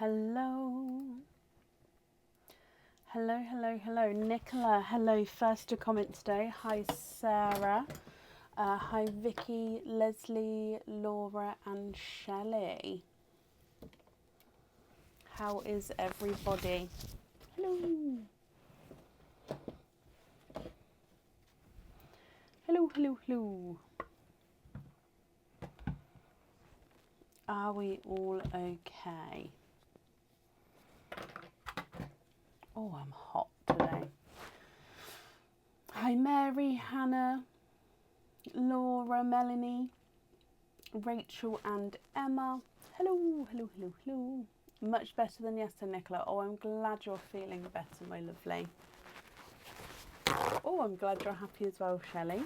Hello. Hello. Nicola, hello. First to comment today. Hi, Sarah. Hi, Vicky, Leslie, Laura, and Shelley. How is everybody? Hello. Hello. Are we all okay? Oh, I'm hot today. Hi, Mary, Hannah, Laura, Melanie, Rachel, and Emma. Hello. Much better than yesterday, Nicola. Oh, I'm glad you're feeling better, my lovely. Oh, I'm glad you're happy as well, Shelley.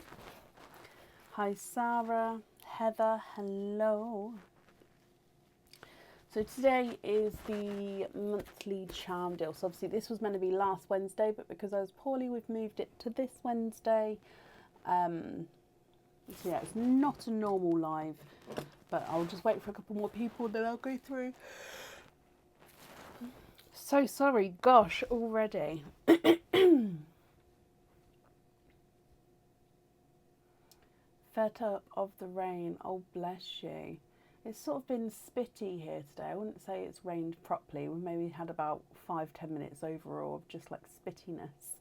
Hi, Sarah, Heather, hello. So today is the monthly charm deal. So obviously this was meant to be last Wednesday, but because I was poorly, we've moved it to this Wednesday. So yeah, it's not a normal live, but I'll just wait for a couple more people and then I'll go through. So sorry, gosh, already. Fed up of the rain, oh bless you. It's sort of been spitty here today. I wouldn't say it's rained properly. We maybe had about 5-10 minutes overall of just like spittiness.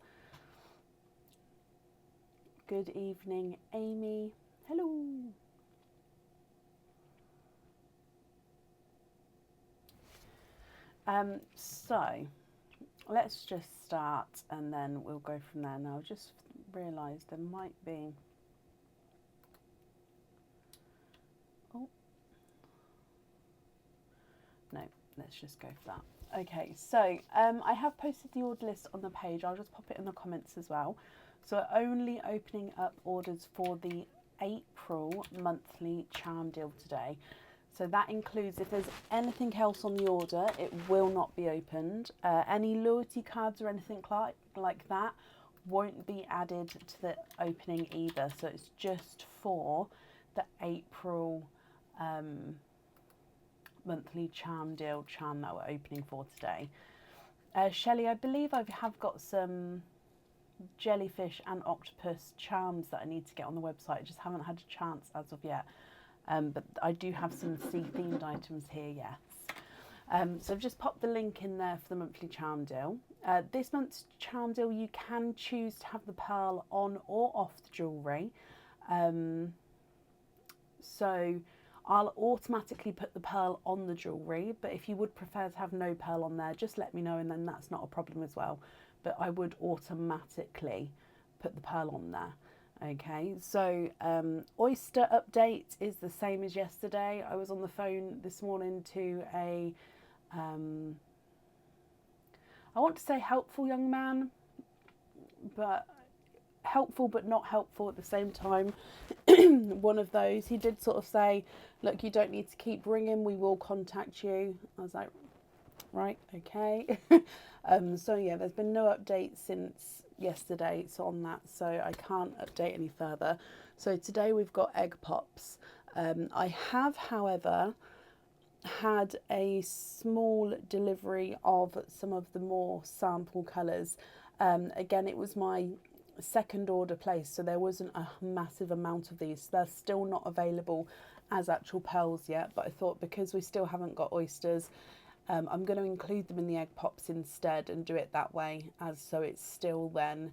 Good evening, Amy. Hello. So let's just start and then we'll go from there. Now, I just realised there might be. Oh. No, let's just go for that. Okay, so I have posted the order list on the page. I'll just pop it in the comments as well. So we're only opening up orders for the April monthly charm deal today. So that includes, if there's anything else on the order, it will not be opened. Any loyalty cards or anything like that won't be added to the opening either. So it's just for the April monthly charm that we're opening for today. Shelley, I believe I have got some jellyfish and octopus charms that I need to get on the website. I just haven't had a chance as of yet. But I do have some sea themed items here, yes. So I've just popped the link in there for the monthly charm deal. This month's charm deal, you can choose to have the pearl on or off the jewellery. So I'll automatically put the pearl on the jewellery, but if you would prefer to have no pearl on there, just let me know and then that's not a problem as well. But I would automatically put the pearl on there. Okay, so oyster update is the same as yesterday. I was on the phone this morning to a, I want to say helpful young man, but helpful but not helpful at the same time. One of those. He did sort of say, look, you don't need to keep ringing, we will contact you. I was like, right, okay. So yeah, there's been no update since yesterday, so on that, so I can't update any further. So today we've got egg pops. I have, however, had a small delivery of some of the more sample colours. Again, it was my second order placed, so there wasn't a massive amount of these. They're still not available as actual pearls yet, but I thought because we still haven't got oysters, I'm going to include them in the egg pops instead and do it that way, as so it's still then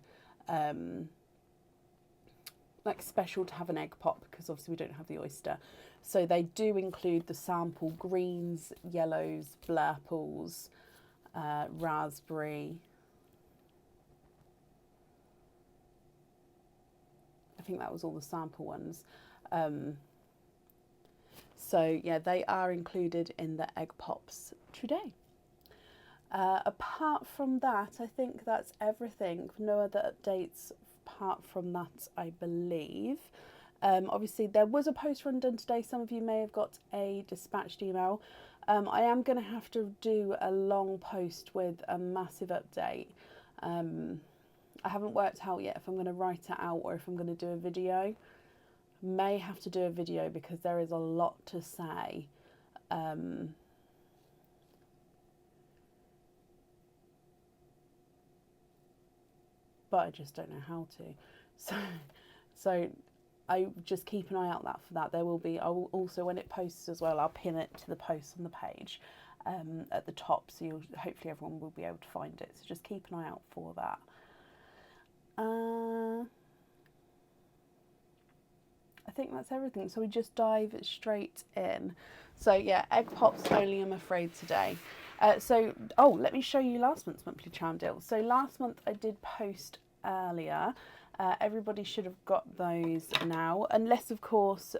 like special to have an egg pop, because obviously we don't have the oyster. So they do include the sample greens, yellows, blurples, raspberry. I think that was all the sample ones. So yeah, they are included in the egg pops today. Apart from that, I think that's everything. No other updates apart from that, I believe. Obviously, there was a post run done today. Some of you may have got a dispatched email. I am going to have to do a long post with a massive update. I haven't worked out yet if I'm going to write it out or if I'm going to do a video. May have to do a video because there is a lot to say. but I just don't know how to. So I just keep an eye out for that. There will be, I will also, when it posts as well, I'll pin it to the post on the page at the top, so hopefully everyone will be able to find it. So just keep an eye out for that. I think that's everything. So we just dive straight in. So yeah, egg pops only, I'm afraid, today. Let me show you last month's monthly charm deal. So last month I did post earlier. Everybody should have got those now, unless of course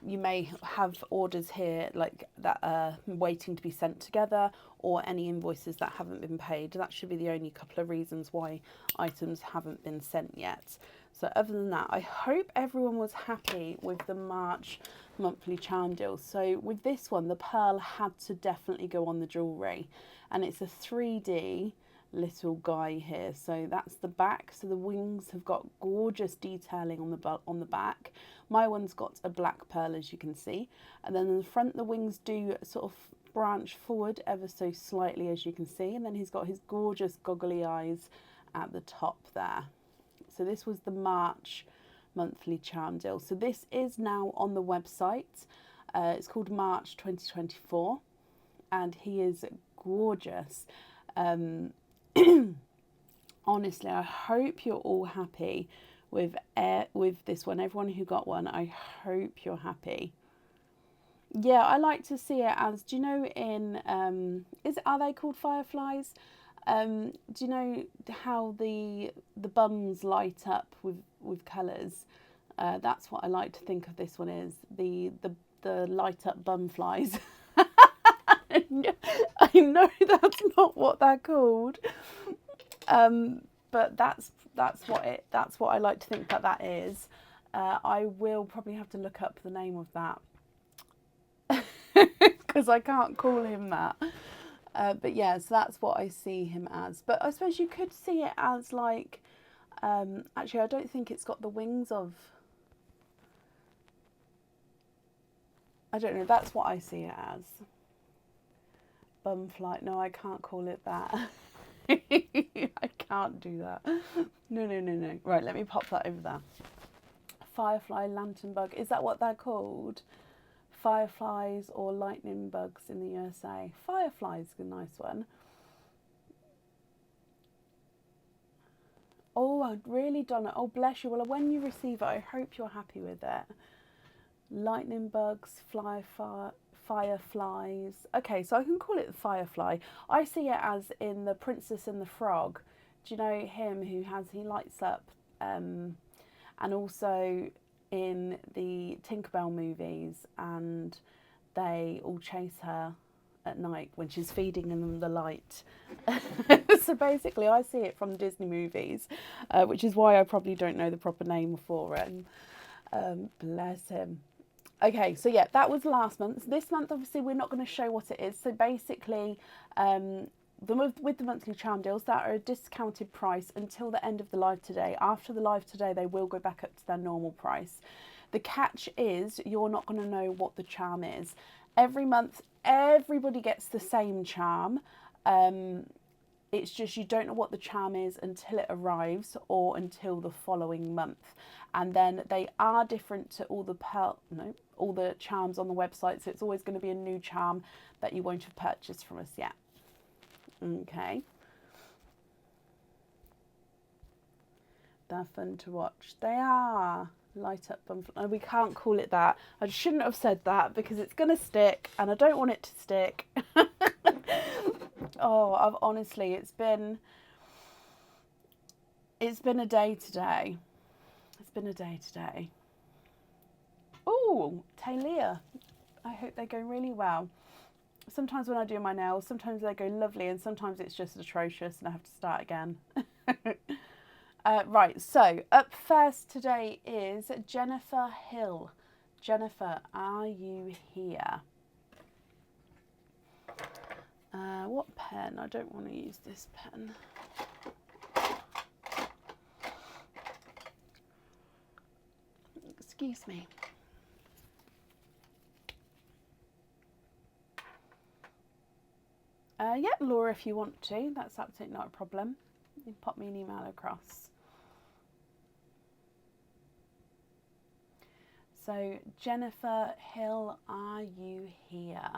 you may have orders here like that are waiting to be sent together, or any invoices that haven't been paid. That should be the only couple of reasons why items haven't been sent yet. So other than that, I hope everyone was happy with the March monthly charm deal. So with this one, the pearl had to definitely go on the jewellery, and it's a 3D little guy here. So that's the back. So the wings have got gorgeous detailing on the back. My one's got a black pearl, as you can see, and then in the front the wings do sort of branch forward ever so slightly, as you can see, and then he's got his gorgeous goggly eyes at the top there. So this was the March monthly charm deal. So this is now on the website. It's called March 2024, and he is gorgeous. Honestly, I hope you're all happy with this one. Everyone who got one, I hope you're happy. Yeah, I like to see it as, do you know, in are they called fireflies? Do you know how the bums light up with colours? That's what I like to think of this one is, the light up bum flies. I know that's not what they're called, but that's what I like to think that is. I will probably have to look up the name of that because I can't call him that. But yeah, so that's what I see him as. But I suppose you could see it as like, actually I don't think it's got the wings of, I don't know, that's what I see it as. Bum flight, no, I can't call it that. I can't do that. No. Right, let me pop that over there. Firefly, lantern bug, is that what they're called? Fireflies or lightning bugs in the USA. Fireflies is a nice one. Oh, I'd really done it. Oh, bless you. Well, when you receive it, I hope you're happy with it. Lightning bugs, fireflies. Okay, so I can call it the firefly. I see it as in the Princess and the Frog. Do you know him he lights up, and also in the Tinkerbell movies, and they all chase her at night when she's feeding them the light. So basically I see it from Disney movies, which is why I probably don't know the proper name for it. Bless him. Okay, so yeah, that was last month. This month, obviously, we're not going to show what it is. So basically, with the monthly charm deals, that are a discounted price until the end of the live today. After the live today, they will go back up to their normal price. The catch is you're not going to know what the charm is. Every month, everybody gets the same charm. It's just you don't know what the charm is until it arrives or until the following month. And then they are different to all the charms on the website. So it's always going to be a new charm that you won't have purchased from us yet. Okay. They're fun to watch. They are. Light up bum. No, we can't call it that. I shouldn't have said that because it's going to stick and I don't want it to stick. Oh, honestly, it's been a day today. It's been a day today. Oh, Talia. I hope they go really well. Sometimes when I do my nails, sometimes they go lovely and sometimes it's just atrocious and I have to start again. Right, so up first today is Jennifer Hill. Jennifer, are you here? What pen? I don't want to use this pen. Excuse me. Yeah, Laura, if you want to, that's absolutely not a problem. You can pop me an email across. So Jennifer Hill, are you here?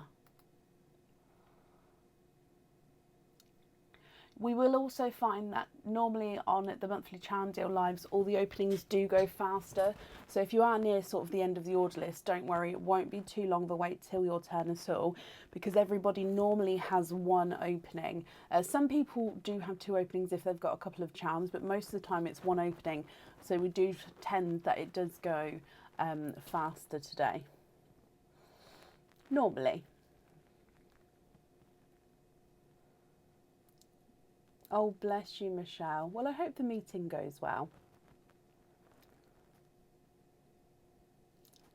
We will also find that normally on the monthly charm deal lives, all the openings do go faster. So if you are near sort of the end of the order list, don't worry, it won't be too long of a wait till your turn at all, because everybody normally has one opening. Some people do have two openings if they've got a couple of charms, but most of the time it's one opening. So we do tend that it does go faster today, normally. Oh, bless you, Michelle. Well, I hope the meeting goes well.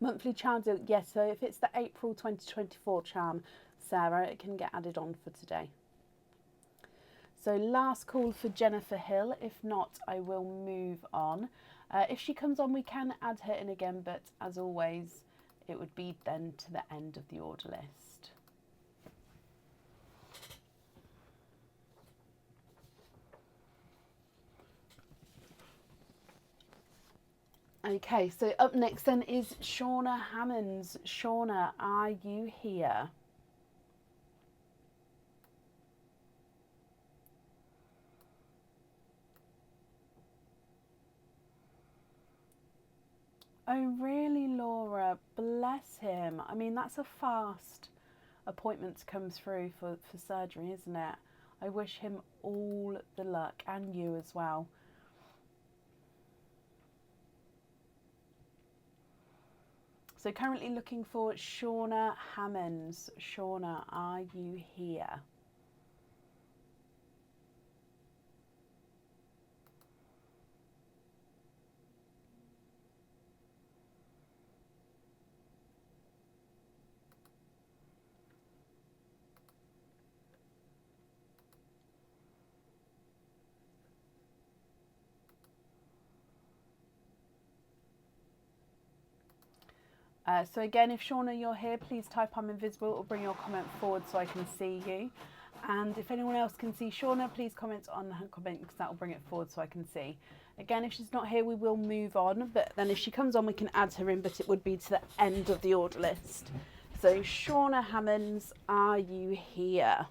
Monthly charm deal, yes, so if it's the April 2024 charm, Sarah, it can get added on for today. So last call for Jennifer Hill. If not, I will move on. If she comes on, we can add her in again, but as always, it would be then to the end of the order list. Okay, so up next then is Shauna Hammonds. Shauna, are you here? Oh, really, Laura? Bless him. I mean, that's a fast appointment to come through for surgery, isn't it? I wish him all the luck, and you as well. So currently looking for Shauna Hammonds. Shauna, are you here? So again, if Shauna, you're here, please type I'm invisible or bring your comment forward so I can see you. And if anyone else can see Shauna, please comment on her comment because that will bring it forward so I can see. Again, if she's not here, we will move on. But then if she comes on, we can add her in, but it would be to the end of the order list. So Shauna Hammonds, are you here?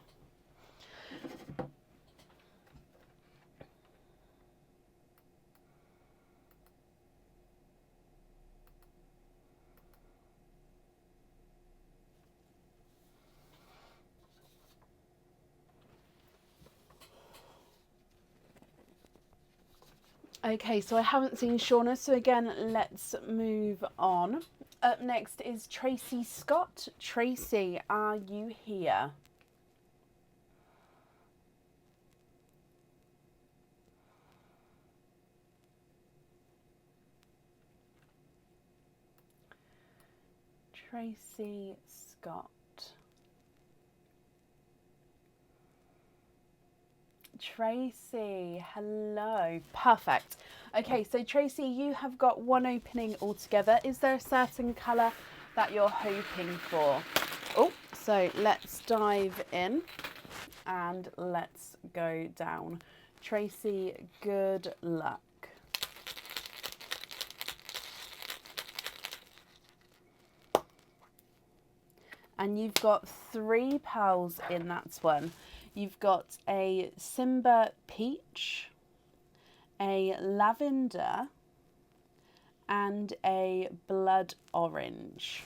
Okay, so I haven't seen Shauna, so again, let's move on. Up next is Tracy Scott. Tracy, are you here? Tracy Scott. Tracy, hello. Perfect. Okay, so Tracy, you have got one opening altogether. Is there a certain colour that you're hoping for? Oh, so let's dive in and let's go down. Tracy, good luck. And you've got 3 pearls in that one. You've got a Simba Peach, a Lavender, and a Blood Orange.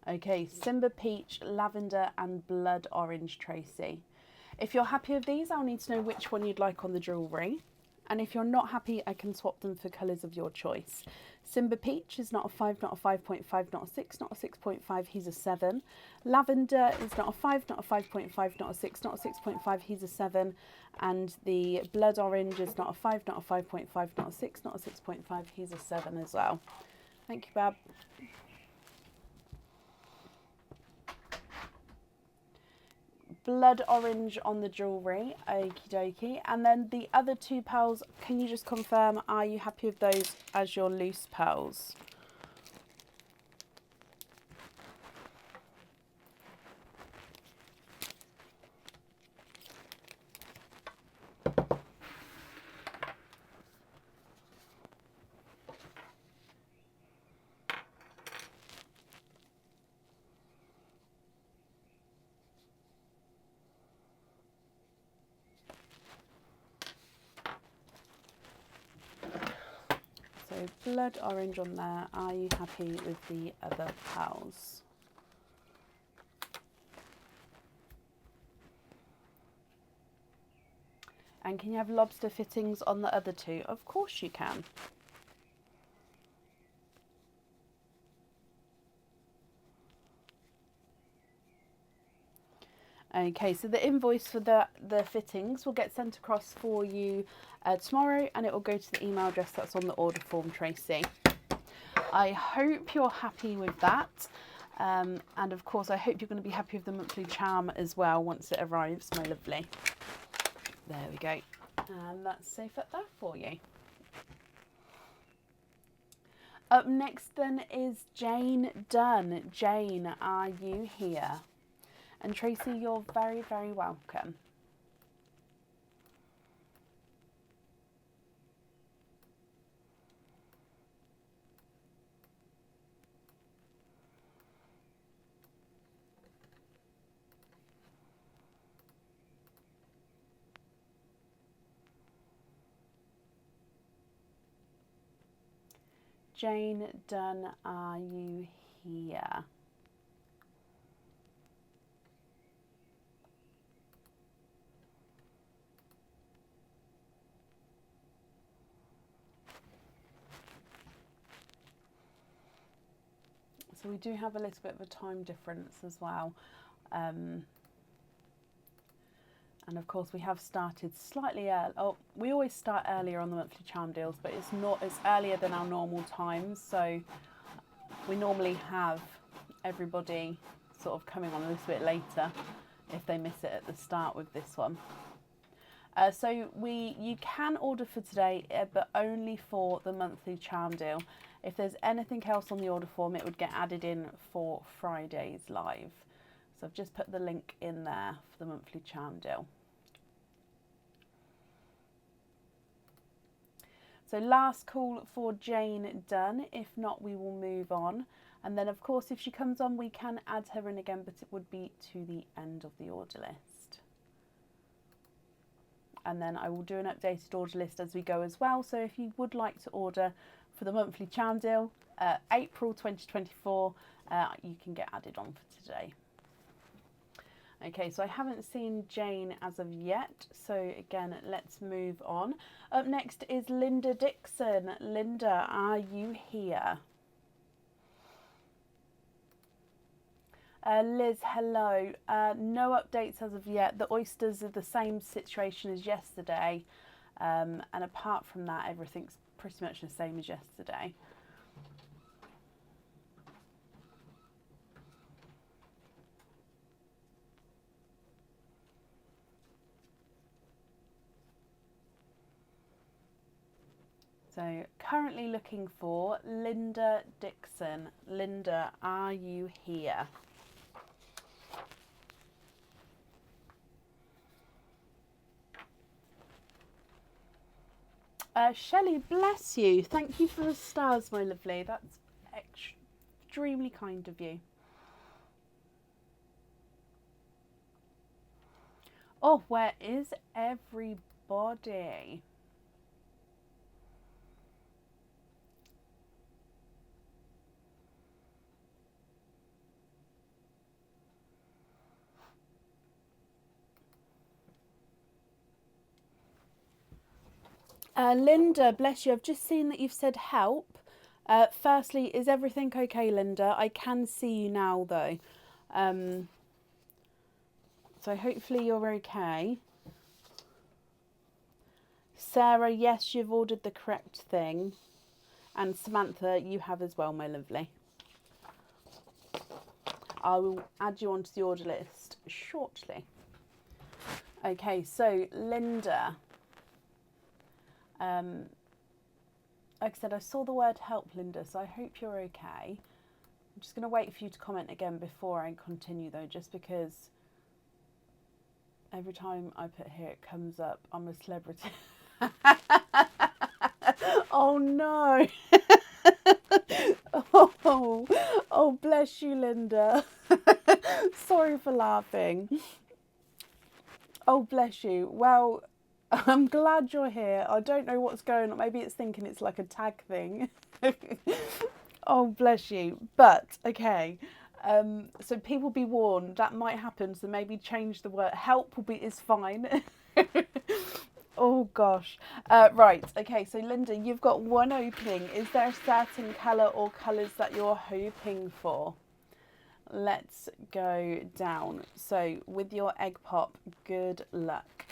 Okay, Simba Peach, Lavender, and Blood Orange, Tracy. If you're happy with these, I'll need to know which one you'd like on the jewellery. And if you're not happy, I can swap them for colours of your choice. Simba Peach is not a 5, not a 5.5, not a 6, not a 6.5, he's a 7. Lavender is not a 5, not a 5.5, not a 6, not a 6.5, he's a 7. And the Blood Orange is not a 5, not a 5.5, not a 6, not a 6.5, he's a 7 as well. Thank you, Bab. blood orange on the jewellery, okie dokie. And then the other two pearls, can you just confirm, are you happy with those as your loose pearls? So blood orange on there. Are you happy with the other pearls? And can you have lobster fittings on the other two? Of course you can. Okay, so the invoice for the fittings will get sent across for you tomorrow, and it will go to the email address that's on the order form, Tracy. I hope you're happy with that. And of course, I hope you're going to be happy with the monthly charm as well once it arrives, my lovely. There we go. And that's safe at that for you. Up next then is Jane Dunn. Jane, are you here? And Tracy, you're very, very welcome. Jane Dunn, are you here? So we do have a little bit of a time difference as well. And of course we have started slightly early. Oh, we always start earlier on the monthly charm deals, but it's earlier than our normal times. So we normally have everybody sort of coming on a little bit later if they miss it at the start with this one. So you can order for today, but only for the monthly charm deal. If there's anything else on the order form, it would get added in for Friday's live. So I've just put the link in there for the monthly charm deal. So last call for Jane Dunn. If not, we will move on. And then, of course, if she comes on, we can add her in again, but it would be to the end of the order list. And then I will do an updated order list as we go as well. So if you would like to order for the monthly charm deal, April 2024, you can get added on for today. Okay, so I haven't seen Jane as of yet. So again, let's move on. Up next is Linda Dixon. Linda, are you here? Liz, hello. No updates as of yet. The oysters are the same situation as yesterday. And apart from that, everything's pretty much the same as yesterday. So currently looking for Linda Dixon. Linda, are you here? Shelley, bless you. Thank you for the stars, my lovely. That's extremely kind of you. Oh, where is everybody? Linda, bless you. I've just seen that you've said help. Firstly, is everything okay, Linda? I can see you now, though. So hopefully you're okay. Sarah, yes, you've ordered the correct thing. And Samantha, you have as well, my lovely. I will add you onto the order list shortly. Okay, so Linda, like I said, I saw the word help, Linda, so I hope you're okay. I'm just going to wait for you to comment again before I continue, though, just because every time I put here, it comes up, I'm a celebrity. Oh, no. Oh, bless you, Linda. Sorry for laughing. Oh, bless you. Well, I'm glad you're here. I don't know what's going on. Maybe it's thinking it's like a tag thing. Oh, bless you. But, okay. So people be warned, that might happen. So maybe change the word. Help is fine. Oh, gosh. Right. Okay. So, Linda, you've got one opening. Is there a certain colour or colours that you're hoping for? Let's go down. So with your egg pop, good luck.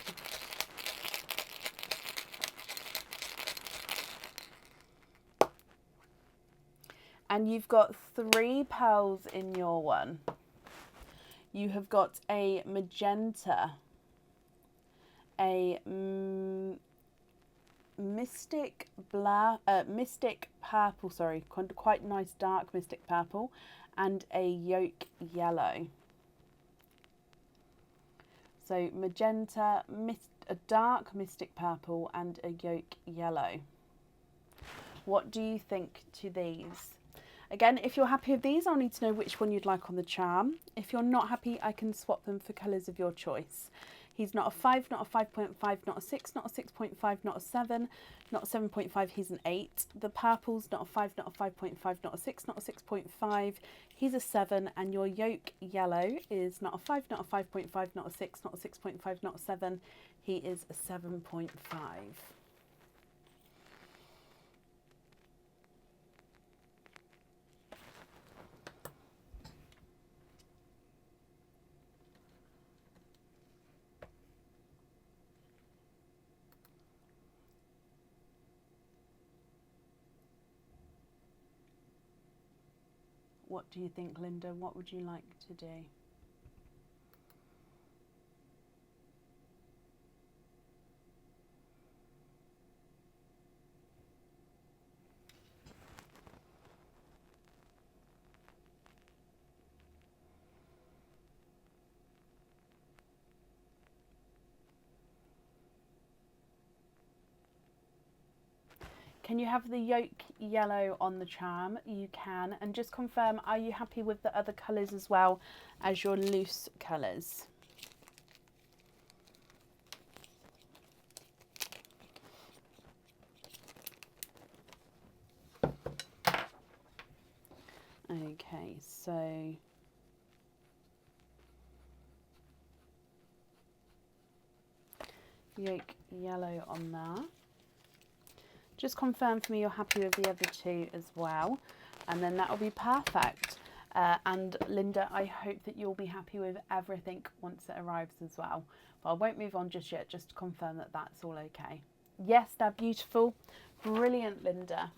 And you've got 3 pearls in your one. You have got a magenta, a mystic purple, sorry, quite nice dark mystic purple, and a yolk yellow. So magenta, a dark mystic purple, and a yolk yellow. What do you think to these? Again, if you're happy with these, I'll need to know which one you'd like on the charm. If you're not happy, I can swap them for colours of your choice. He's not a 5, not a 5.5, not a 6, not a 6.5, not a 7, not a 7.5, he's an 8. The purple's not a 5, not a 5.5, not a 6, not a 6.5, he's a 7. And your yolk yellow is not a 5, not a 5.5, not a 6, not a 6.5, not a 7, he is a 7.5. What do you think, Linda? What would you like to do? Can you have the yolk yellow on the charm? You can. And just confirm, are you happy with the other colours as well as your loose colours? Okay, so yolk yellow on there. Just confirm for me you're happy with the other 2 as well, and then that will be perfect. And Linda, I hope that you'll be happy with everything once it arrives as well. But I won't move on just yet, just to confirm that that's all okay. Yes, they're beautiful. Brilliant, Linda.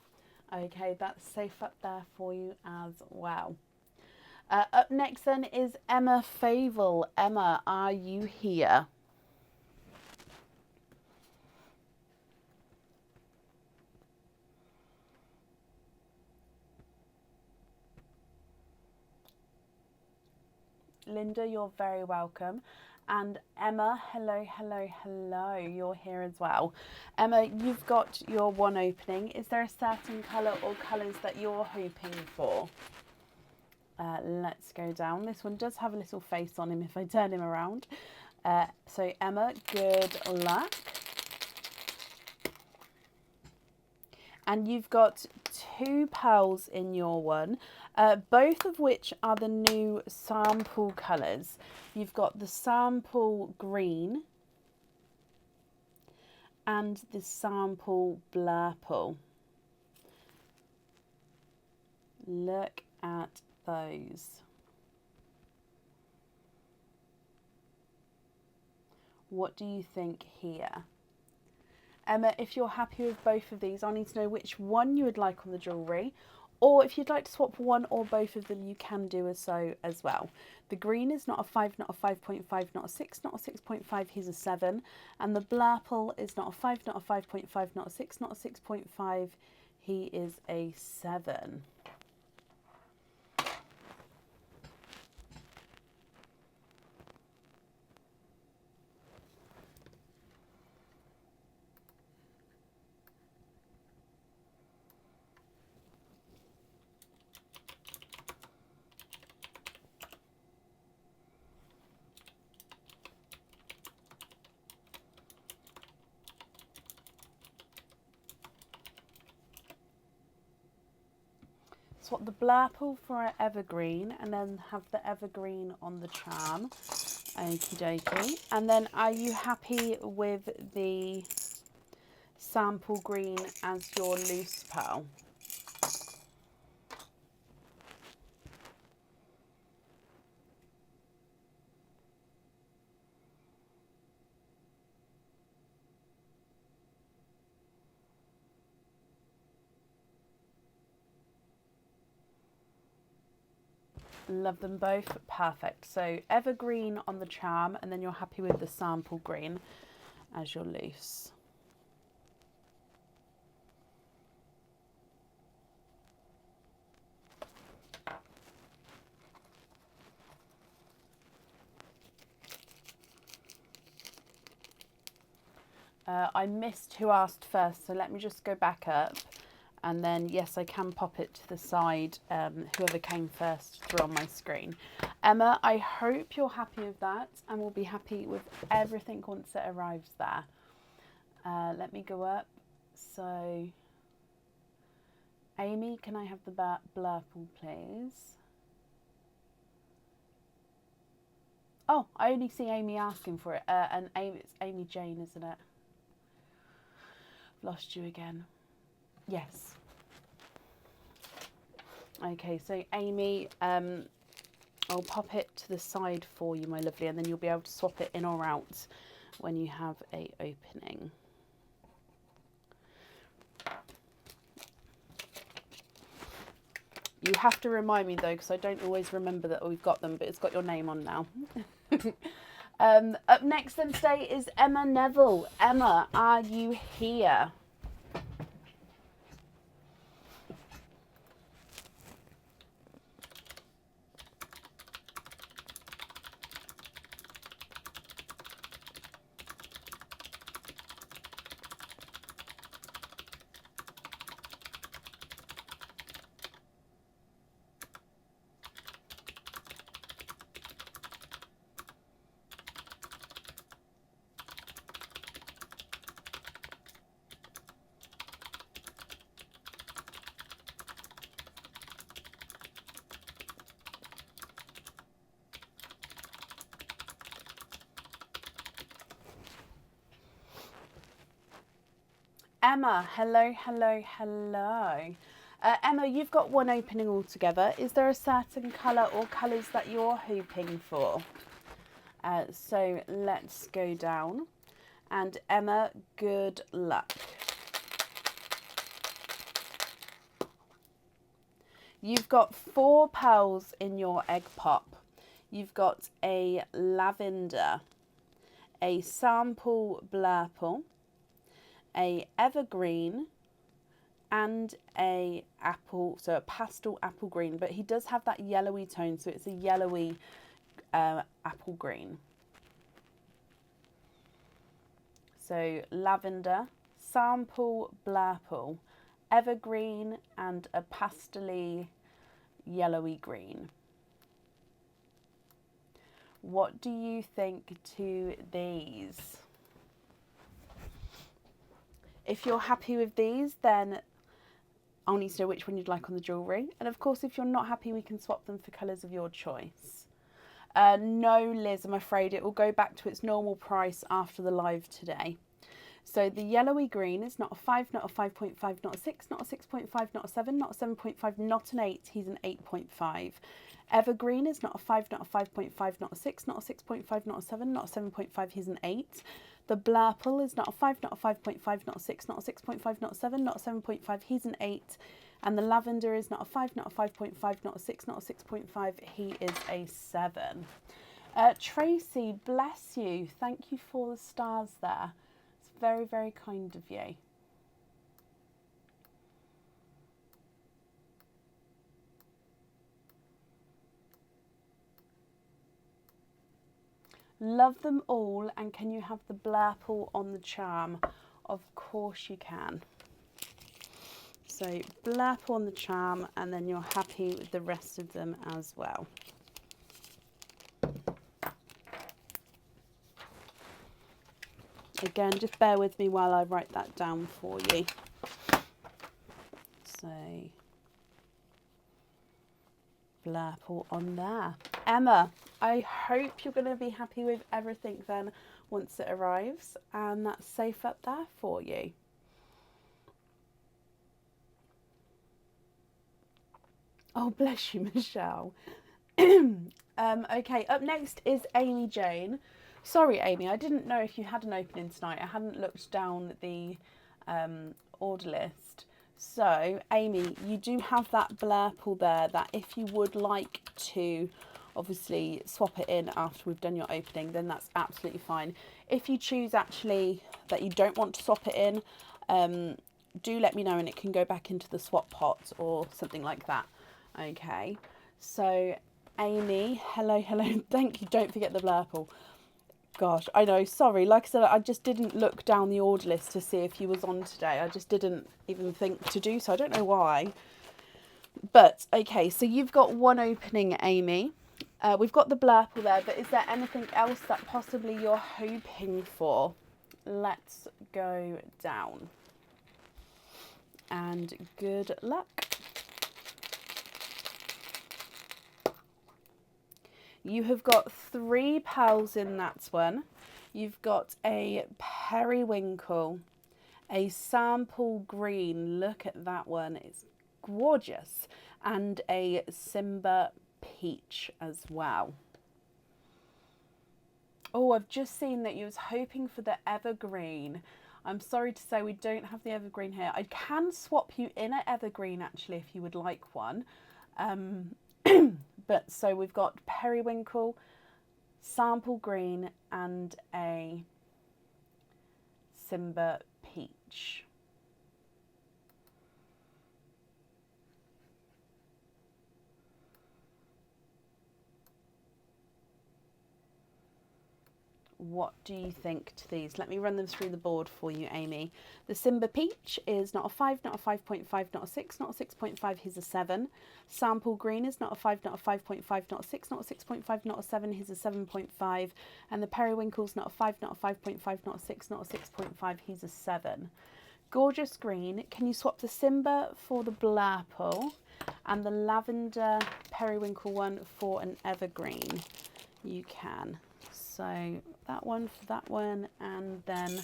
Okay, that's safe up there for you as well. Up next then is Emma Favel. Emma, are you here? Linda, you're very welcome. And Emma, hello, hello, hello. You're here as well. Emma, you've got your one opening. Is there a certain colour or colours that you're hoping for? Let's go down. This one does have a little face on him if I turn him around. So Emma, good luck. And you've got 2 pearls in your one, both of which are the new sample colours. You've got the sample green and the sample blurple. Look at those. What do you think here? Emma, if you're happy with both of these, I need to know which one you would like on the jewellery, Or if you'd like to swap one or both of them, you can do so as well. The green is not a 5, not a 5.5, not a 6, not a 6.5, he's a 7. And the blurple is not a 5, not a 5.5, not a 6, not a 6.5, he is a 7. Swap the blurple for an evergreen and then have the evergreen on the charm. Okie dokie. And then are you happy with the sample green as your loose pearl? Love them both. Perfect. So evergreen on the charm, and then you're happy with the sample green as your loose. I missed who asked first, so let me just go back up. And then, yes, I can pop it to the side, whoever came first through on my screen. Emma, I hope you're happy with that and will be happy with everything once it arrives there. Let me go up. So, Amy, can I have the blurple, please? Oh, I only see Amy asking for it. And Amy, it's Amy Jane, isn't it? Lost you again. Yes. Okay, so Amy, I'll pop it to the side for you, my lovely, and then you'll be able to swap it in or out when you have a opening. You have to remind me though, because I don't always remember that we've got them, but it's got your name on now. Up next then today is Emma Neville. Emma, are you here? Emma, hello, hello, hello. Emma, you've got one opening altogether. Is there a certain colour or colours that you're hoping for? So let's go down. And Emma, good luck. You've got 4 pearls in your egg pop. You've got a lavender, a sample blurple, a evergreen, and a apple, so a pastel apple green, but he does have that yellowy tone, so it's a yellowy apple green. So lavender, sample blurple, evergreen, and a pastel-y yellowy green. What do you think to these? If you're happy with these, then I'll need to know which one you'd like on the jewellery. And of course, if you're not happy, we can swap them for colours of your choice. No, Liz, I'm afraid it will go back to its normal price after the live today. So the yellowy green is not a 5, not a 5.5, not a 6, not a 6.5, not a 7, not a 7.5, not an 8, he's an 8.5. Evergreen is not a 5, not a 5.5, not a 6, not a 6.5, not a 7, not a 7.5, he's an 8. The blurple is not a 5, not a 5.5, not a 6, not a 6.5, not a 7, not a 7.5, he's an 8. And the lavender is not a 5, not a 5.5, not a 6, not a 6.5. He is a 7. Tracy, bless you. Thank you for the stars there. It's very, very kind of you. Love them all. And can you have the blurple on the charm? Of course you can. So blurple on the charm, and then you're happy with the rest of them as well. Again, just bear with me while I write that down for you. So blurple on there. Emma, I hope you're going to be happy with everything then once it arrives, and that's safe up there for you. Oh, bless you, Michelle. Okay, up next is Amy Jane. Sorry, Amy, I didn't know if you had an opening tonight. I hadn't looked down the order list. So, Amy, you do have that blurple there that if you would like to obviously swap it in after we've done your opening, then that's absolutely fine. If you choose actually that you don't want to swap it in, do let me know and it can go back into the swap pot or something like that. Okay, so Amy, hello, thank you. Don't forget the blurple. Gosh, I know, sorry. Like I said, I just didn't look down the order list to see if he was on today. I just didn't even think to do so. I don't know why. But, okay, so you've got one opening, Amy. We've got the blurple there, but is there anything else that possibly you're hoping for? Let's go down. And good luck. You have got 3 pearls in that one. You've got a periwinkle, a sample green. Look at that one. It's gorgeous. And a Simba peach as well. Oh, I've just seen that you was hoping for the evergreen. I'm sorry to say we don't have the evergreen here. I can swap you in an evergreen actually if you would like one. But so we've got periwinkle, sample green, and a Simba peach. What do you think to these? Let me run them through the board for you, Amy. The Simba peach is not a 5, not a 5.5, not a 6, not a 6.5, he's a 7. Sample green is not a 5, not a 5.5, not a 6, not a 6.5, not a 7, he's a 7.5. And the periwinkle's not a 5, not a 5.5, not a 6, not a 6.5, he's a 7. Gorgeous green. Can you swap the Simba for the blurple and the lavender periwinkle one for an evergreen? You can. So that one for that one, and then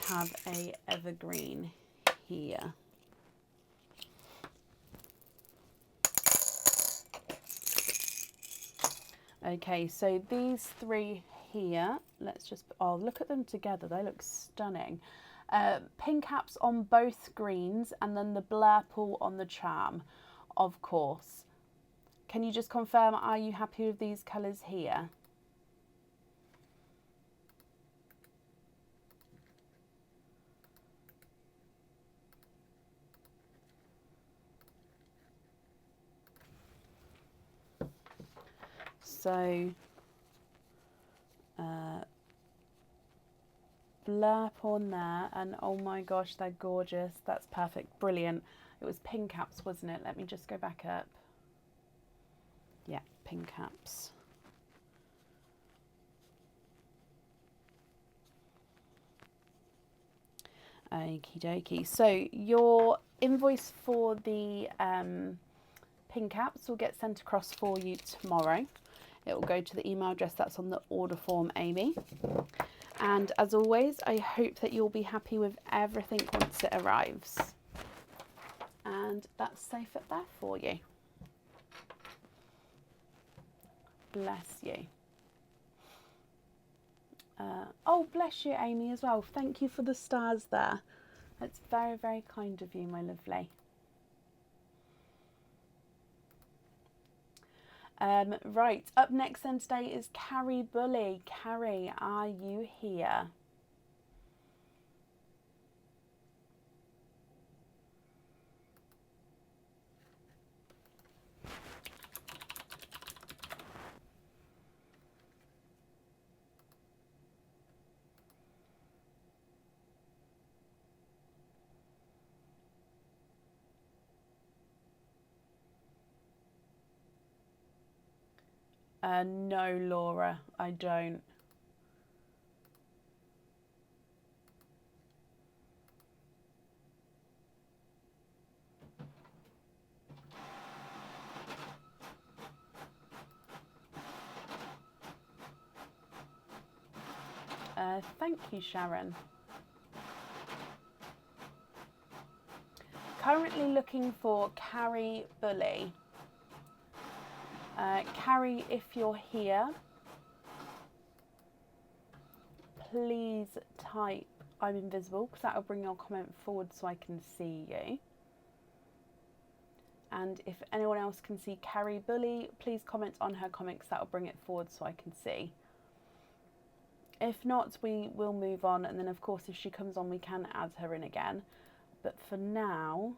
have a evergreen here. Okay, so these 3 here, let's just, oh, look at them together. They look stunning. Pink caps on both greens, and then the blurple on the charm, of course. Can you just confirm, are you happy with these colours here? So, blurp on there, and oh my gosh, they're gorgeous. That's perfect, brilliant. It was pink caps, wasn't it? Let me just go back up. Yeah, pink caps. Okie dokie. So your invoice for the pin caps will get sent across for you tomorrow. It will go to the email address that's on the order form, Amy. And as always, I hope that you'll be happy with everything once it arrives. And that's safe up there for you. Bless you. Oh, bless you, Amy, as well. Thank you for the stars there. That's very, very kind of you, my lovely. Right, up next then today is Carrie Bully. Carrie, are you here? No, Laura, I don't. Thank you, Sharon. Currently looking for Carrie Bully. Carrie, if you're here, please type I'm invisible, because that will bring your comment forward so I can see you. And if anyone else can see Carrie Bully, please comment on her comments. That will bring it forward so I can see. If not, we will move on, and then of course if she comes on we can add her in again. But for now,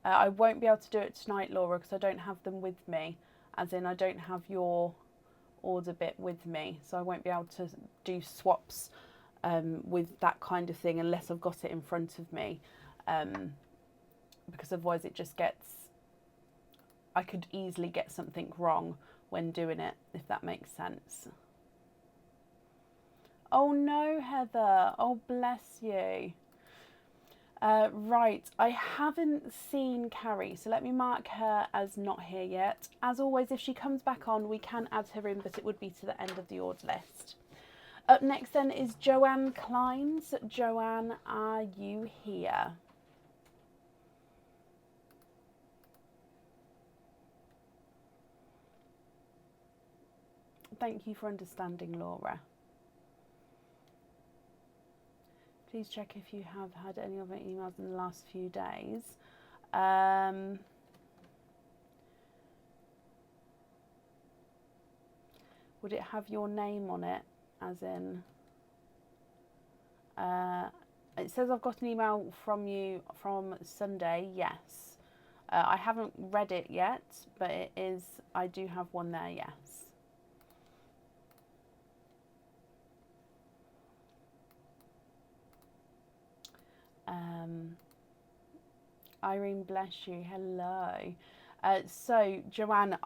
I won't be able to do it tonight, Laura, because I don't have them with me. As in, I don't have your order bit with me, so I won't be able to do swaps with that kind of thing unless I've got it in front of me, because otherwise it just gets, I could easily get something wrong when doing it, if that makes sense. Oh no, Heather, oh bless you. Right, I haven't seen Carrie, so let me mark her as not here yet. As always, if she comes back on, we can add her in, but it would be to the end of the order list. Up next then is Joanne Kleins. Joanne, are you here? Thank you for understanding, Laura. Please check if you have had any other emails in the last few days. Would it have your name on it? As in, it says I've got an email from you from Sunday. Yes. I haven't read it yet, but it is, I do have one there, yes. Irene, bless you. Hello. So, Joanne,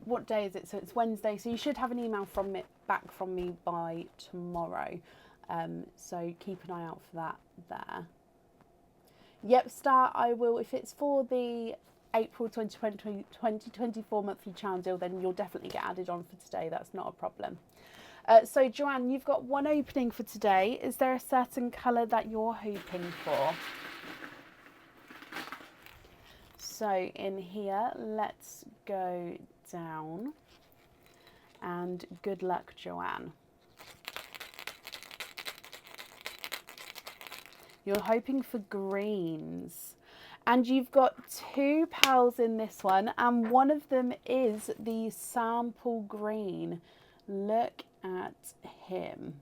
what day is it? So it's Wednesday. So you should have an email from it back from me by tomorrow. So keep an eye out for that there. Yep, Star, I will. If it's for the April 2024 monthly challenge deal, then you'll definitely get added on for today. That's not a problem. So, Joanne, you've got one opening for today. Is there a certain colour that you're hoping for? So in here, let's go down, and good luck, Joanne. You're hoping for greens, and you've got two pals in this one, and one of them is the sample green. Look at him.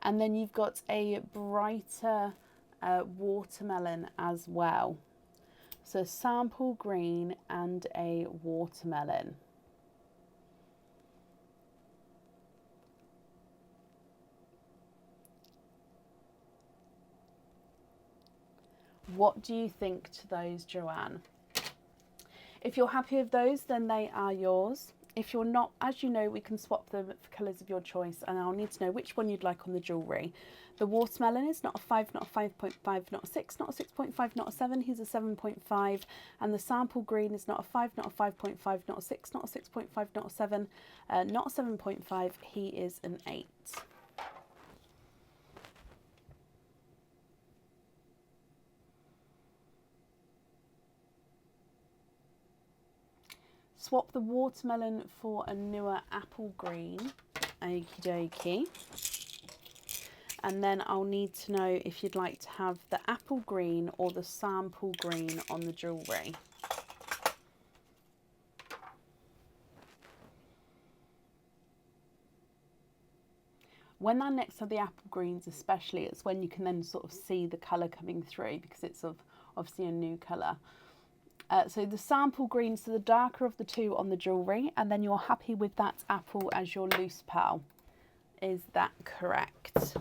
And then you've got a brighter watermelon as well. So sample green and a watermelon. What do you think to those, Joanne? If you're happy with those, then they are yours. If you're not, as you know, we can swap them for colours of your choice, and I'll need to know which one you'd like on the jewellery. The watermelon is not a 5, not a 5.5, not a 6, not a 6.5, not a 7, he's a 7.5. And the sample green is not a 5, not a 5.5, not a 6, not a 6.5, not a 7, not a 7.5, he is an 8. Swap the watermelon for a newer apple green. Okie dokie. And then I'll need to know if you'd like to have the apple green or the sample green on the jewellery. When they're next to the apple greens especially, it's when you can then sort of see the colour coming through, because it's obviously a new colour. So the sample green, so the darker of the two on the jewellery, and then you're happy with that apple as your loose pearl. Is that correct?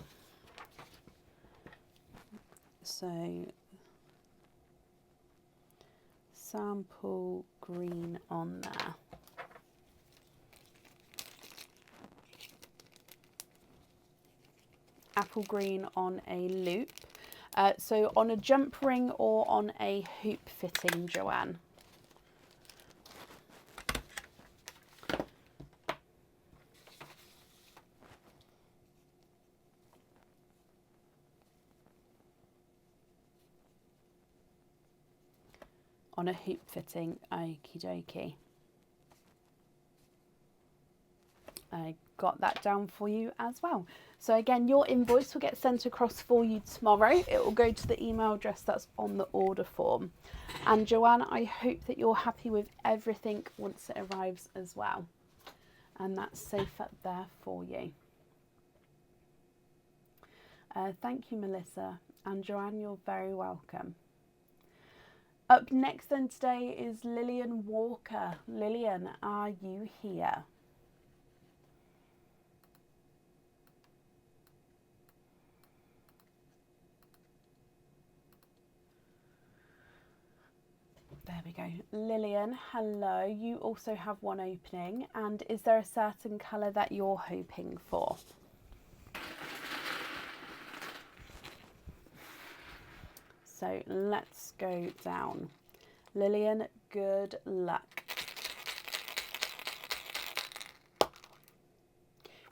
So sample green on there. Apple green on a loop. So on a jump ring or on a hoop fitting, Joanne? On a hoop fitting, okie dokie. I got that down for you as well. So again, your invoice will get sent across for you tomorrow. It will go to the email address that's on the order form. And Joanne, I hope that you're happy with everything once it arrives as well. And that's safe up there for you. Thank you, Melissa. And Joanne, you're very welcome. Up next then today is Lillian Walker. Lillian, are you here? There we go. Lillian, hello. You also have one opening. And is there a certain colour that you're hoping for? So let's go down. Lillian, good luck.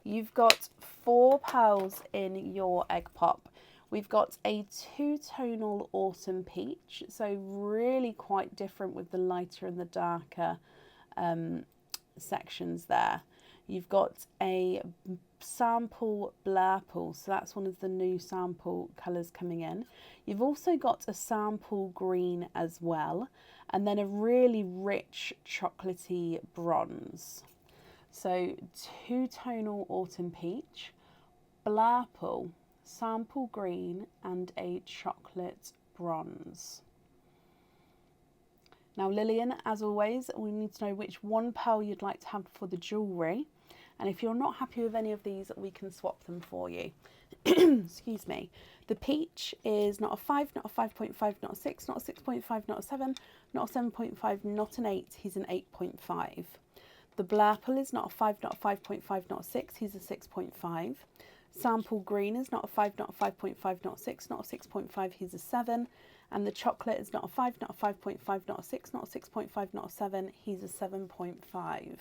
You've got 4 pearls in your egg pop. We've got a 2-tonal autumn peach, so really quite different with the lighter and the darker sections there. You've got a sample blurple, so that's one of the new sample colours coming in. You've also got a sample green as well, and then a really rich chocolatey bronze. So 2-tonal autumn peach, blurple, sample green, and a chocolate bronze. Now Lillian, as always, we need to know which one pearl you'd like to have for the jewellery, and if you're not happy with any of these, we can swap them for you. Excuse me. The peach is not a 5, not a 5.5, not a 6, not a 6.5, not a 7, not a 7.5, not an 8, he's an 8.5. The blurple is not a 5, not a 5.5, not a 6, he's a 6.5. Sample green is not a 5, not a 5.5, not a 6, not a 6.5, he's a 7. And the chocolate is not a 5, not a 5.5, not a 6, not a 6.5, not a 7, he's a 7.5.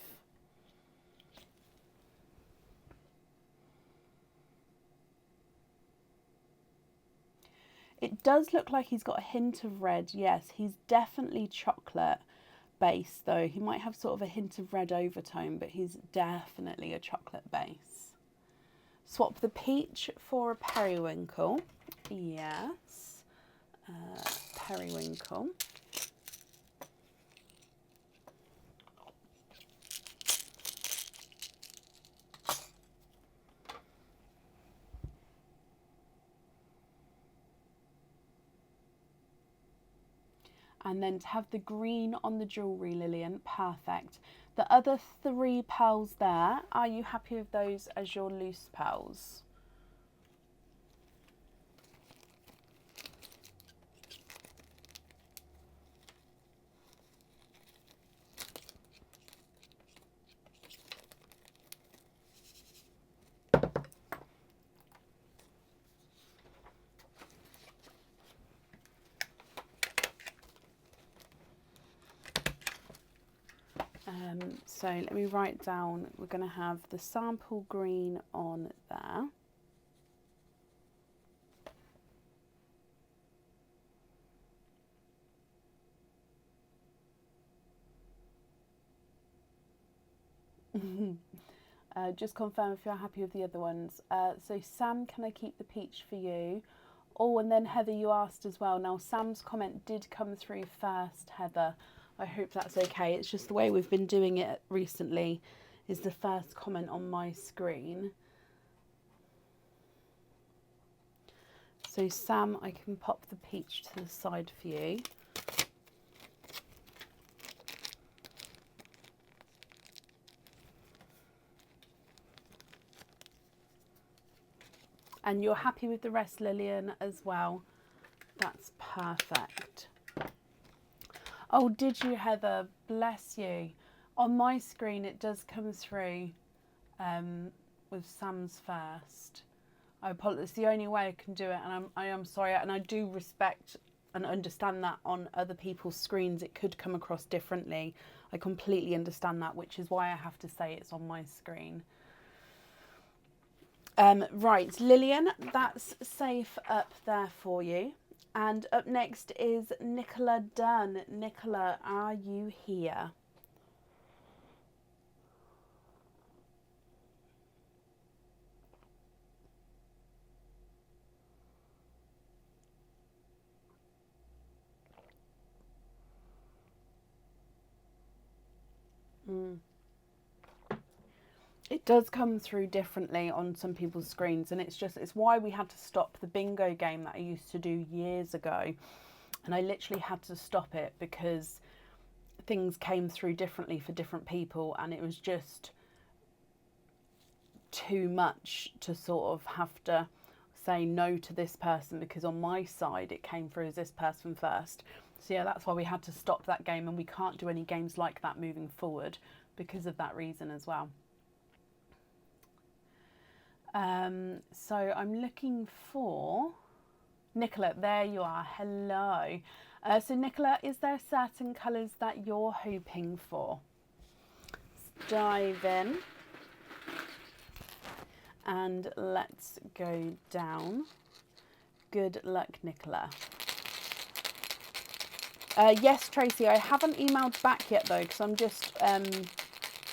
It does look like he's got a hint of red, yes, he's definitely chocolate base though. He might have sort of a hint of red overtone, but he's definitely a chocolate base. Swap the peach for a periwinkle. Yes, periwinkle. And then to have the green on the jewellery, Lillian, perfect. The other 3 pearls there, are you happy with those as your loose pearls? So let me write down, we're going to have the sample green on there. Just confirm if you're happy with the other ones. So Sam, can I keep the peach for you? Oh, and then Heather, you asked as well. Now Sam's comment did come through first, Heather. I hope that's okay. It's just the way we've been doing it recently is the first comment on my screen. So Sam, I can pop the peach to the side for you. And you're happy with the rest, Lillian, as well. That's perfect. Oh, did you, Heather? Bless you. On my screen, it does come through with Sam's first. I apologize. It's the only way I can do it, and I am sorry. And I do respect and understand that on other people's screens it could come across differently. I completely understand that, which is why I have to say it's on my screen. Right, Lillian, that's safe up there for you. And up next is Nicola Dunn. Nicola, are you here? It does come through differently on some people's screens, and it's why we had to stop the bingo game that I used to do years ago. And I literally had to stop it because things came through differently for different people, and it was just too much to sort of have to say no to this person because on my side it came through as this person first. So yeah, that's why we had to stop that game, and we can't do any games like that moving forward because of that reason as well. So I'm looking for Nicola. There you are. Hello. So Nicola, is there certain colours that you're hoping for? Let's dive in and let's go down. Good luck, Nicola. Yes, Tracy, I haven't emailed back yet though, because I'm just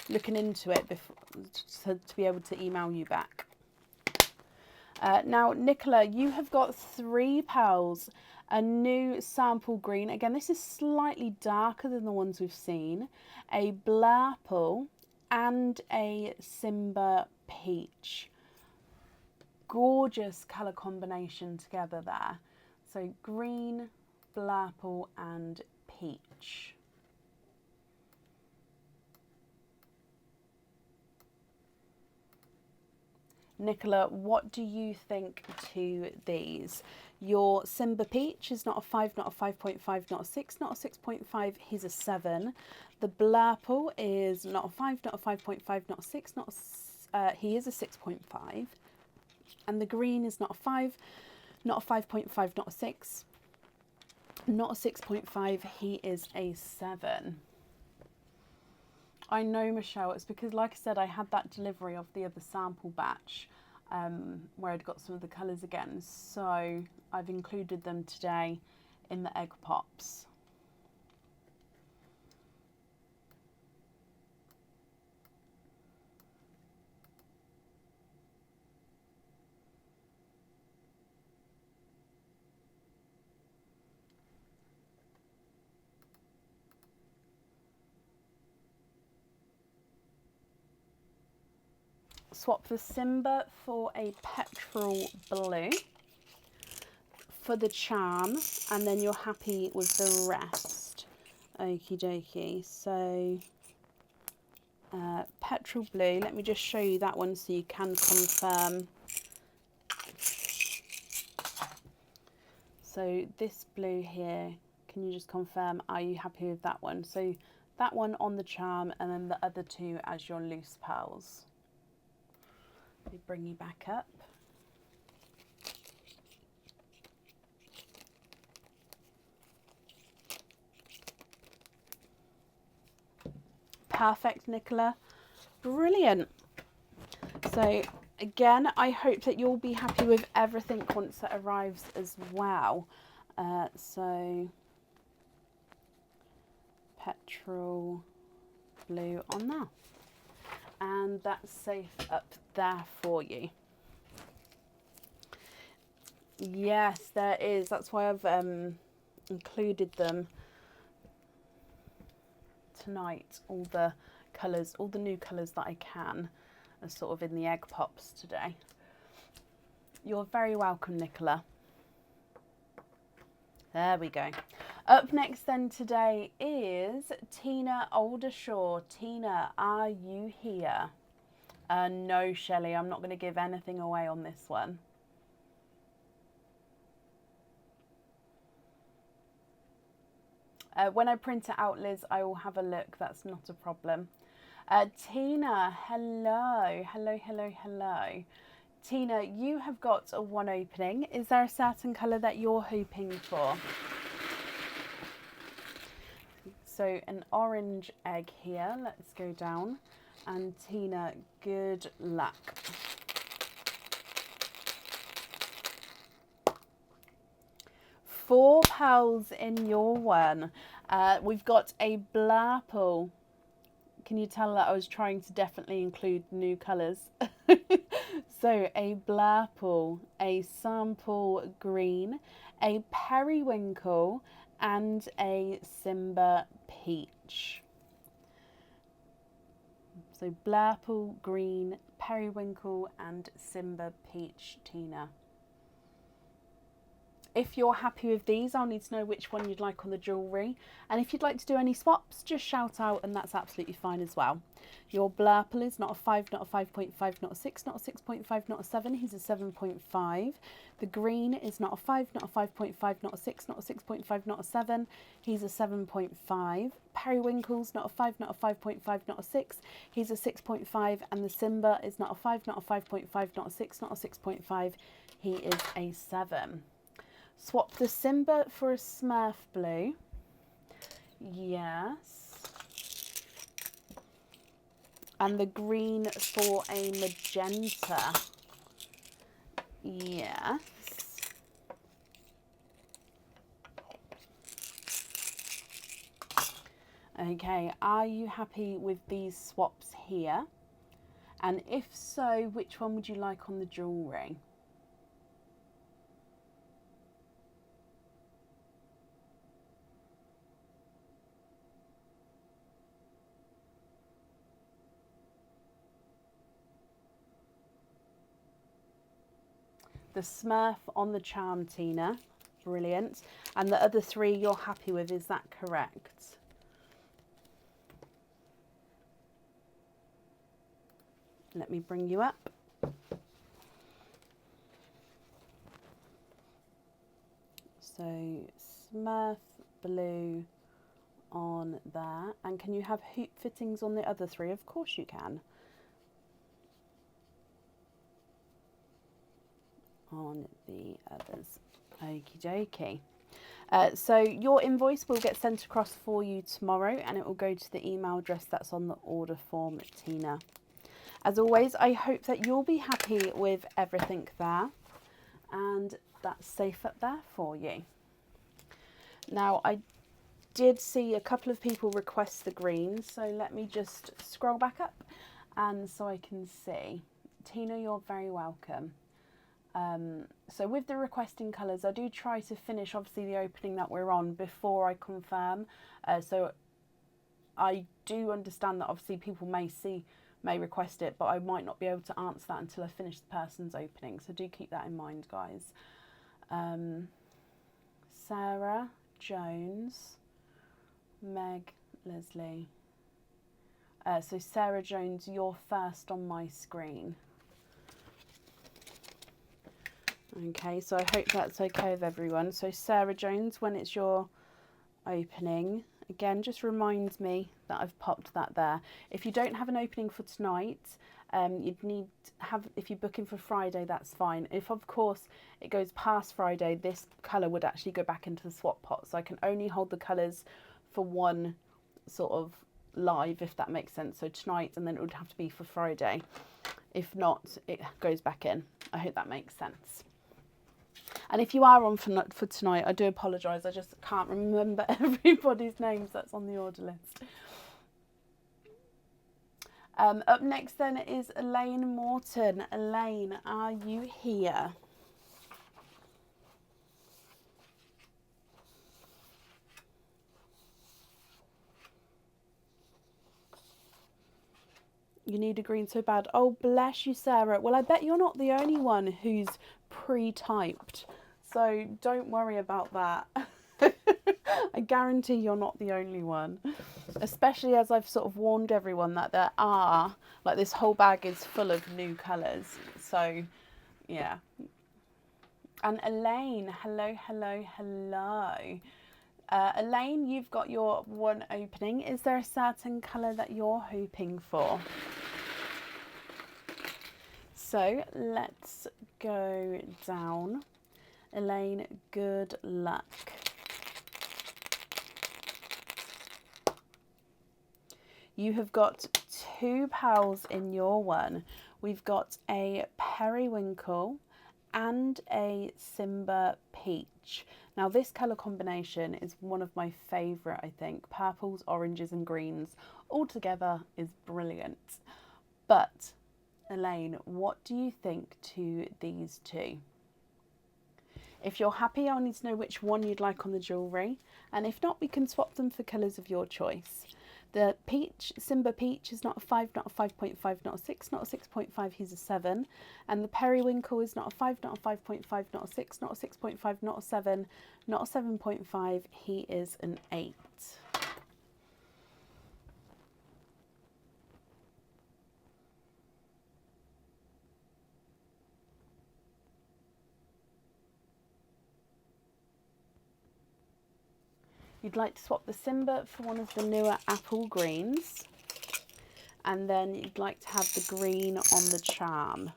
looking into it before, to be able to email you back. Now, Nicola, you have got 3 pearls, a new sample green. Again, this is slightly darker than the ones we've seen. A blurple and a Simba peach. Gorgeous colour combination together there. So green, blurple and peach. Nicola, what do you think to these? Your Simba Peach is not a 5, not a 5.5, not a 6, not a 6.5. He's a 7. The Blurple is not a 5, not a 5.5, not a 6, not a, he is a 6.5. And the green is not a 5, not a 5.5, not a 6, not a 6.5. He is a 7. I know, Michelle, it's because, like I said, I had that delivery of the other sample batch where I'd got some of the colours again. So I've included them today in the egg pops. Swap the Simba for a petrol blue for the charm, and then you're happy with the rest. Okie dokie. So petrol blue, let me just show you that one so you can confirm. So this blue here, can you just confirm, are you happy with that one? So that one on the charm, and then the other 2 as your loose pearls. Let me bring you back up. Perfect, Nicola. Brilliant. So again, I hope that you'll be happy with everything once it arrives as well. So petrol blue on there. and that's safe up there for you. Yes, there is. That's why I've included them tonight. All the colours, all the new colours that I can, are sort of in the egg pops today. You're very welcome, Nicola. There we go. Up next then today is Tina Aldershaw. Tina, are you here? No, Shelley, I'm not going to give anything away on this one. When I print it out, Liz, I will have a look. That's not a problem. Tina, hello. Hello, hello, hello. Tina, you have got a 1 opening. Is there a certain colour that you're hoping for? So an orange egg here. Let's go down. And Tina, good luck. Four pearls in your one. We've got a blurple. Can you tell that I was trying to definitely include new colours? So a blurple, a sample green, a periwinkle, and a Simba peach. So blurple, green, periwinkle, and Simba peach, Tina. If you're happy with these, I'll need to know which one you'd like on the jewellery. And if you'd like to do any swaps, just shout out and that's absolutely fine as well. Your blurple is not a 5, not a 5.5, not a 6, not a 6.5, not a 7. He's a 7.5. The green is not a 5, not a 5.5, not a 6, not a 6.5, not a 7. He's a 7.5. Periwinkle's not a 5, not a 5.5, not a 6. He's a 6.5. And the Simba is not a 5, not a 5.5, not a 6, not a 6.5. He is a 7. Swap the Simba for a Smurf blue. Yes. And the green for a magenta. Yes. Okay, are you happy with these swaps here? And if so, which one would you like on the jewellery? The Smurf on the charm, Tina. Brilliant. And the other 3 you're happy with, is that correct? Let me bring you up. So Smurf blue on there. And can you have hoop fittings on the other 3? Of course you can. On the others. Okie dokie. So your invoice will get sent across for you tomorrow and it will go to the email address that's on the order form, Tina. As always, I hope that you'll be happy with everything there and that's safe up there for you. Now, I did see a couple of people request the green, so let me just scroll back up and so I can see. Tina, you're very welcome. So with the requesting colours, I do try to finish obviously the opening that we're on before I confirm. So I do understand that obviously people may request it, but I might not be able to answer that until I finish the person's opening. So do keep that in mind, guys. Sarah Jones, Meg, Leslie. So Sarah Jones, you're first on my screen. Okay, so I hope that's okay with everyone. So Sarah Jones, when it's your opening, again, just reminds me that I've popped that there. If you don't have an opening for tonight, you'd need to have, if you're booking for Friday, that's fine. If of course it goes past Friday, this colour would actually go back into the swap pot. So I can only hold the colours for one sort of live, if that makes sense. So tonight, and then it would have to be for Friday. If not, it goes back in. I hope that makes sense. And if you are on for tonight, I do apologise. I just can't remember everybody's names that's on the order list. Up next then is Elaine Morton. Elaine, are you here? You need a green so bad. Oh, bless you, Sarah. Well, I bet you're not the only one who's pre-typed, so don't worry about that. I guarantee you're not the only one, especially as I've sort of warned everyone that there are, like, this whole bag is full of new colours. So, yeah. And Elaine, hello, hello, hello. Elaine, you've got your one opening. Is there a certain colour that you're hoping for? So let's go down. Elaine, good luck. You have got two pals in your one. We've got a periwinkle and a Simba peach. Now this colour combination is one of my favourite, I think. Purples, oranges and greens all together is brilliant. But Elaine, what do you think to these two? If you're happy, I'll need to know which one you'd like on the jewellery, and if not, we can swap them for colours of your choice. The peach, Simba peach, is not a 5, not a 5.5, not a 6, not a 6.5, he's a 7. And the periwinkle is not a 5, not a 5.5, not a 6, not a 6.5, not a 7, not a 7.5, he is an 8. You'd like to swap the Simba for one of the newer apple greens. And then you'd like to have the green on the charm.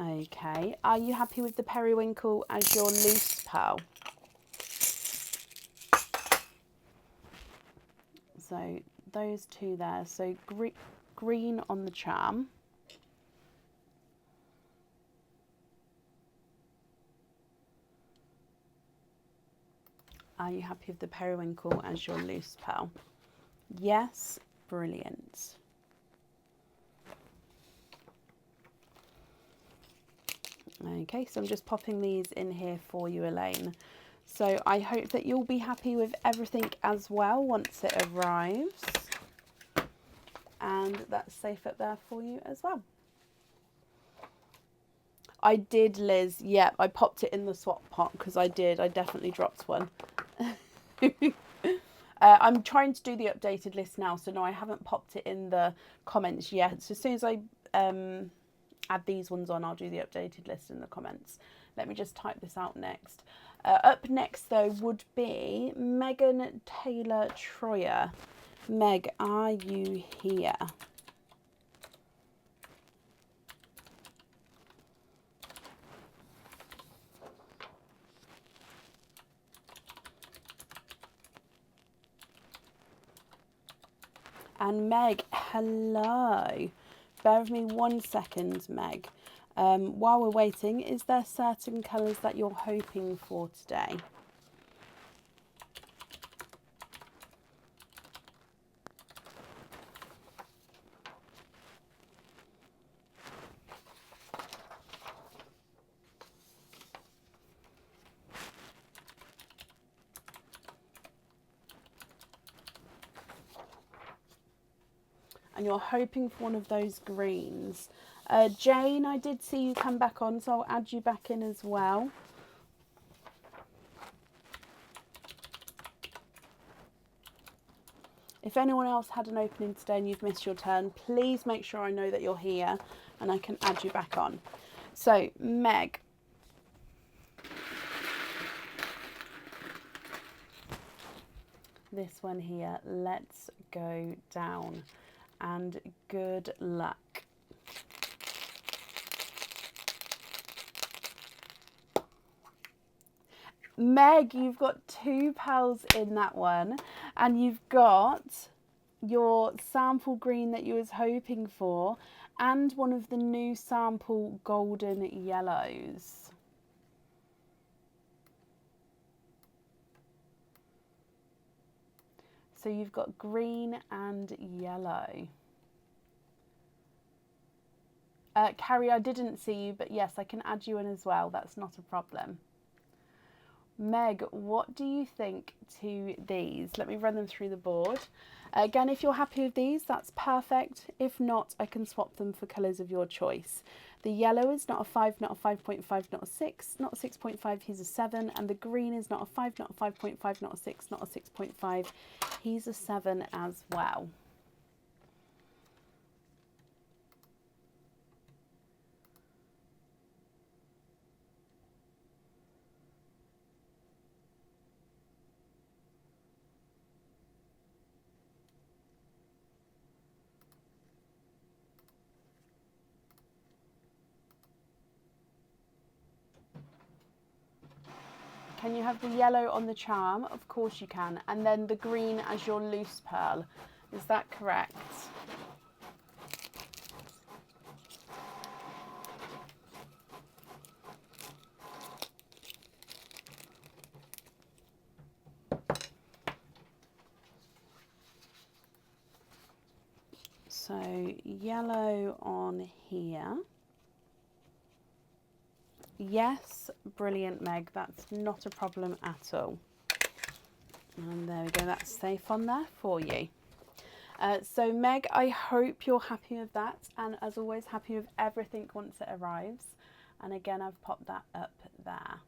Okay, are you happy with the periwinkle as your loose pearl? So those two there, so green on the charm. Are you happy with the periwinkle as your loose pearl? Yes, brilliant. Okay, so I'm just popping these in here for you, Elaine. So I hope that you'll be happy with everything as well once it arrives. And that's safe up there for you as well. I did, Liz. Yeah, I popped it in the swap pot because I definitely dropped one. I'm trying to do the updated list now, so no, I haven't popped it in the comments yet. So as soon as I add these ones on, I'll do the updated list in the comments. Let me just type this out next. Up next, though, would be Megan Taylor Troyer. Meg, are you here? And Meg, hello. Bear with me 1 second, Meg. While we're waiting, is there certain colours that you're hoping for today? And you're hoping for one of those greens. Jane, I did see you come back on, so I'll add you back in as well. If anyone else had an opening today and you've missed your turn, please make sure I know that you're here and I can add you back on. So, Meg. This one here, let's go down. And good luck. Meg, you've got 2 pals in that one, and you've got your sample green that you was hoping for and one of the new sample golden yellows. So you've got green and yellow. Carrie, I didn't see you, but yes, I can add you in as well. That's not a problem. Meg, what do you think to these? Let me run them through the board. Again, if you're happy with these, that's perfect. If not, I can swap them for colours of your choice. The yellow is not a 5, not a 5.5, not a 6, not a 6.5, he's a 7. And the green is not a 5, not a 5.5, not a 6, not a 6.5, he's a 7 as well. Can you have the yellow on the charm? Of course you can. And then the green as your loose pearl. Is that correct? So yellow on here. Yes, brilliant, Meg. That's not a problem at all. And there we go. That's safe on there for you. So Meg, I hope you're happy with that. And as always, happy with everything once it arrives. And again, I've popped that up there.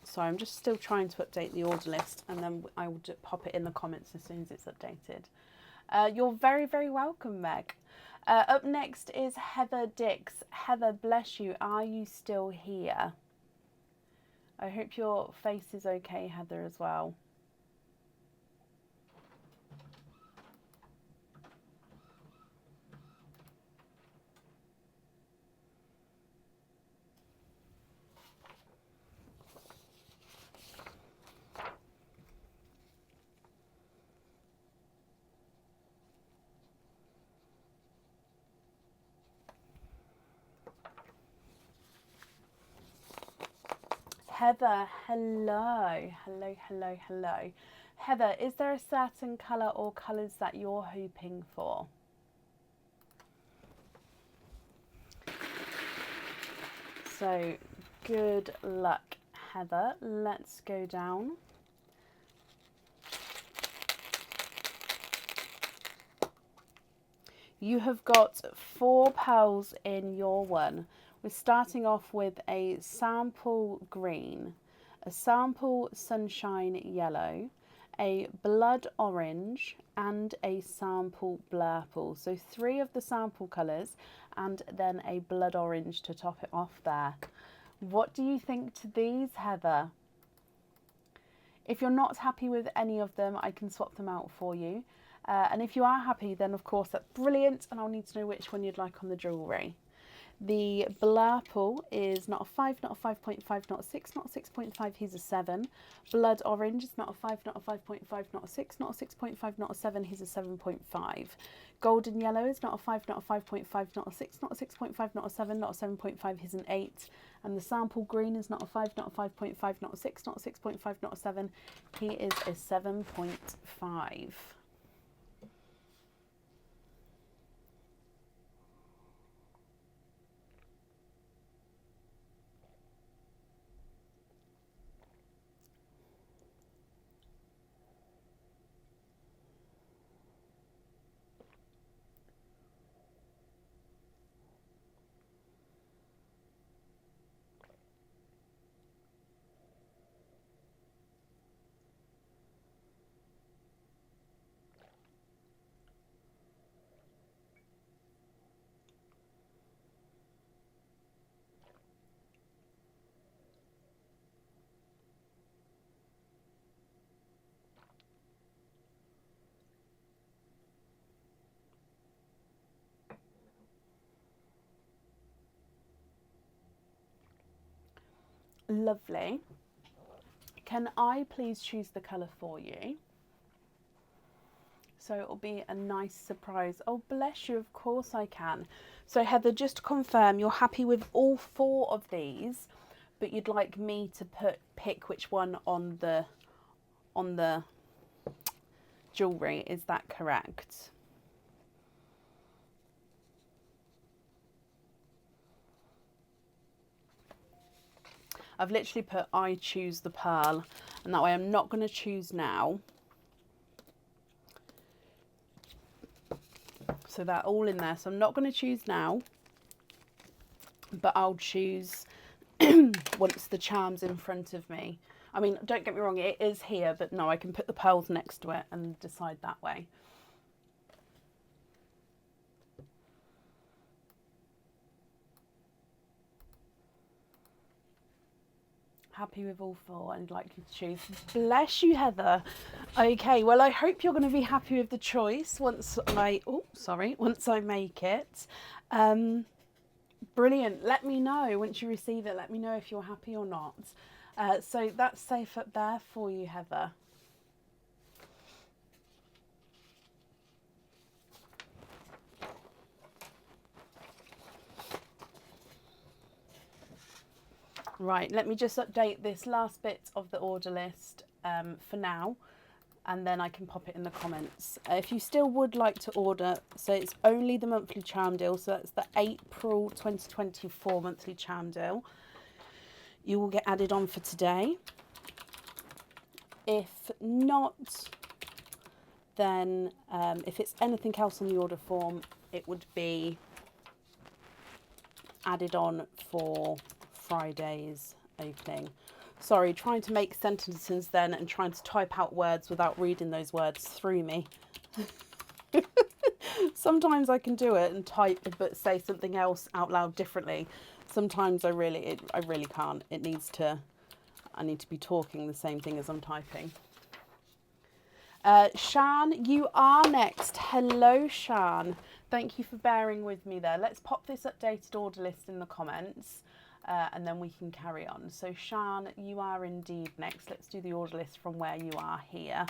Sorry, I'm just still trying to update the order list, and then I will pop it in the comments as soon as it's updated. You're very, very welcome, Meg. Up next is Heather Dix. Heather, bless you. Are you still here? I hope your face is okay, Heather, as well. Heather, hello, hello, hello, hello. Heather, is there a certain colour or colours that you're hoping for? So, good luck, Heather. Let's go down. You have got 4 pearls in your one. We're starting off with a sample green, a sample sunshine yellow, a blood orange, and a sample blurple. So 3 of the sample colours and then a blood orange to top it off there. What do you think to these, Heather? If you're not happy with any of them, I can swap them out for you. And if you are happy, then of course that's brilliant, and I'll need to know which one you'd like on the jewellery. The blurple is not a 5, not a 5.5, not a 6, not a 6.5, he's a 7. Blood orange is not a 5, not a 5.5, not a 6, not a 6.5, not a 7, he's a 7.5. Golden yellow is not a 5, not a 5.5, not a 6, not a 6.5, not a 7, not a 7.5, he's an 8. And the sample green is not a 5, not a 5.5, not a 6, not a 6.5, not a 7, he is a 7.5. Lovely. Can I please choose the colour for you? So it'll be a nice surprise. Oh, bless you. Of course I can. So Heather, just to confirm, you're happy with all 4 of these, but you'd like me to pick which one on the jewellery. Is that correct? I've literally put I choose the pearl, and that way I'm not going to choose now. So they're all in there. So I'm not going to choose now, but I'll choose once the charm's in front of me. I mean, don't get me wrong, it is here, but no, I can put the pearls next to it and decide that way. Happy with all 4 and like you to choose. Bless you, Heather. Okay, well, I hope you're going to be happy with the choice once I make it. Brilliant. Let me know once you receive it. Let me know if you're happy or not. So that's safe up there for you, Heather. Right, let me just update this last bit of the order list for now, and then I can pop it in the comments. If you still would like to order, so it's only the monthly charm deal, so that's the April 2024 monthly charm deal. You will get added on for today. If not, then if it's anything else on the order form, it would be added on for Friday's opening. Sorry, trying to make sentences then and trying to type out words without reading those words through me. Sometimes I can do it and type but say something else out loud differently. Sometimes I really can't. I need to be talking the same thing as I'm typing. Shan, you are next. Hello, Shan. Thank you for bearing with me there. Let's pop this updated order list in the comments. And then we can carry on. So Shan, you are indeed next. Let's do the order list from where you are here.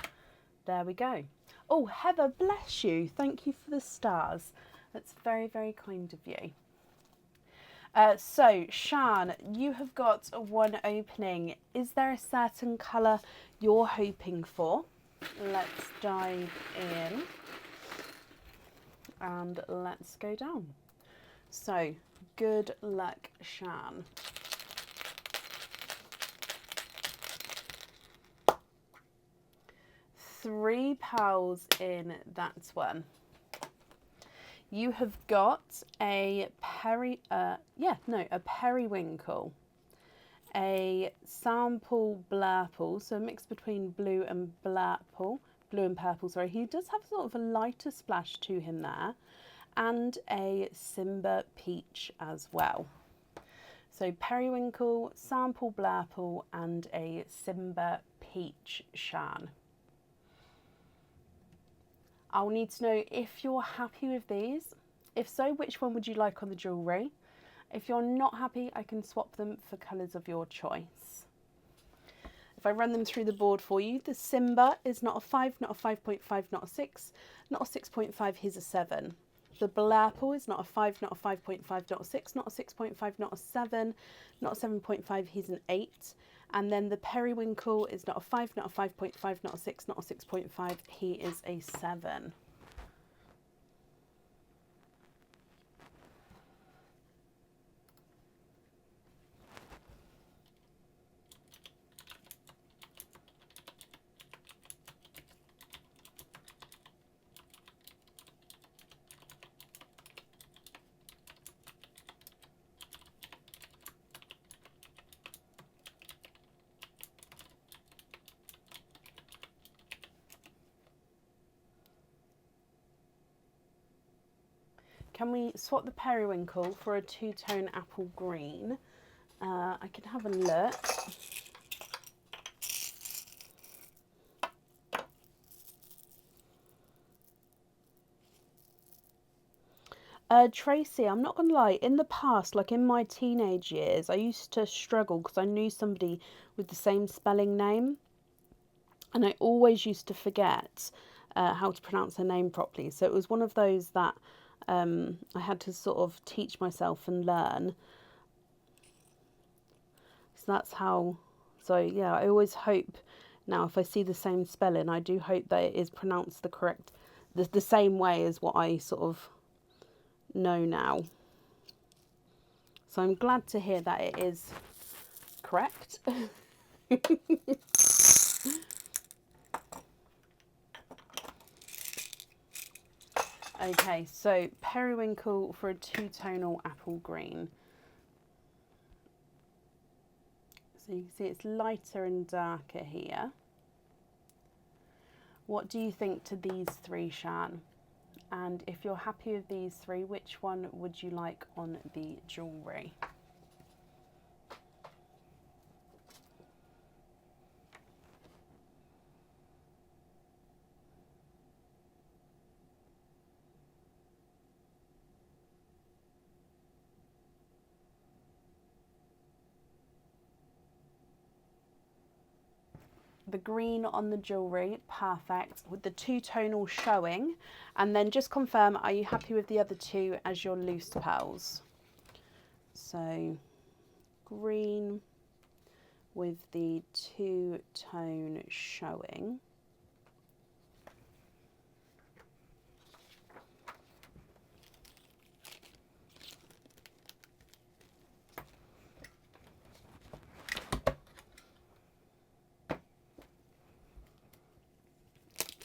There we go. Oh, Heather, bless you. Thank you for the stars. That's very, very kind of you. So Shan, you have got one opening. Is there a certain colour you're hoping for? Let's dive in and let's go down. So good luck, Shan. Three pearls in that one. You have got a periwinkle, a sample blurple, so a mix between blue and purple, sorry. He does have sort of a lighter splash to him there, and a Simba peach as well. So periwinkle, sample blurple, and a Simba peach, Shan. I'll need to know if you're happy with these. If so, which one would you like on the jewellery? If you're not happy, I can swap them for colours of your choice. If I run them through the board for you, the Simba is not a 5, not a 5.5, not a 6, not a 6.5, he's a 7. The blurple is not a 5, not a 5.5, not a 6, not a 6.5, not a 7, not a 7.5, he's an 8. And then the periwinkle is not a 5, not a 5.5, not a 6, not a 6.5, he is a 7. Can we swap the periwinkle for a two-tone apple green? I can have a look. Tracy, I'm not going to lie, in the past, like in my teenage years, I used to struggle because I knew somebody with the same spelling name. And I always used to forget how to pronounce her name properly. So it was one of those that I had to sort of teach myself and learn. So that's how, so yeah, I always hope now if I see the same spelling, I do hope that it is pronounced the correct, the same way as what I sort of know now. So I'm glad to hear that it is correct. Okay, so periwinkle for a two-tonal apple green. So you can see it's lighter and darker here. What do you think to these three, Shan? And if you're happy with these three, which one would you like on the jewellery? The green on the jewellery, perfect, with the two-tonal showing. And then just confirm, are you happy with the other two as your loose pearls? So green with the two-tone showing.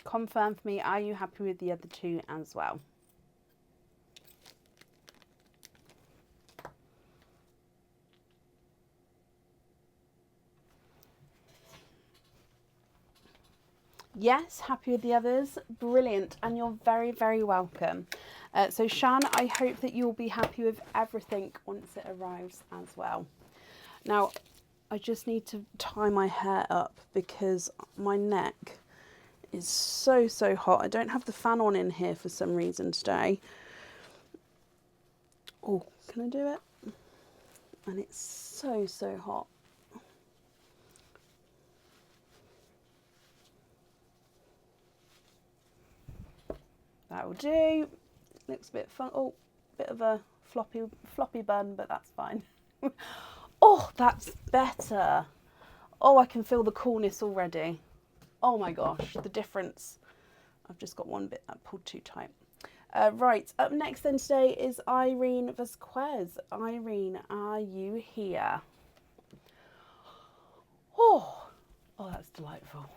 Confirm for me, are you happy with the other two as well? Yes, happy with the others. Brilliant. And you're very, very welcome. So Shan, I hope that you'll be happy with everything once it arrives as well. Now, I just need to tie my hair up because my neck is so, so hot. I don't have the fan on in here for some reason today. Oh, can I do it? And it's so, so hot. That will do. Looks a bit fun. Oh, bit of a floppy bun, but that's fine. Oh, that's better. Oh, I can feel the coolness already. Oh my gosh, the difference. I've just got one bit that pulled too tight. Right, up next then today is Irene Vasquez. Irene, are you here? Oh, that's delightful.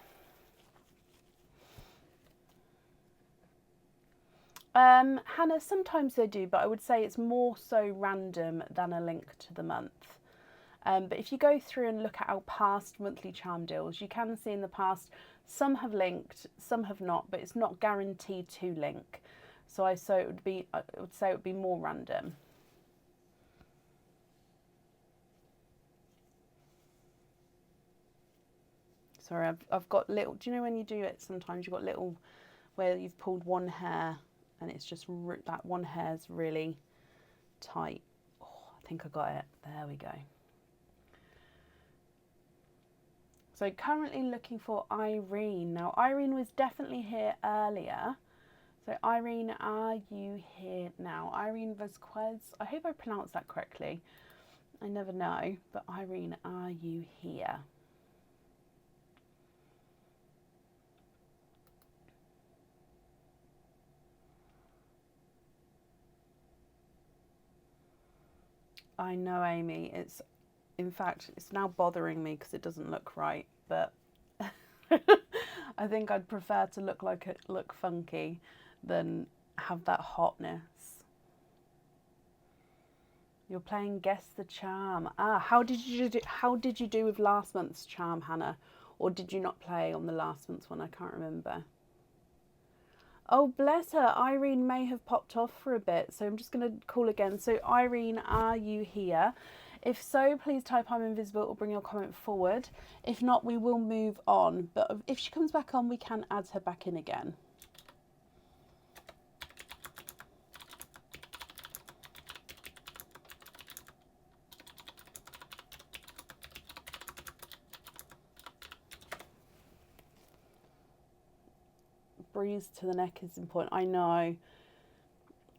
Hannah, sometimes they do, but I would say it's more so random than a link to the month. But if you go through and look at our past monthly charm deals, you can see in the past some have linked, some have not, but it's not guaranteed to link. So I would say it would be more random. Sorry, I've got little. Do you know when you do it? Sometimes you've got little where you've pulled one hair and it's just that one hair's really tight. Oh, I think I got it. There we go. So currently looking for Irene. Now Irene was definitely here earlier. So Irene, are you here now? Irene Vasquez. I hope I pronounced that correctly. I never know. But Irene, are you here? I know, Amy. In fact, it's now bothering me because it doesn't look right. But I think I'd prefer to look funky than have that hotness. You're playing Guess the Charm. How did you do with last month's charm, Hannah? Or did you not play on the last month's one? I can't remember. Oh, bless her. Irene may have popped off for a bit, so I'm just going to call again. So Irene, are you here? If so, please type I'm invisible or bring your comment forward. If not, we will move on. But if she comes back on, we can add her back in again. bruise to the neck is important. I know.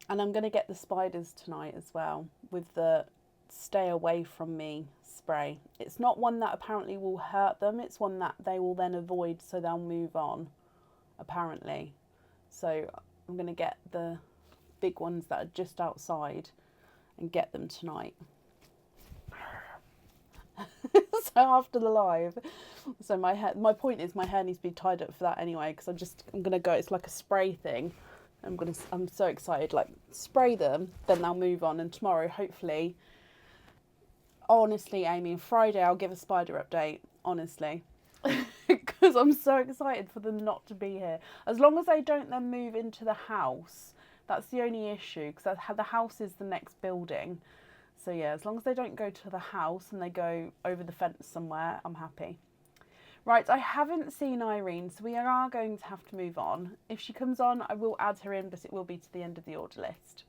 And I'm going to get the spiders tonight as well with the stay away from me spray. It's not one that apparently will hurt them. It's one that they will then avoid, so they'll move on, apparently. So I'm going to get the big ones that are just outside and get them tonight. So after the live, so my point is my hair needs to be tied up for that anyway, because I'm going to go, it's like a spray thing. I'm so excited, like spray them, then they'll move on, and tomorrow hopefully, honestly Amy, and Friday I'll give a spider update, honestly, because I'm so excited for them not to be here. As long as they don't then move into the house, that's the only issue, because the house is the next building. So yeah, as long as they don't go to the house and they go over the fence somewhere, I'm happy. Right, I haven't seen Irene, so we are going to have to move on. If she comes on, I will add her in, but it will be to the end of the order list.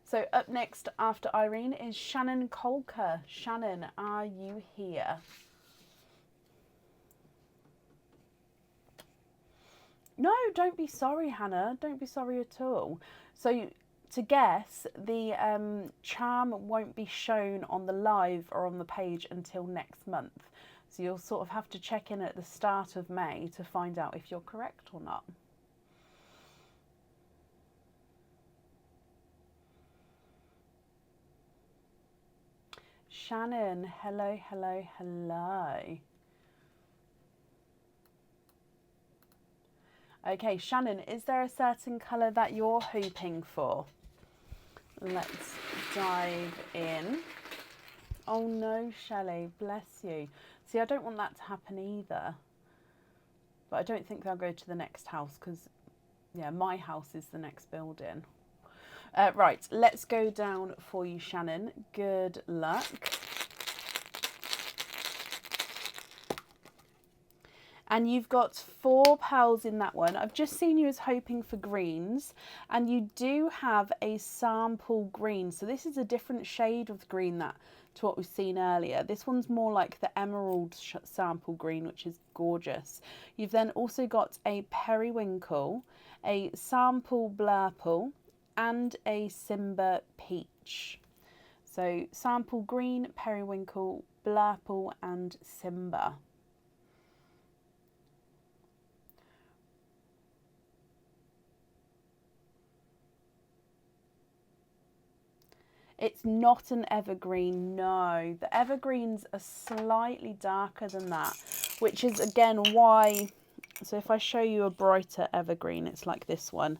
So up next after Irene is Shannon Colker. Shannon, are you here? No, don't be sorry, Hannah. Don't be sorry at all. So to guess, the charm won't be shown on the live or on the page until next month. So you'll sort of have to check in at the start of May to find out if you're correct or not. Shannon, hello, hello, hello. Okay, Shannon, is there a certain colour that you're hoping for? Let's dive in. Oh no, Shelley, bless you. See, I don't want that to happen either. But I don't think they'll go to the next house because, yeah, my house is the next building. Right, let's go down for you, Shannon. Good luck. And you've got 4 pals in that one. I've just seen you as hoping for greens, and you do have a sample green. So this is a different shade of green to what we've seen earlier. This one's more like the emerald sample green, which is gorgeous. You've then also got a periwinkle, a sample blurple, and a Simba peach. So sample green, periwinkle, blurple, and Simba. It's not an evergreen, no. The evergreens are slightly darker than that, which is again why, so if I show you a brighter evergreen, it's like this one.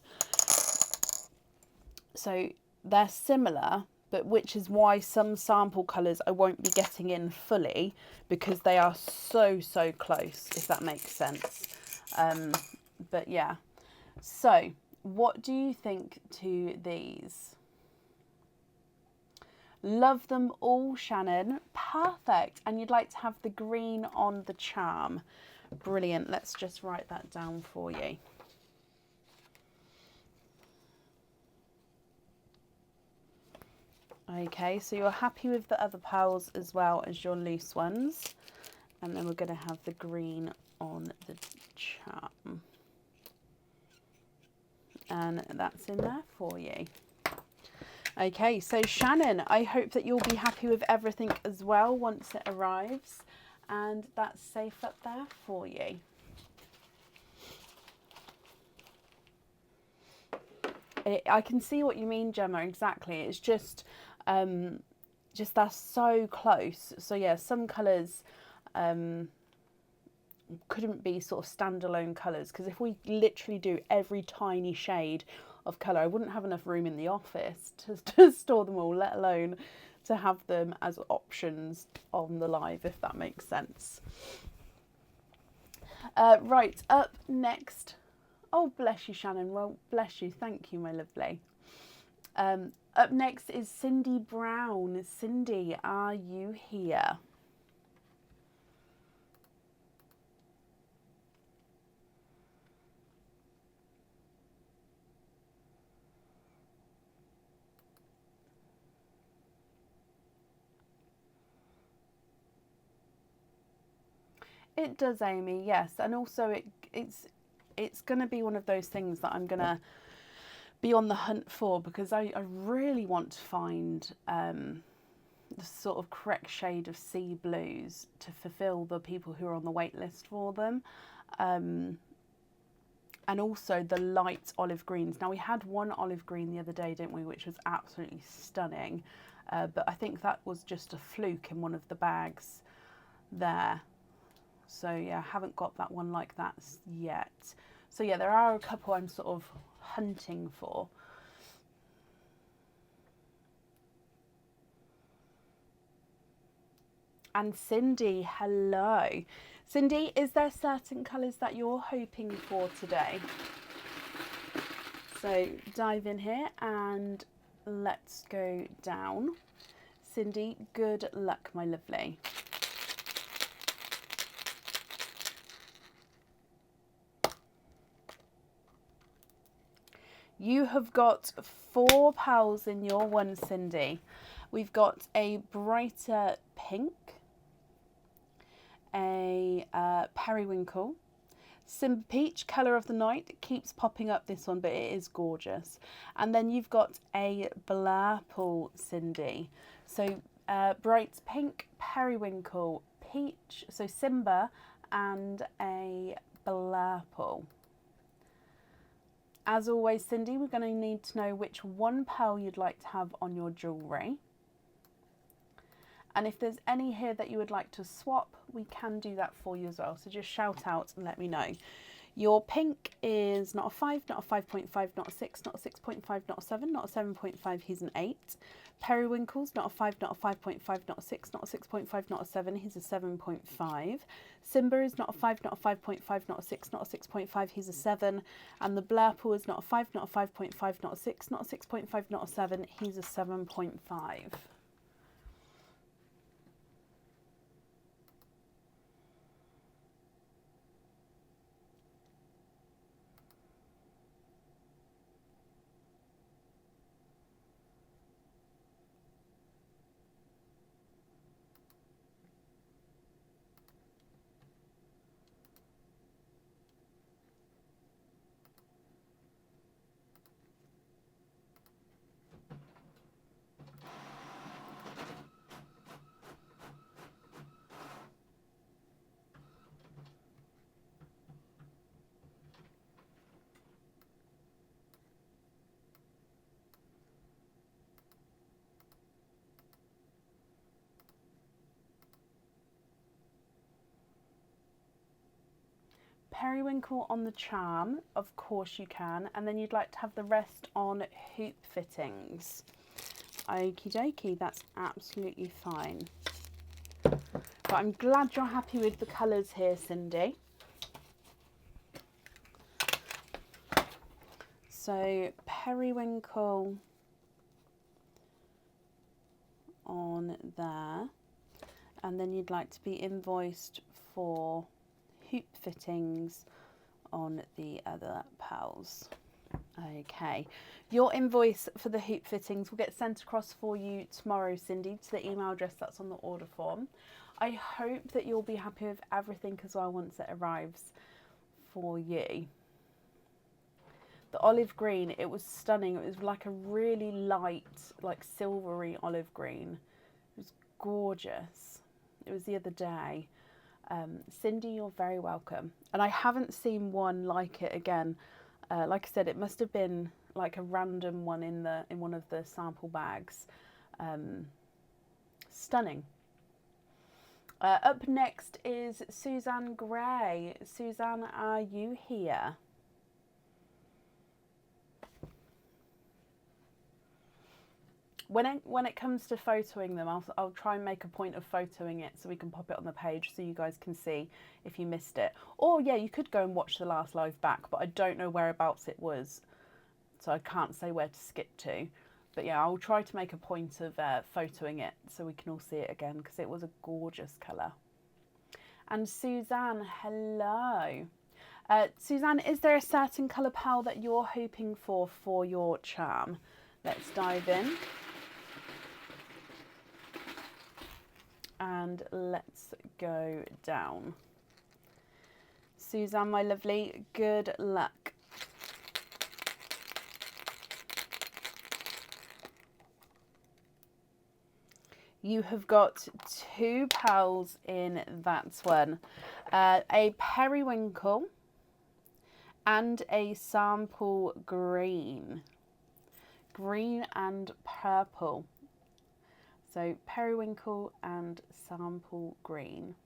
So they're similar, but which is why some sample colours I won't be getting in fully, because they are so close, if that makes sense. But yeah, so what do you think to these? Love them all, Shannon. Perfect. And you'd like to have the green on the charm. Brilliant. Let's just write that down for you. Okay, so you're happy with the other pals as well as your loose ones. And then we're going to have the green on the charm. And that's in there for you. Okay, so Shannon, I hope that you'll be happy with everything as well once it arrives, and that's safe up there for you. I can see what you mean, Gemma, exactly. It's just they're so close. So yeah, some colours couldn't be sort of standalone colours, because if we literally do every tiny shade of colour, I wouldn't have enough room in the office to store them all, let alone to have them as options on the live, if that makes sense. Right, up next. Oh, bless you, Shannon. Well, bless you. Thank you, my lovely. Up next is Cindy Brown. Cindy, are you here? It does, Amy, yes. And also it's it's going to be one of those things that I'm going to be on the hunt for, because I really want to find the sort of correct shade of sea blues to fulfill the people who are on the wait list for them. And also the light olive greens. Now, we had one olive green the other day, didn't we, which was absolutely stunning. But I think that was just a fluke in one of the bags there. So yeah, I haven't got that one like that yet. So yeah, there are a couple I'm sort of hunting for. And Cindy, hello. Cindy, is there certain colours that you're hoping for today? So dive in here and let's go down. Cindy, good luck, my lovely. You have got 4 pals in your one, Cindy. We've got a brighter pink, a periwinkle, Simba Peach, Colour of the Night. It keeps popping up, this one, but it is gorgeous. And then you've got a Blurple, Cindy. So bright pink, periwinkle, peach, so Simba, and a Blurple. As always, Cindy, we're going to need to know which one pearl you'd like to have on your jewellery. And if there's any here that you would like to swap, we can do that for you as well. So just shout out and let me know. Your pink is not a 5, not a 5.5, not a 6, not a 6.5, not a 7, not a 7.5, he's an 8. Periwinkle's not a 5, not a 5.5, not a 6, not a 6.5, not a 7, he's a 7.5. Simba is not a 5, not a 5.5, not a 6, not a 6.5, he's a 7. And the Blurple is not a 5, not a 5.5, not a 6, not a 6.5, not a 7, he's a 7.5. Periwinkle on the charm, of course you can, and then you'd like to have the rest on hoop fittings. Okie dokie, that's absolutely fine. But I'm glad you're happy with the colours here, Cindy. So periwinkle on there, and then you'd like to be invoiced for hoop fittings on the other pearls. Okay, your invoice for the hoop fittings will get sent across for you tomorrow, Cindy, to the email address that's on the order form. I hope that you'll be happy with everything as well once it arrives for you. The olive green, it was stunning. It was like a really light, like silvery olive green. It was gorgeous. It was the other day. Cindy, you're very welcome. And I haven't seen one like it again. Like I said, it must have been like a random one in one of the sample bags. Stunning. Up next is Suzanne Gray. Suzanne, are you here? When it comes to photoing them, I'll try and make a point of photoing it so we can pop it on the page so you guys can see if you missed it. Or yeah, you could go and watch the last live back, but I don't know whereabouts it was, so I can't say where to skip to. But yeah, I'll try to make a point of photoing it so we can all see it again, because it was a gorgeous colour. And Suzanne, hello. Suzanne, is there a certain colour pearl that you're hoping for your charm? Let's dive in. And let's go down. Suzanne, my lovely. Good luck. You have got 2 pearls in that one. A periwinkle and a sample green. Green and purple. So periwinkle and sample green.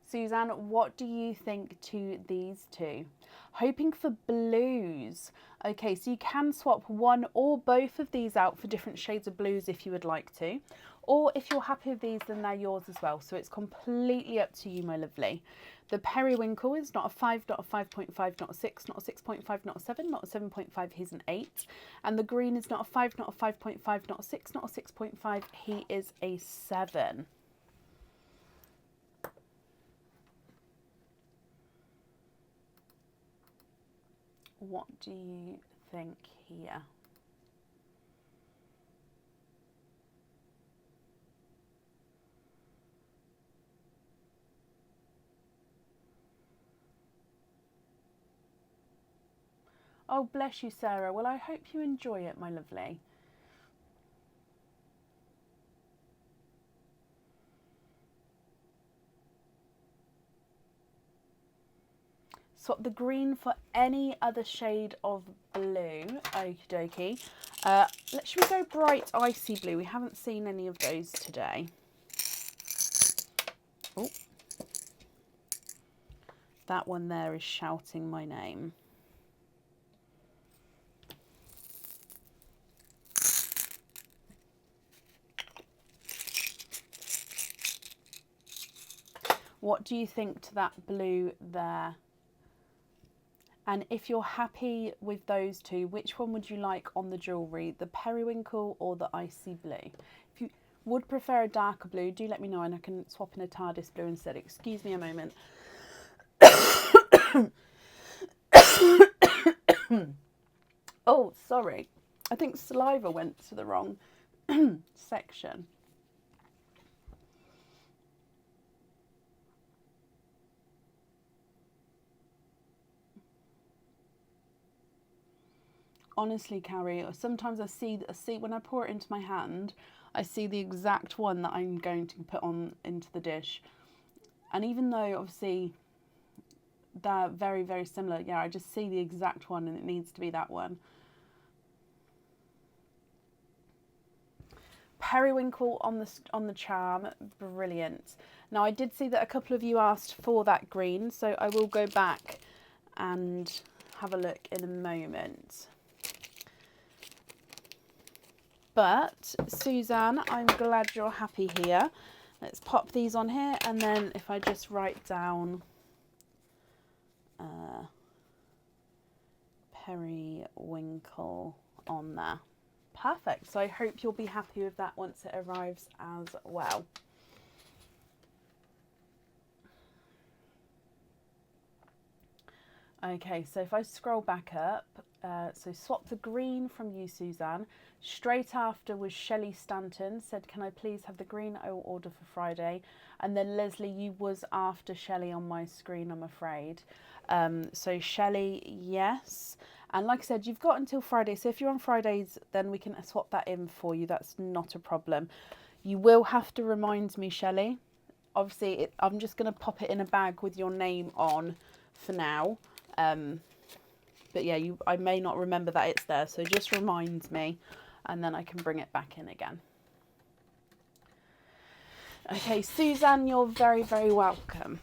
Suzanne, what do you think to these 2? Hoping for blues. Okay, so you can swap one or both of these out for different shades of blues if you would like to. Or if you're happy with these, then they're yours as well. So it's completely up to you, my lovely. The periwinkle is not a 5, not a 5.5, not a 6, not a 6.5, not a 7, not a 7.5, he's an 8. And the green is not a 5, not a 5.5, not a 6, not a 6.5, he is a 7. What do you think here? Oh, bless you, Sarah. Well, I hope you enjoy it, my lovely. Swap the green for any other shade of blue. Okie dokie. Should we go bright icy blue? We haven't seen any of those today. Oh, that one there is shouting my name. What do you think to that blue there? And if you're happy with those 2, which one would you like on the jewellery? The periwinkle or the icy blue? If you would prefer a darker blue, do let me know and I can swap in a TARDIS blue instead. Excuse me a moment. Oh, sorry. I think saliva went to the wrong section. Honestly, Carrie, sometimes I see when I pour it into my hand, I see the exact one that I'm going to put on into the dish. And even though obviously they're very, very similar, yeah, I just see the exact one and it needs to be that one. Periwinkle on the charm, brilliant. Now I did see that a couple of you asked for that green, so I will go back and have a look in a moment. But Suzanne, I'm glad you're happy here. Let's pop these on here, and then if I just write down periwinkle on there. Perfect. So I hope you'll be happy with that once it arrives as well. Okay, so if I scroll back up, so swap the green from you, Suzanne. Straight after was Shelley Stanton, said, can I please have the green I will order for Friday? And then Leslie, you was after Shelley on my screen, I'm afraid. So Shelley, yes. And like I said, you've got until Friday. So if you're on Fridays, then we can swap that in for you. That's not a problem. You will have to remind me, Shelley. Obviously, I'm just going to pop it in a bag with your name on for now. But yeah, I may not remember that it's there. So just remind me and then I can bring it back in again. Okay, Suzanne, you're very, very welcome.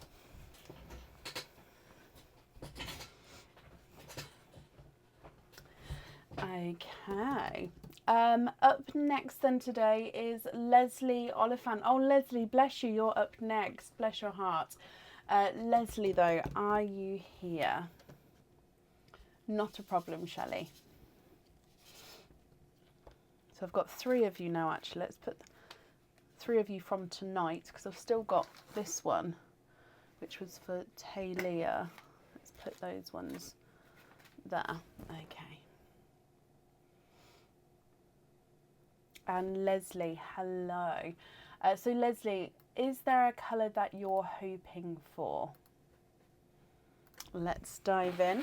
Okay. Up next then today is Leslie Oliphant. Oh, Leslie, bless you. You're up next. Bless your heart. Leslie, though, are you here? Not a problem, Shelley. So I've got 3 of you now, actually. Let's put 3 of you from tonight, because I've still got this one, which was for Talia. Let's put those ones there. Okay. And Leslie, hello. So Leslie, is there a colour that you're hoping for? let's dive in.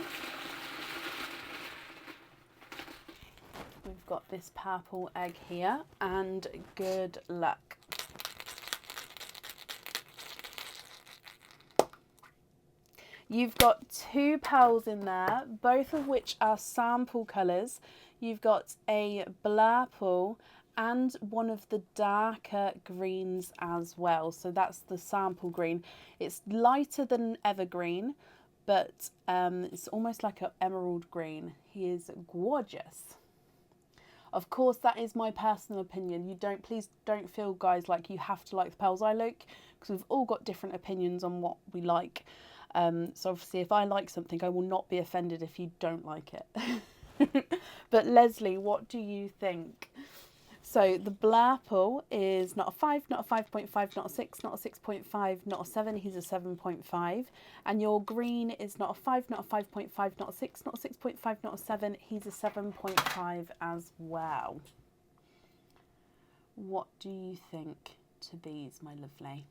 We've got this purple egg here, and good luck. You've got 2 pearls in there, both of which are sample colours. You've got a blurple and one of the darker greens as well. So that's the sample green. It's lighter than evergreen, but it's almost like an emerald green. He is gorgeous. Of course, that is my personal opinion. Please don't feel, guys, like you have to like the pearls I like, because we've all got different opinions on what we like. So obviously, if I like something, I will not be offended if you don't like it. But Leslie, what do you think? So the blurple is not a 5, not a 5.5, not a 6, not a 6.5, not a 7. He's a 7.5. And your green is not a 5, not a 5.5, not a 6, not a 6.5, not a 7. He's a 7.5 as well. What do you think to these, my lovely?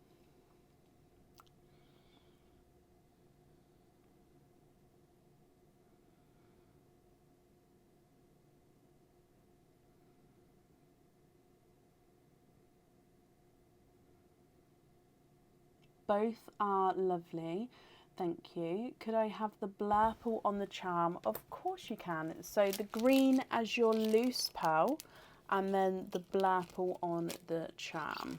Both are lovely, thank you. Could I have the blurple on the charm? Of course you can. So the green as your loose pearl, and then the blurple on the charm.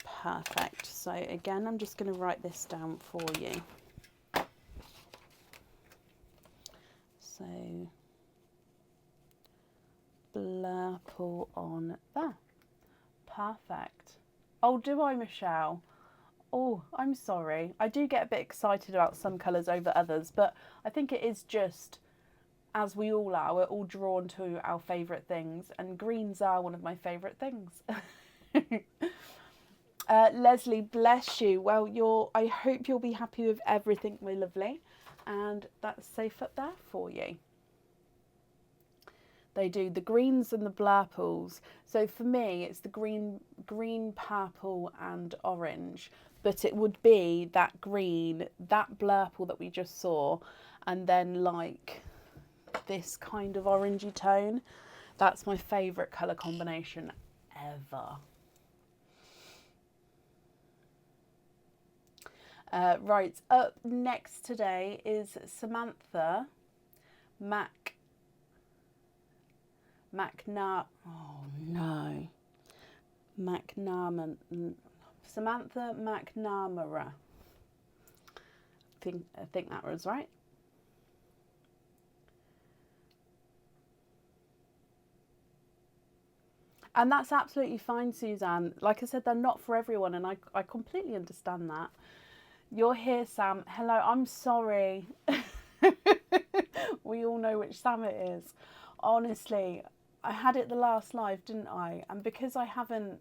Perfect. So again, I'm just going to write this down for you. So blurple on there. Perfect. Oh, do I, Michelle? Oh, I'm sorry. I do get a bit excited about some colours over others, but I think it is just, as we all are, we're all drawn to our favourite things, and greens are one of my favourite things. Leslie, bless you. Well, I hope you'll be happy with everything, my lovely, and that's safe up there for you. They do the greens and the blurples. So for me, it's the green, purple and orange. But it would be that green, that blurple that we just saw, and then like this kind of orangey tone. That's my favourite colour combination ever. Right, up next today is Samantha Samantha McNamara. I think that was right. And that's absolutely fine, Suzanne. Like I said, they're not for everyone, and I completely understand that. You're here, Sam. Hello, I'm sorry. We all know which Sam it is. Honestly, I had it the last live, didn't I? And because I haven't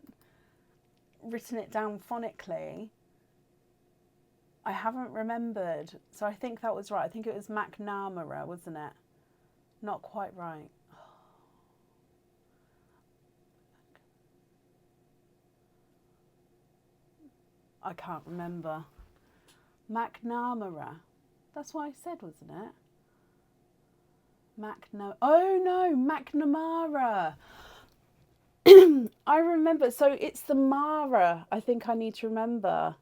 written it down phonically, I haven't remembered. So I think that was right. I think it was McNamara, wasn't it? Not quite right. I can't remember. McNamara. That's what I said, wasn't it? Oh no, McNamara. I remember. So it's the Mara. I think I need to remember.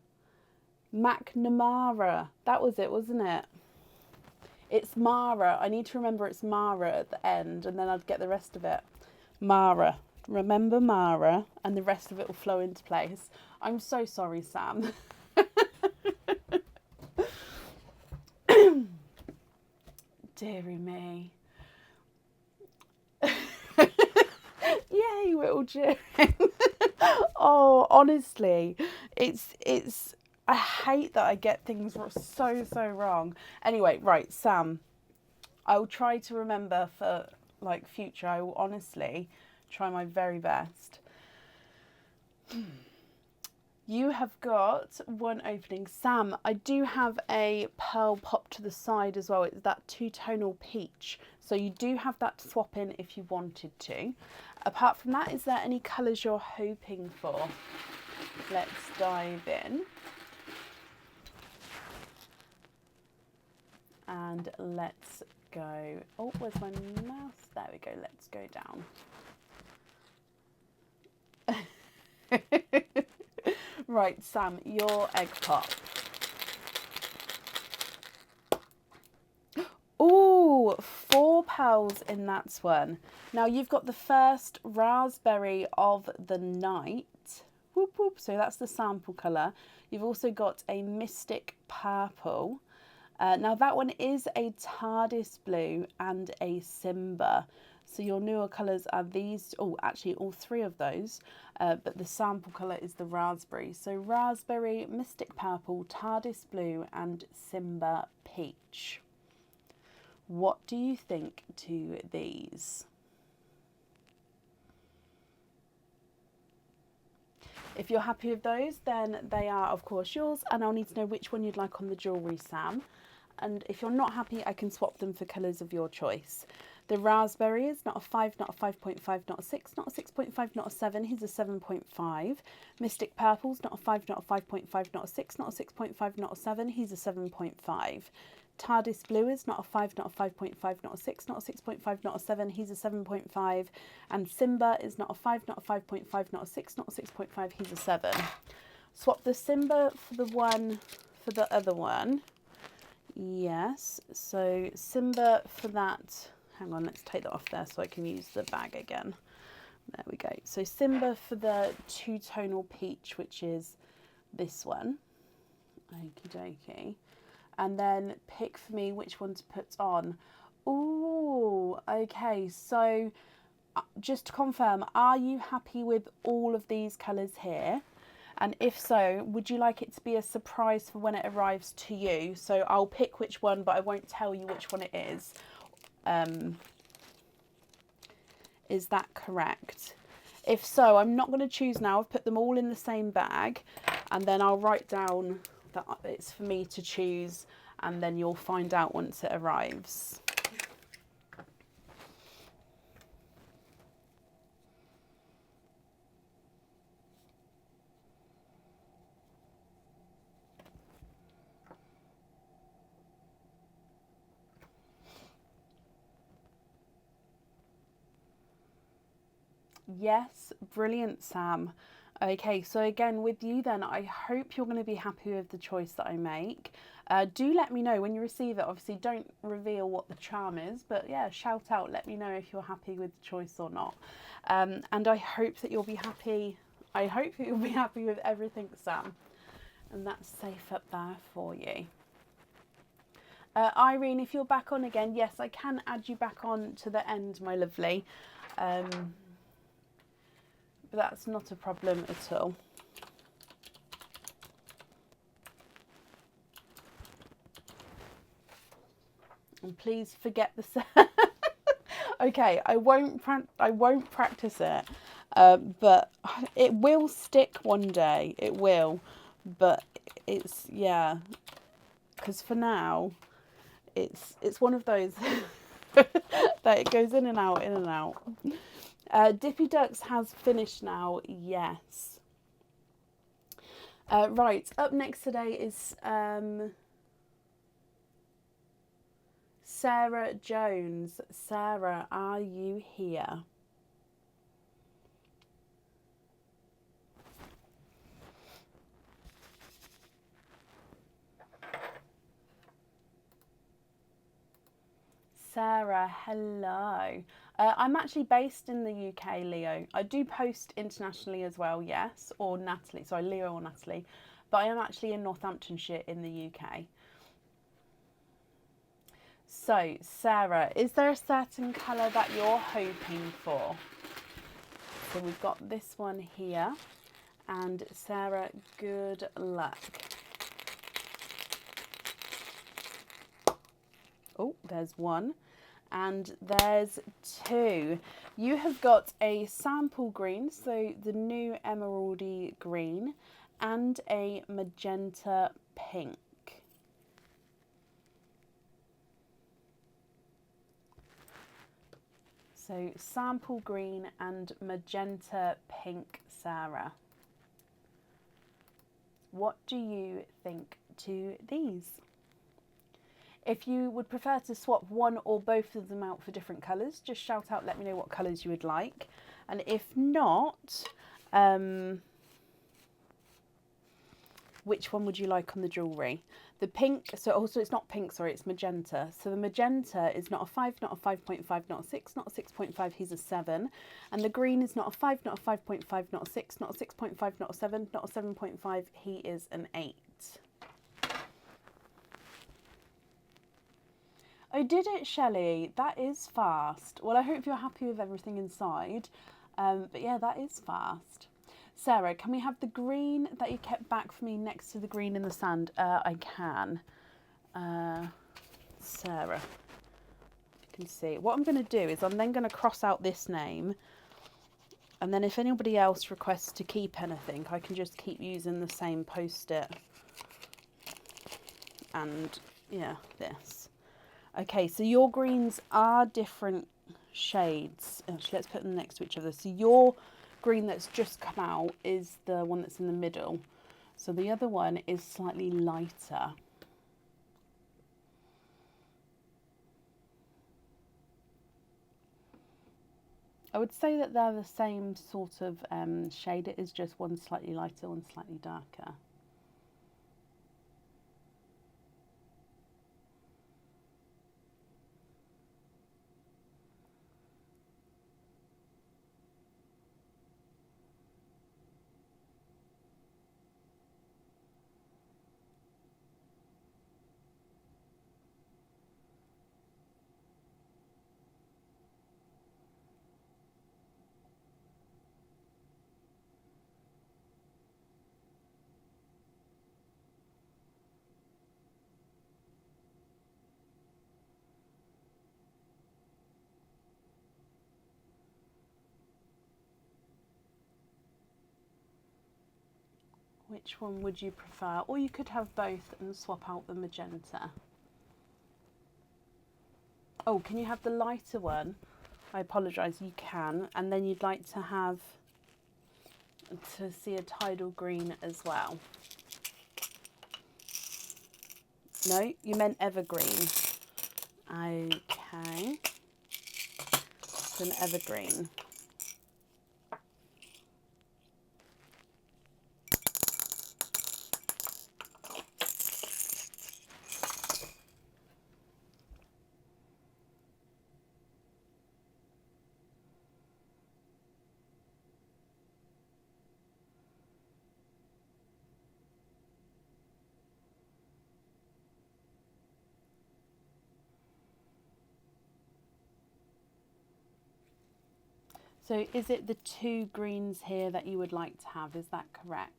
McNamara. That was it, wasn't it? It's Mara. I need to remember it's Mara at the end, and then I'd get the rest of it. Mara. Remember Mara, and the rest of it will flow into place. I'm so sorry, Sam. Deary me. Yay, we're all cheering. Oh, honestly, it's I hate that I get things so wrong. Anyway, right, Sam, I will try to remember for like future. I will honestly try my very best. You have got one opening. Sam, I do have a pearl pop to the side as well. It's that two-tonal peach. So you do have that to swap in if you wanted to. Apart from that, is there any colours you're hoping for? Let's dive in. And let's go. Oh, where's my mouse? There we go. Let's go down. Right, Sam, your egg pop. Ooh, 4 pearls in that one. Now you've got the first raspberry of the night. Whoop, whoop. So that's the sample colour. You've also got a mystic purple. Now that one is a TARDIS blue and a Simba. So your newer colours are these, oh actually all 3 of those, but the sample colour is the raspberry. So raspberry, mystic purple, TARDIS blue and Simba peach. What do you think to these? If you're happy with those, then they are of course yours, and I'll need to know which one you'd like on the jewellery, Sam. And if you're not happy, I can swap them for colours of your choice. The raspberry is not a 5, not a 5.5, not a 6, not a 6.5, not a 7. He's a 7.5. Mystic purple's not a 5, not a 5.5, not a 6, not a 6.5, not a 7. He's a 7.5. TARDIS blue is not a 5, not a 5.5, not a 6, not a 6.5, not a 7. He's a 7.5. And Simba is not a 5, not a 5.5, not a 6, not a 6.5. He's a 7. Swap the Simba for the one for the other one. Yes, so Simba for that. Hang on, let's take that off there so I can use the bag again. There we go. So Simba for the two-tonal peach, which is this one. Okie dokie. And then pick for me which one to put on. Ooh, okay. So just to confirm, are you happy with all of these colours here? And if so, would you like it to be a surprise for when it arrives to you? So I'll pick which one, but I won't tell you which one it is. Is that correct? If so, I'm not going to choose now. I've put them all in the same bag, and then I'll write down that it's for me to choose, and then you'll find out once it arrives. Yes, brilliant, Sam. Okay, so again with you then, I hope you're going to be happy with the choice that I make. Do let me know when you receive it. Obviously, don't reveal what the charm is, but yeah, shout out, let me know if you're happy with the choice or not. And I hope that you'll be happy. I hope that you'll be happy with everything, Sam. And that's safe up there for you. Irene, if you're back on again, yes, I can add you back on to the end, my lovely. But that's not a problem at all. And please forget the okay, I won't practice it, but it will stick one day. It will, but it's, yeah, because for now, it's one of those that it goes in and out, in and out. Dippy Ducks has finished now, yes. Right, up next today is Sarah Jones. Sarah, are you here? Sarah, hello. I'm actually based in the UK, Leo. I do post internationally as well, yes, or Natalie, sorry, Leo or Natalie, but I am actually in Northamptonshire in the UK. So, Sarah, is there a certain colour that you're hoping for? So we've got this one here, and Sarah, good luck. Oh, there's one. And there's two. You have got a sample green, so the new emeraldy green, and a magenta pink. So sample green and magenta pink, Sarah. What do you think to these? If you would prefer to swap one or both of them out for different colours, just shout out, let me know what colours you would like. And if not, which one would you like on the jewellery? The pink, so also it's not pink, sorry, it's magenta. So the magenta is not a 5, not a 5.5, not a 6, not a 6.5, he's a 7. And the green is not a 5, not a 5.5, not a 6, not a 6.5, not a 7, not a 7.5, he is an 8. Oh, did it, Shelley? That is fast. Well, I hope you're happy with everything inside. But yeah, that is fast. Sarah, can we have the green that you kept back for me next to the green in the sand? I can. Sarah, you can see. What I'm going to do is I'm then going to cross out this name. And then if anybody else requests to keep anything, I can just keep using the same post-it. And yeah, this. Okay, so your greens are different shades. Actually, let's put them next to each other. So your green that's just come out is the one that's in the middle. So the other one is slightly lighter. I would say that they're the same sort of shade. It is just one slightly lighter, one slightly darker. Which one would you prefer? Or you could have both and swap out the magenta. Oh, can you have the lighter one? I apologise, you can. And then you'd like to have, to see a tidal green as well. No, you meant evergreen. Okay. It's an evergreen. So is it the two greens here that you would like to have? Is that correct?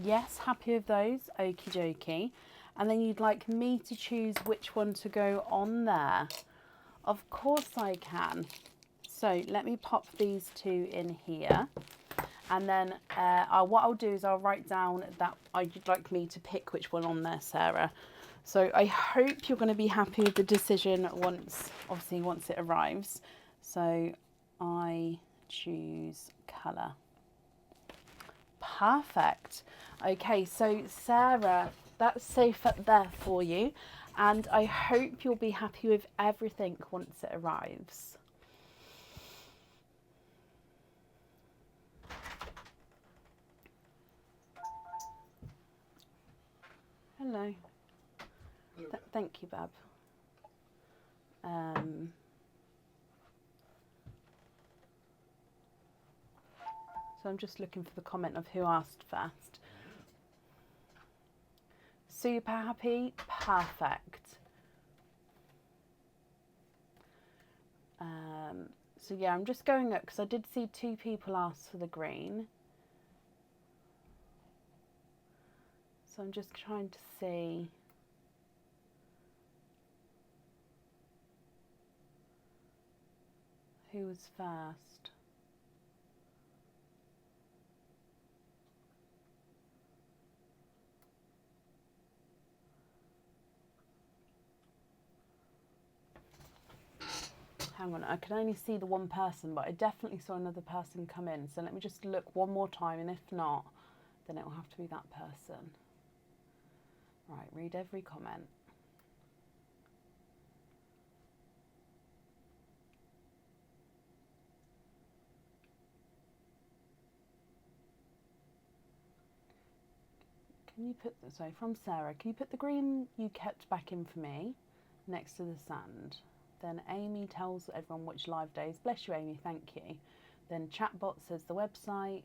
Yes, happy with those, okie dokie. And then you'd like me to choose which one to go on there. Of course I can. So let me pop these two in here. And then what I'll do is I'll write down that you'd like me to pick which one on there, Sarah. So I hope you're going to be happy with the decision once it arrives. So I choose colour. Perfect. Okay, so Sarah, that's safe up there for you. And I hope you'll be happy with everything once it arrives. Hello. Thank you, Bab. So I'm just looking for the comment of who asked first. Super happy, perfect. So yeah, I'm just going up because I did see 2 people ask for the green. So I'm just trying to see. Who was first? Hang on, I can only see the one person, but I definitely saw another person come in. So let me just look one more time, and if not, then it will have to be that person. Right, read every comment. Can you put, sorry, from Sarah, can you put the green you kept back in for me next to the sand? Then Amy tells everyone which live days. Bless you, Amy, thank you. Then Chatbot says the website.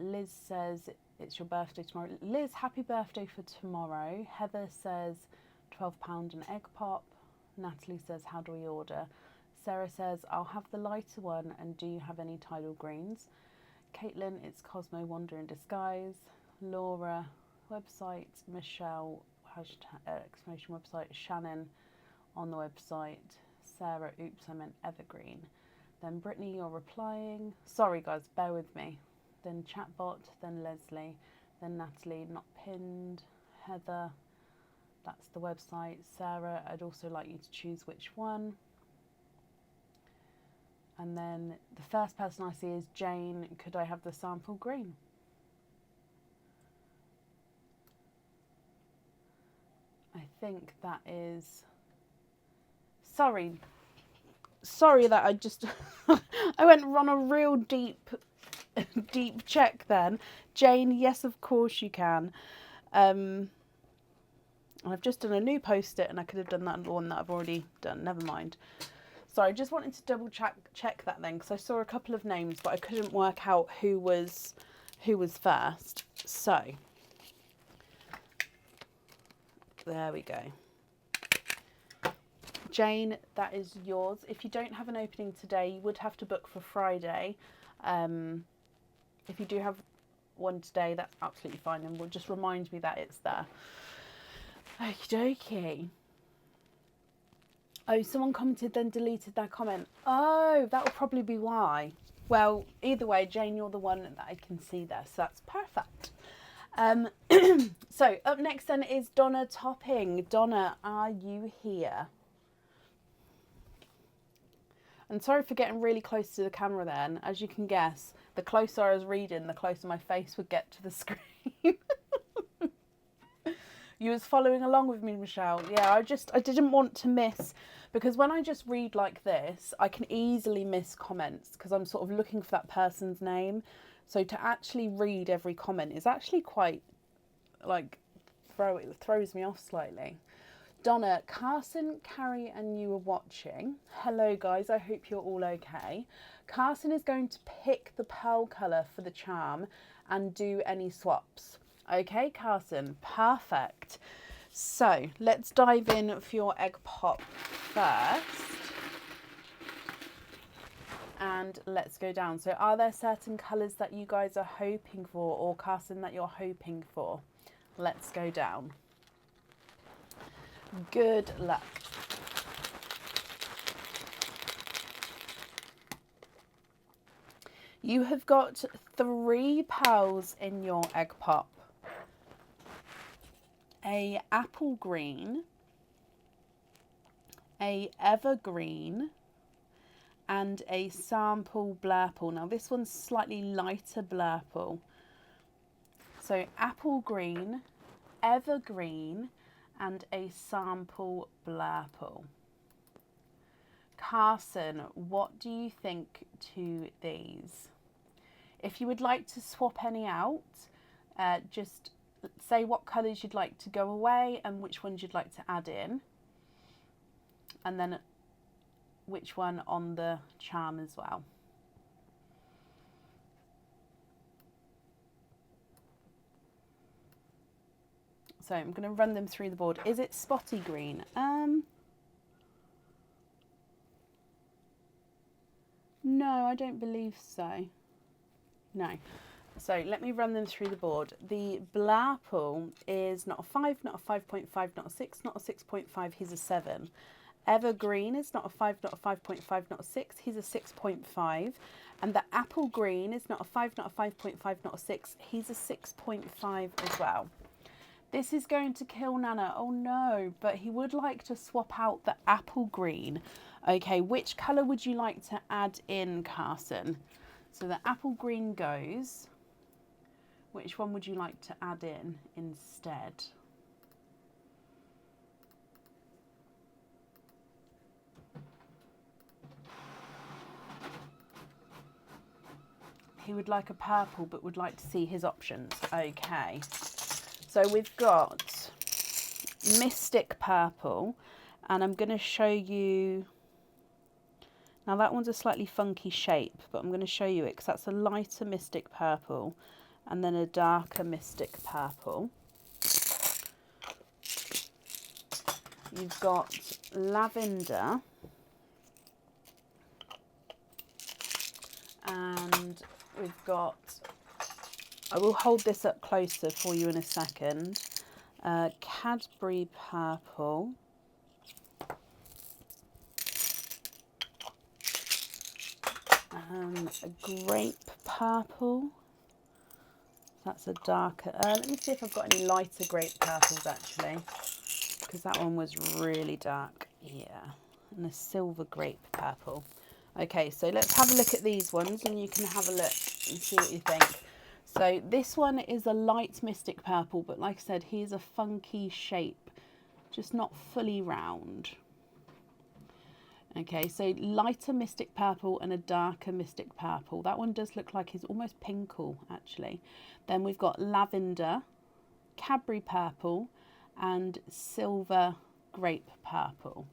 Liz says it's your birthday tomorrow. Liz, happy birthday for tomorrow. Heather says £12 an egg pop. Natalie says, how do we order? Sarah says, I'll have the lighter one, and do you have any tidal greens? Caitlin, it's Cosmo Wonder in disguise. Laura, website. Michelle, exclamation website. Shannon, on the website. Sarah, oops, I meant evergreen. Then Brittany, you're replying. Sorry guys, bear with me. Then Chatbot, then Leslie, then Natalie, not pinned. Heather, that's the website. Sarah, I'd also like you to choose which one. And then the first person I see is Jane. Could I have the sample green? I think that is... Sorry that I just... I went on a real deep check then. Jane, yes, of course you can. I've just done a new post-it, and I could have done that one that I've already done. Never mind. Sorry, I just wanted to double check that then, because I saw a couple of names, but I couldn't work out who was first. So there we go. Jane, that is yours. If you don't have an opening today, you would have to book for Friday. If you do have one today, that's absolutely fine, and will just remind me that it's there. Okie dokie. Oh, someone commented then deleted their comment. Oh, that will probably be why. Well, either way, Jane, you're the one that I can see there, so that's perfect. So up next then is Donna Topping. Donna, are you here? And sorry for getting really close to the camera then. As you can guess, the closer I was reading, the closer my face would get to the screen. You was following along with me, Michelle. Yeah, I didn't want to miss, because when I just read like this, I can easily miss comments because I'm sort of looking for that person's name. So to actually read every comment is actually quite, like, it throws me off slightly. Donna, Carson, Carrie and you are watching. Hello guys, I hope you're all okay. Carson is going to pick the pearl colour for the charm and do any swaps. Okay, Carson, perfect. So let's dive in for your egg pop first. And let's go down. So are there certain colours that you guys are hoping for, or Carson, that you're hoping for? Let's go down. Good luck. You have got 3 pearls in your egg pop. A apple green, a evergreen, and a sample blurple. Now this one's slightly lighter blurple. So apple green, evergreen, and a sample blurple. Carson, what do you think to these? If you would like to swap any out, just say what colours you'd like to go away and which ones you'd like to add in, and then which one on the charm as well. So I'm going to run them through the board. Is it spotty green? No, I don't believe so. No. So let me run them through the board. The Blarple is not a 5, not a 5.5, not a 6, not a 6.5, he's a 7. Evergreen is not a 5, not a 5.5, not a 6, he's a 6.5. And the Apple Green is not a 5, not a 5.5, not a 6, he's a 6.5 as well. This is going to kill Nana. Oh no, but he would like to swap out the Apple Green. Okay, which colour would you like to add in, Carson? So the Apple Green goes. Which one would you like to add in instead? He would like a purple, but would like to see his options. Okay. So we've got Mystic Purple, and I'm going to show you. Now that one's a slightly funky shape, but I'm going to show you it because that's a lighter Mystic Purple and then a darker Mystic Purple. You've got Lavender, and we've got, I will hold this up closer for you in a second, Cadbury Purple, a Grape Purple. That's a darker, let me see if I've got any lighter grape purples actually, because that one was really dark. Yeah, and a Silver Grape Purple. Okay, so let's have a look at these ones and you can have a look and see what you think. So this one is a light Mystic Purple, but like I said, he's a funky shape, just not fully round. Okay, so lighter Mystic Purple and a darker Mystic Purple. That one does look like he's almost pinkle, actually. Then we've got Lavender, Cadbury Purple, and Silver Grape Purple.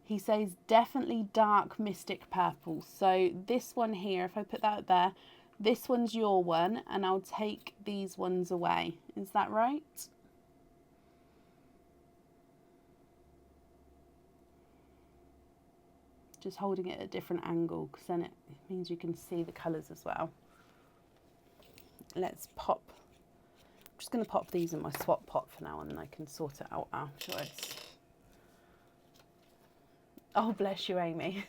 He says definitely dark Mystic Purple. So this one here, if I put that there, this one's your one, and I'll take these ones away. Is that right? Just holding it at a different angle, because then it means you can see the colours as well. Let's pop, I'm just going to pop these in my swap pot for now, and then I can sort it out afterwards. Oh, bless you, Amy.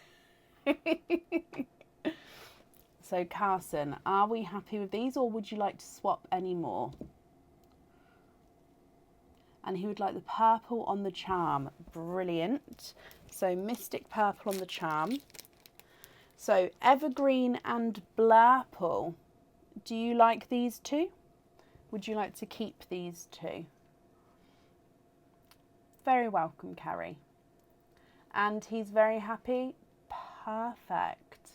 So Carson, are we happy with these, or would you like to swap any more? And he would like the purple on the charm. Brilliant. So Mystic Purple on the charm. So Evergreen and Blarple. Do you like these two? Would you like to keep these two? Very welcome, Carrie. And he's very happy. Perfect.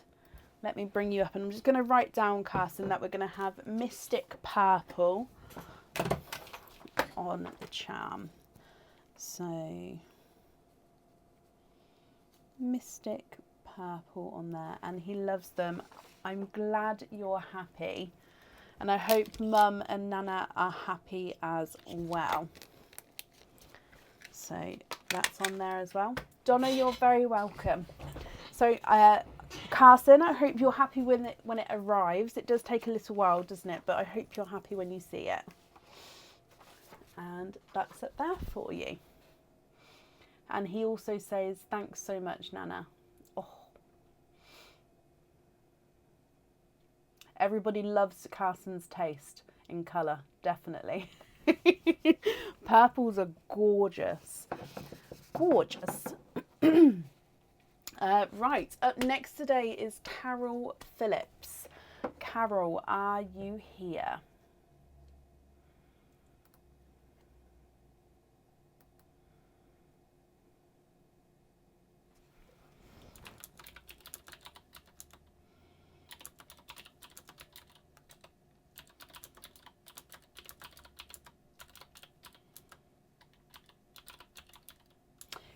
Let me bring you up, and I'm just going to write down, Carson, that we're going to have Mystic Purple on the charm. So Mystic Purple on there, and he loves them. I'm glad you're happy, and I hope Mum and Nana are happy as well. So that's on there as well. Donna, you're very welcome. So Carson, I hope you're happy when it arrives. It does take a little while, doesn't it? But I hope you're happy when you see it. And that's it there for you. And he also says, thanks so much, Nana. Oh. Everybody loves Carson's taste in colour, definitely. Purples are gorgeous. Gorgeous. Right, up next today is Carol Phillips. Carol, are you here?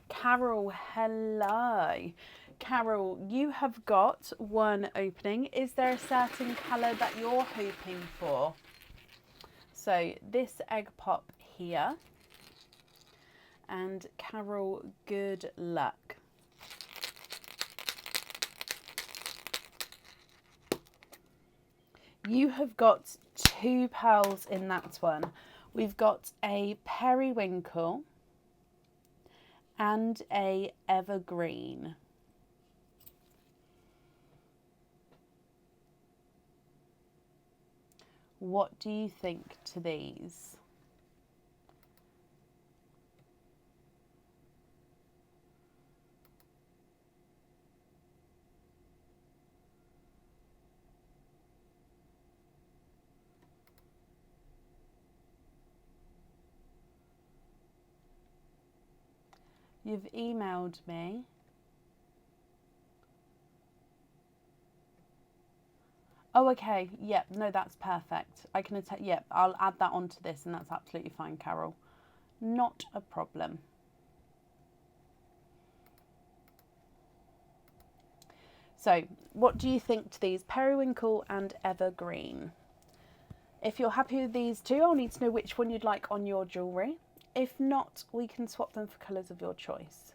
Carol, hello. Carol, you have got one opening. Is there a certain colour that you're hoping for? So this egg pop here. And Carol, good luck. You have got 2 pearls in that one. We've got a periwinkle and a evergreen. What do you think to these? You've emailed me. Oh, okay. Yep. No, that's perfect. I can attach. Yep. I'll add that onto this, and that's absolutely fine, Carol. Not a problem. So, what do you think to these periwinkle and evergreen? If you're happy with these 2, I'll need to know which one you'd like on your jewellery. If not, we can swap them for colours of your choice.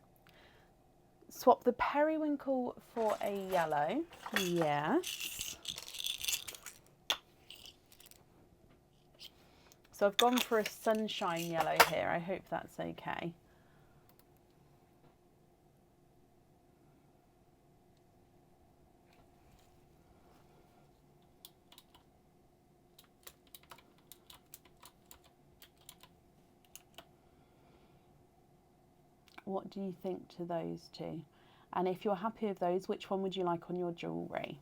Swap the periwinkle for a yellow. Yes. So I've gone for a sunshine yellow here. I hope that's okay. What do you think to those 2? And if you're happy with those, which one would you like on your jewellery?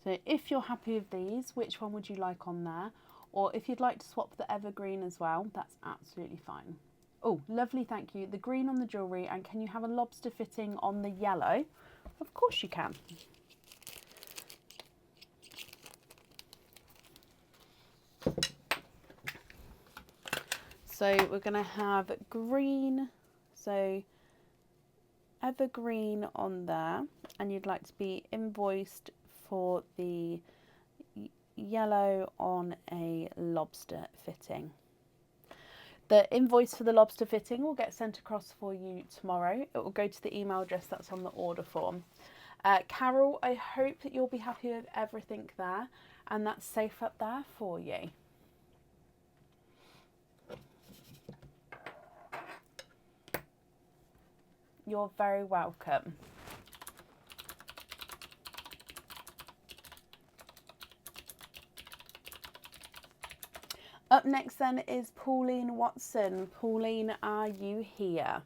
So if you're happy with these, which one would you like on there? Or if you'd like to swap the evergreen as well, that's absolutely fine. Oh, lovely, thank you. The green on the jewellery, and can you have a lobster fitting on the yellow? Of course you can. So we're going to have green, so evergreen on there, and you'd like to be invoiced for the yellow on a lobster fitting. The invoice for the lobster fitting will get sent across for you tomorrow. It will go to the email address that's on the order form. Carol, I hope that you'll be happy with everything there and that's safe up there for you. You're very welcome. Up next then is Pauline Watson. Pauline, are you here?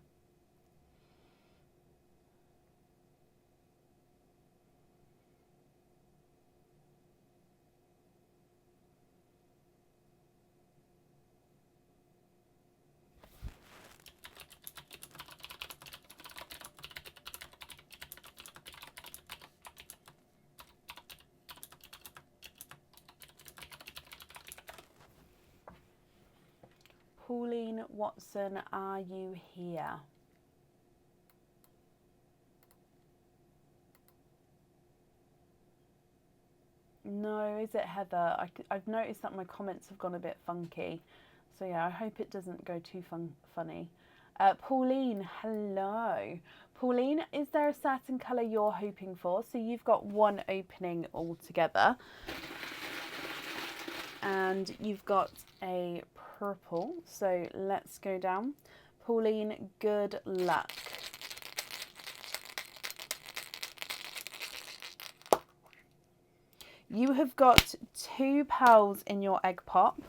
Pauline Watson, are you here? No, is it Heather? I've noticed that my comments have gone a bit funky. So yeah, I hope it doesn't go too funny. Pauline, hello. Pauline, is there a certain colour you're hoping for? So you've got one opening altogether. and you've got a purple. So let's go down. Pauline, good luck. You have got 2 pearls in your egg pop,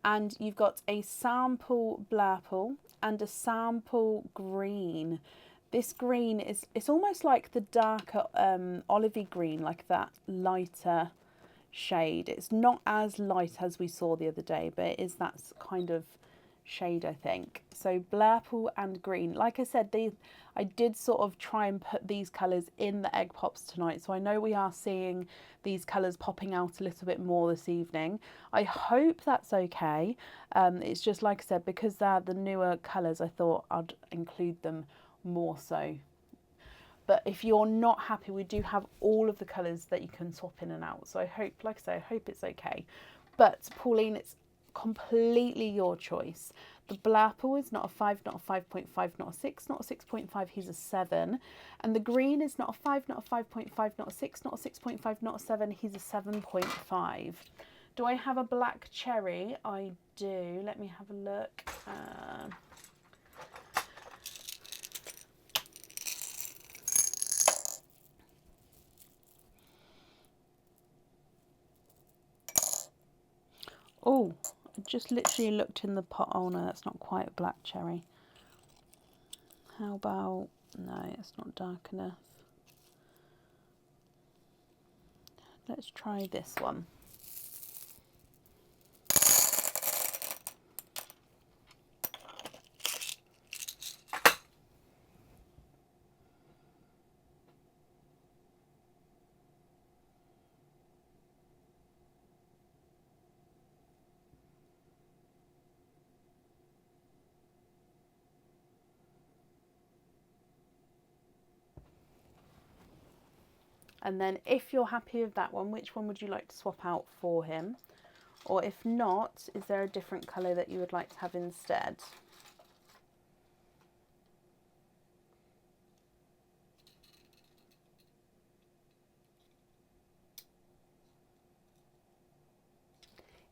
and you've got a sample blurple and a sample green. This green is, it's almost like the darker olivey green, like that lighter shade. It's not as light as we saw the other day, but it is that kind of shade, I think. So blurple and green. Like I said, I did sort of try and put these colours in the egg pops tonight, so I know we are seeing these colours popping out a little bit more this evening. I hope that's okay. It's just like I said, because they're the newer colours, I thought I'd include them more so. But if you're not happy, we do have all of the colours that you can swap in and out. So I hope, like I say, I hope it's okay. But Pauline, it's completely your choice. The blurple is not a 5, not a 5.5, not a 6, not a 6.5, he's a 7. And the green is not a 5, not a 5.5, not a 6, not a 6.5, not a 7, he's a 7.5. Do I have a black cherry? I do. Let me have a look. Oh, I just literally looked in the pot. Oh no, that's not quite a black cherry. How about, no, it's not dark enough. Let's try this one. And then if you're happy with that one, which one would you like to swap out for him? Or if not, is there a different colour that you would like to have instead?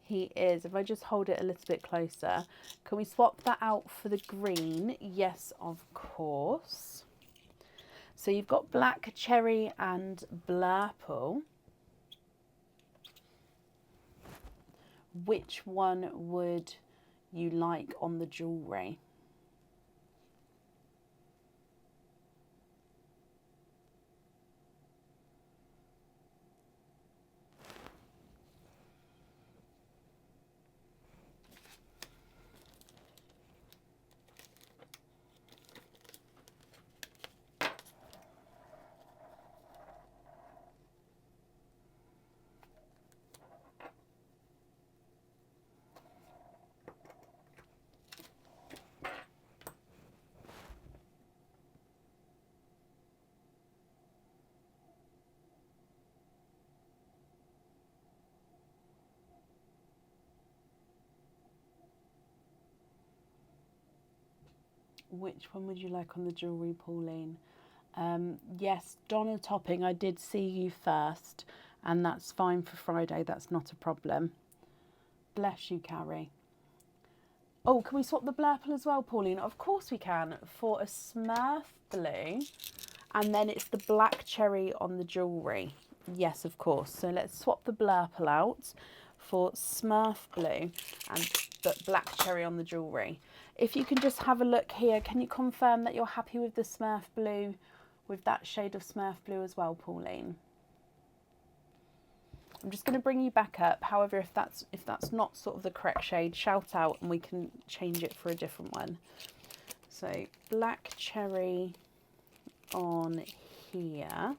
He is. If I just hold it a little bit closer, can we swap that out for the green? Yes, of course. So you've got black cherry and blurple. Which one would you like on the jewellery? Which one would you like on the jewellery, Pauline? Yes, Donna Topping, I did see you first, and that's fine for Friday. That's not a problem. Bless you, Carrie. Oh, can we swap the blurple as well, Pauline? Of course we can, for a Smurf blue, and then it's the black cherry on the jewellery. Yes, of course. So let's swap the blurple out for Smurf blue and black cherry on the jewellery. If you can just have a look here, can you confirm that you're happy with the Smurf blue, with that shade of Smurf blue as well, Pauline? I'm just going to bring you back up. However, if that's not sort of the correct shade, shout out and we can change it for a different one. So black cherry on here.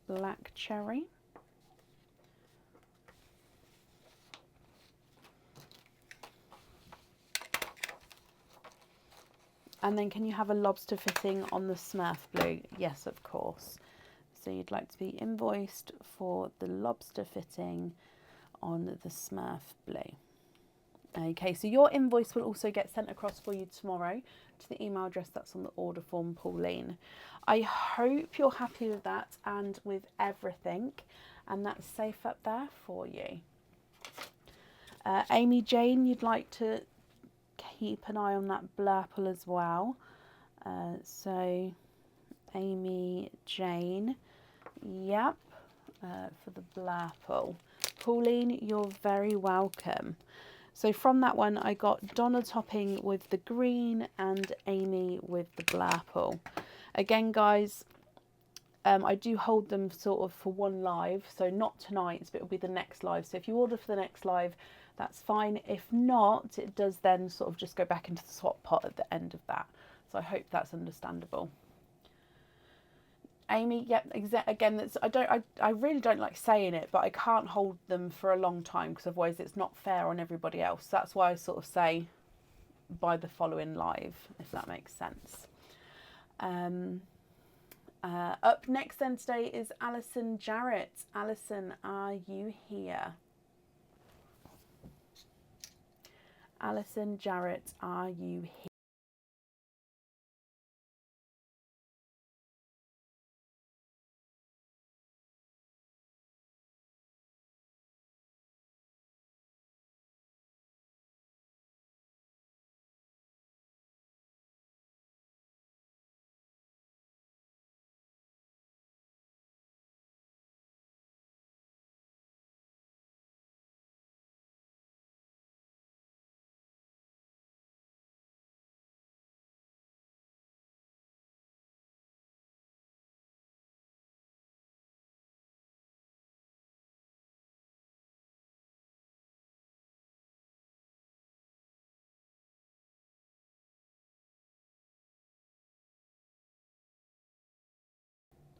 Black cherry. And then can you have a lobster fitting on the Smurf blue? Yes, of course. So you'd like to be invoiced for the lobster fitting on the Smurf blue. Okay, so your invoice will also get sent across for you tomorrow to the email address that's on the order form, Pauline. I hope you're happy with that and with everything, and that's safe up there for you. Amy Jane, you'd like to keep an eye on that blurple as well. So Amy Jane, yep, for the blurple. Pauline, you're very welcome. So from that one, I got Donna Topping with the green and Amy with the blurple. Again, guys, I do hold them sort of for one live, so not tonight's, but it'll be the next live. So if you order for the next live, that's fine. If not, it does then sort of just go back into the swap pot at the end of that. So I hope that's understandable. Amy, yep, again, that's, I really don't like saying it, but I can't hold them for a long time because otherwise it's not fair on everybody else. That's why I sort of say by the following live, if that makes sense. Up next then today is Alison Jarrett. Alison, are you here? Alison Jarrett, are you here?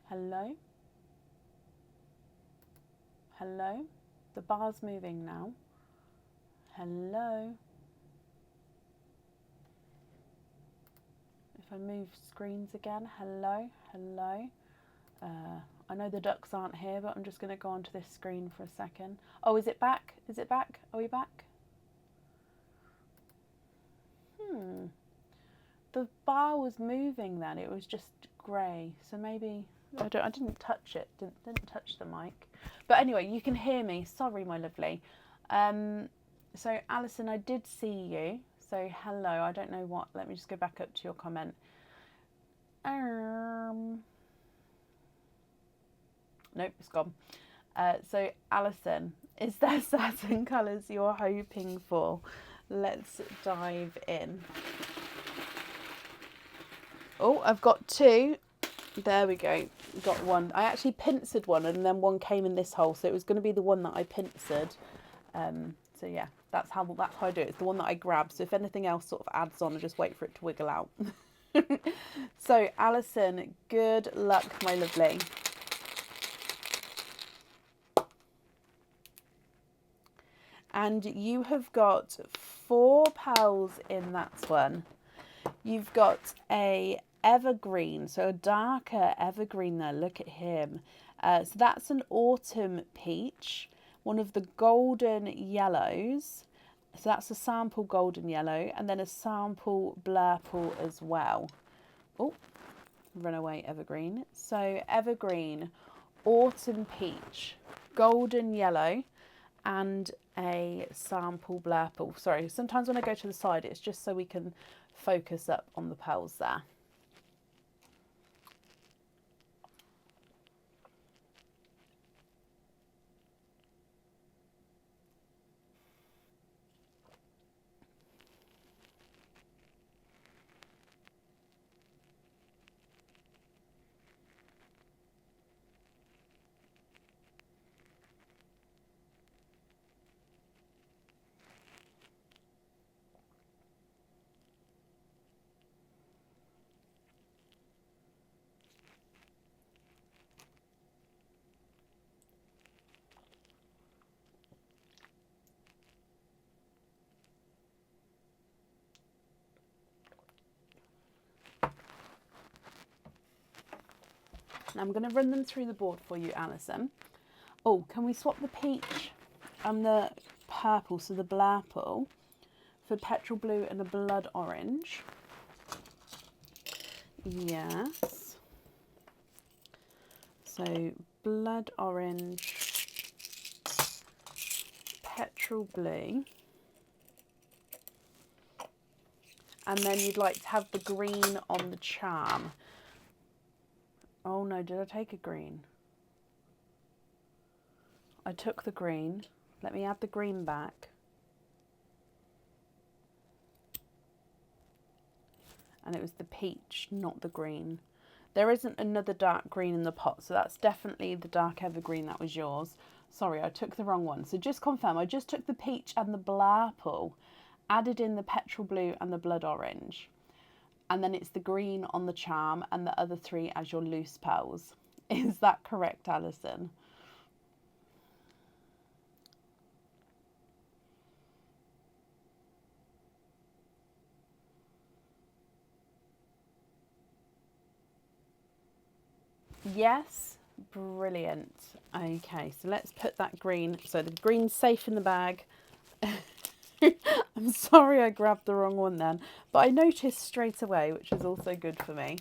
Hello? Hello? The bar's moving now. Hello? If I move screens again, hello? Hello? I know the ducks aren't here, but I'm just going to go onto this screen for a second. Oh, is it back? Is it back? Are we back? The bar was moving then. It was just grey. So maybe I didn't touch it. Didn't touch the mic. But anyway, you can hear me. Sorry, my lovely. So Alison, I did see you. So hello. I don't know what. Let me just go back up to your comment. Nope, it's gone. So Alison, is there certain colours you're hoping for? Let's dive in. Oh, I've got two. There we go. Got one. I actually pincered one and then one came in this hole. So it was going to be the one that I pincered. So yeah, that's how I do it. It's the one that I grab. So if anything else sort of adds on, I just wait for it to wiggle out. So Alison, good luck, my lovely. And you have got 4 pearls in that one. You've got a evergreen, so a darker evergreen there. Look at him. So that's an autumn peach, one of the golden yellows. So that's a sample golden yellow, and then a sample blurple as well. Oh, runaway evergreen. So evergreen, autumn peach, golden yellow, and a sample blurple. Sorry, sometimes when I go to the side, it's just so we can focus up on the pearls there. Now I'm going to run them through the board for you, Alison. Oh, can we swap the peach and the purple, so the blurple, for petrol blue and a blood orange? Yes. So blood orange, petrol blue. And then you'd like to have the green on the charm. Oh no, did I take a green? I took the green. Let me add the green back. And it was the peach, not the green. There isn't another dark green in the pot, so that's definitely the dark evergreen that was yours. Sorry, I took the wrong one. So just confirm, I just took the peach and the blurple, added in the petrol blue and the blood orange. And then it's the green on the charm and the other three as your loose pearls. Is that correct, Alison? Yes, brilliant. Okay, so let's put that green. So the green's safe in the bag. I'm sorry I grabbed the wrong one then, but I noticed straight away, which is also good for me.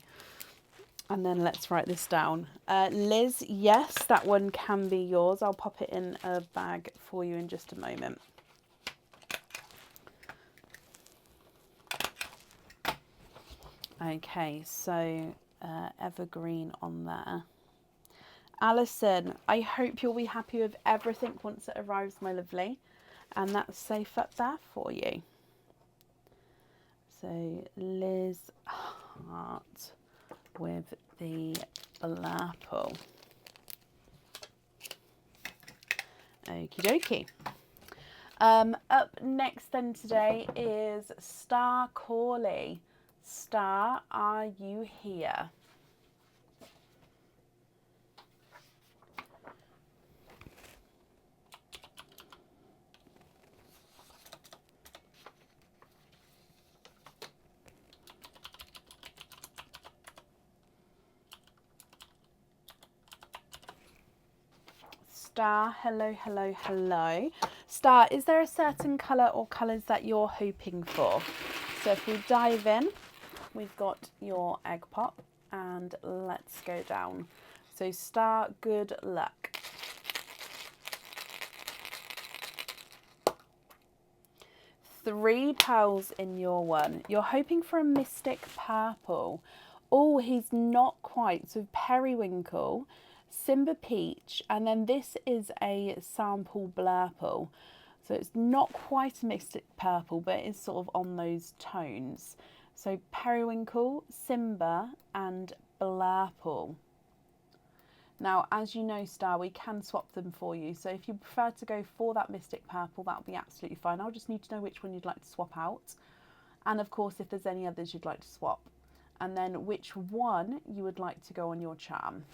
And then let's write this down. Liz, yes, that one can be yours. I'll pop it in a bag for you in just a moment. Okay, so evergreen on there. Alison, I hope you'll be happy with everything once it arrives, my lovely. And that's safe up there for you. So Liz Hart with the blurple. Okie dokie. Up next then today is Star Corley. Star, are you here? Star, hello, hello, hello. Star, is there a certain colour or colours that you're hoping for? So if we dive in, we've got your egg pop and let's go down. So Star, good luck. Three pearls in your one. You're hoping for a mystic purple. Oh, he's not quite. So periwinkle, Simba peach, and then this is a sample blurple. So it's not quite a mystic purple, but it's sort of on those tones. So periwinkle, Simba, and blurple. Now, as you know, Star, we can swap them for you. So if you prefer to go for that mystic purple, that'll be absolutely fine. I'll just need to know which one you'd like to swap out. And of course, if there's any others you'd like to swap. And then which one you would like to go on your charm.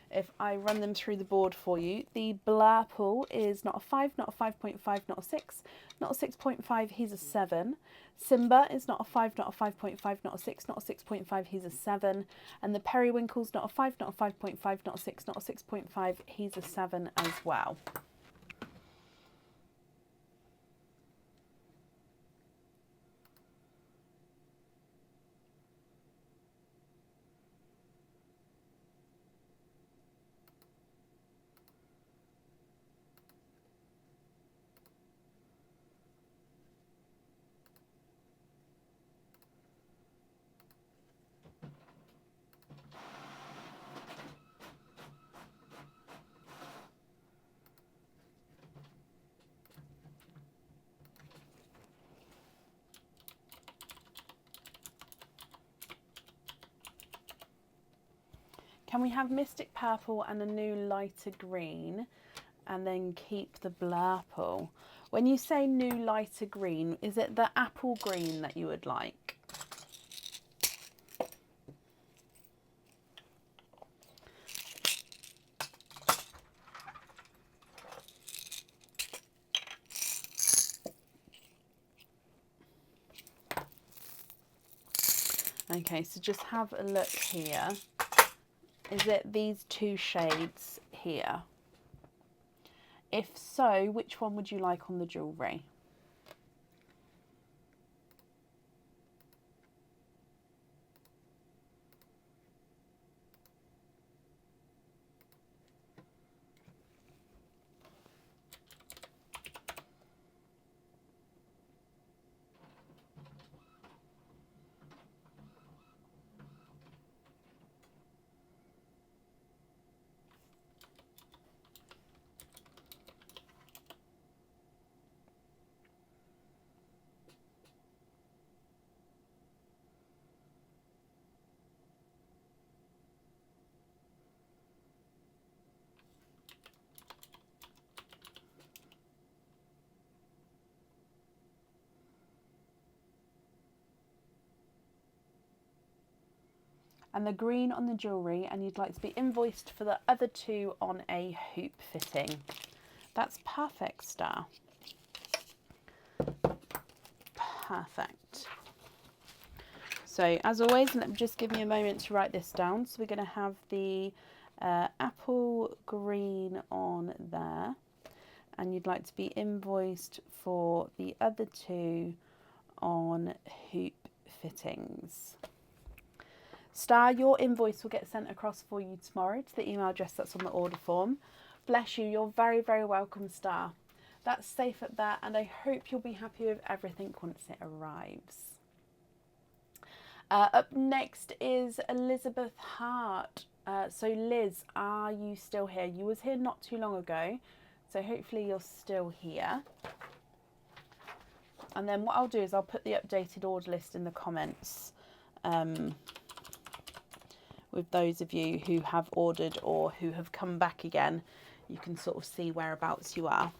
If I run them through the board for you, the blurple is not a 5, not a 5.5, not a 6, not a 6.5, he's a 7. Simba is not a 5, not a 5.5, not a 6, not a 6.5, he's a 7. And the periwinkle's not a 5, not a 5.5, not a 6, not a 6.5, he's a 7 as well. Can we have mystic purple and a new lighter green and then keep the blurple? When you say new lighter green, is it the apple green that you would like? Okay, so just have a look here. Is it these two shades here? If so, which one would you like on the jewellery? and the green on the jewellery, and you'd like to be invoiced for the other 2 on a hoop fitting. That's perfect, Star. Perfect. So as always, let me just give me a moment to write this down. So we're going to have the apple green on there, and you'd like to be invoiced for the other 2 on hoop fittings. Star, your invoice will get sent across for you tomorrow to the email address that's on the order form. Bless you, you're very, very welcome, Star. That's safe up there, and I hope you'll be happy with everything once it arrives. Up next is Elizabeth Hart. So Liz, are you still here? You was here not too long ago, so hopefully you're still here. And then what I'll do is I'll put the updated order list in the comments with those of you who have ordered or who have come back again. You can sort of see whereabouts you are.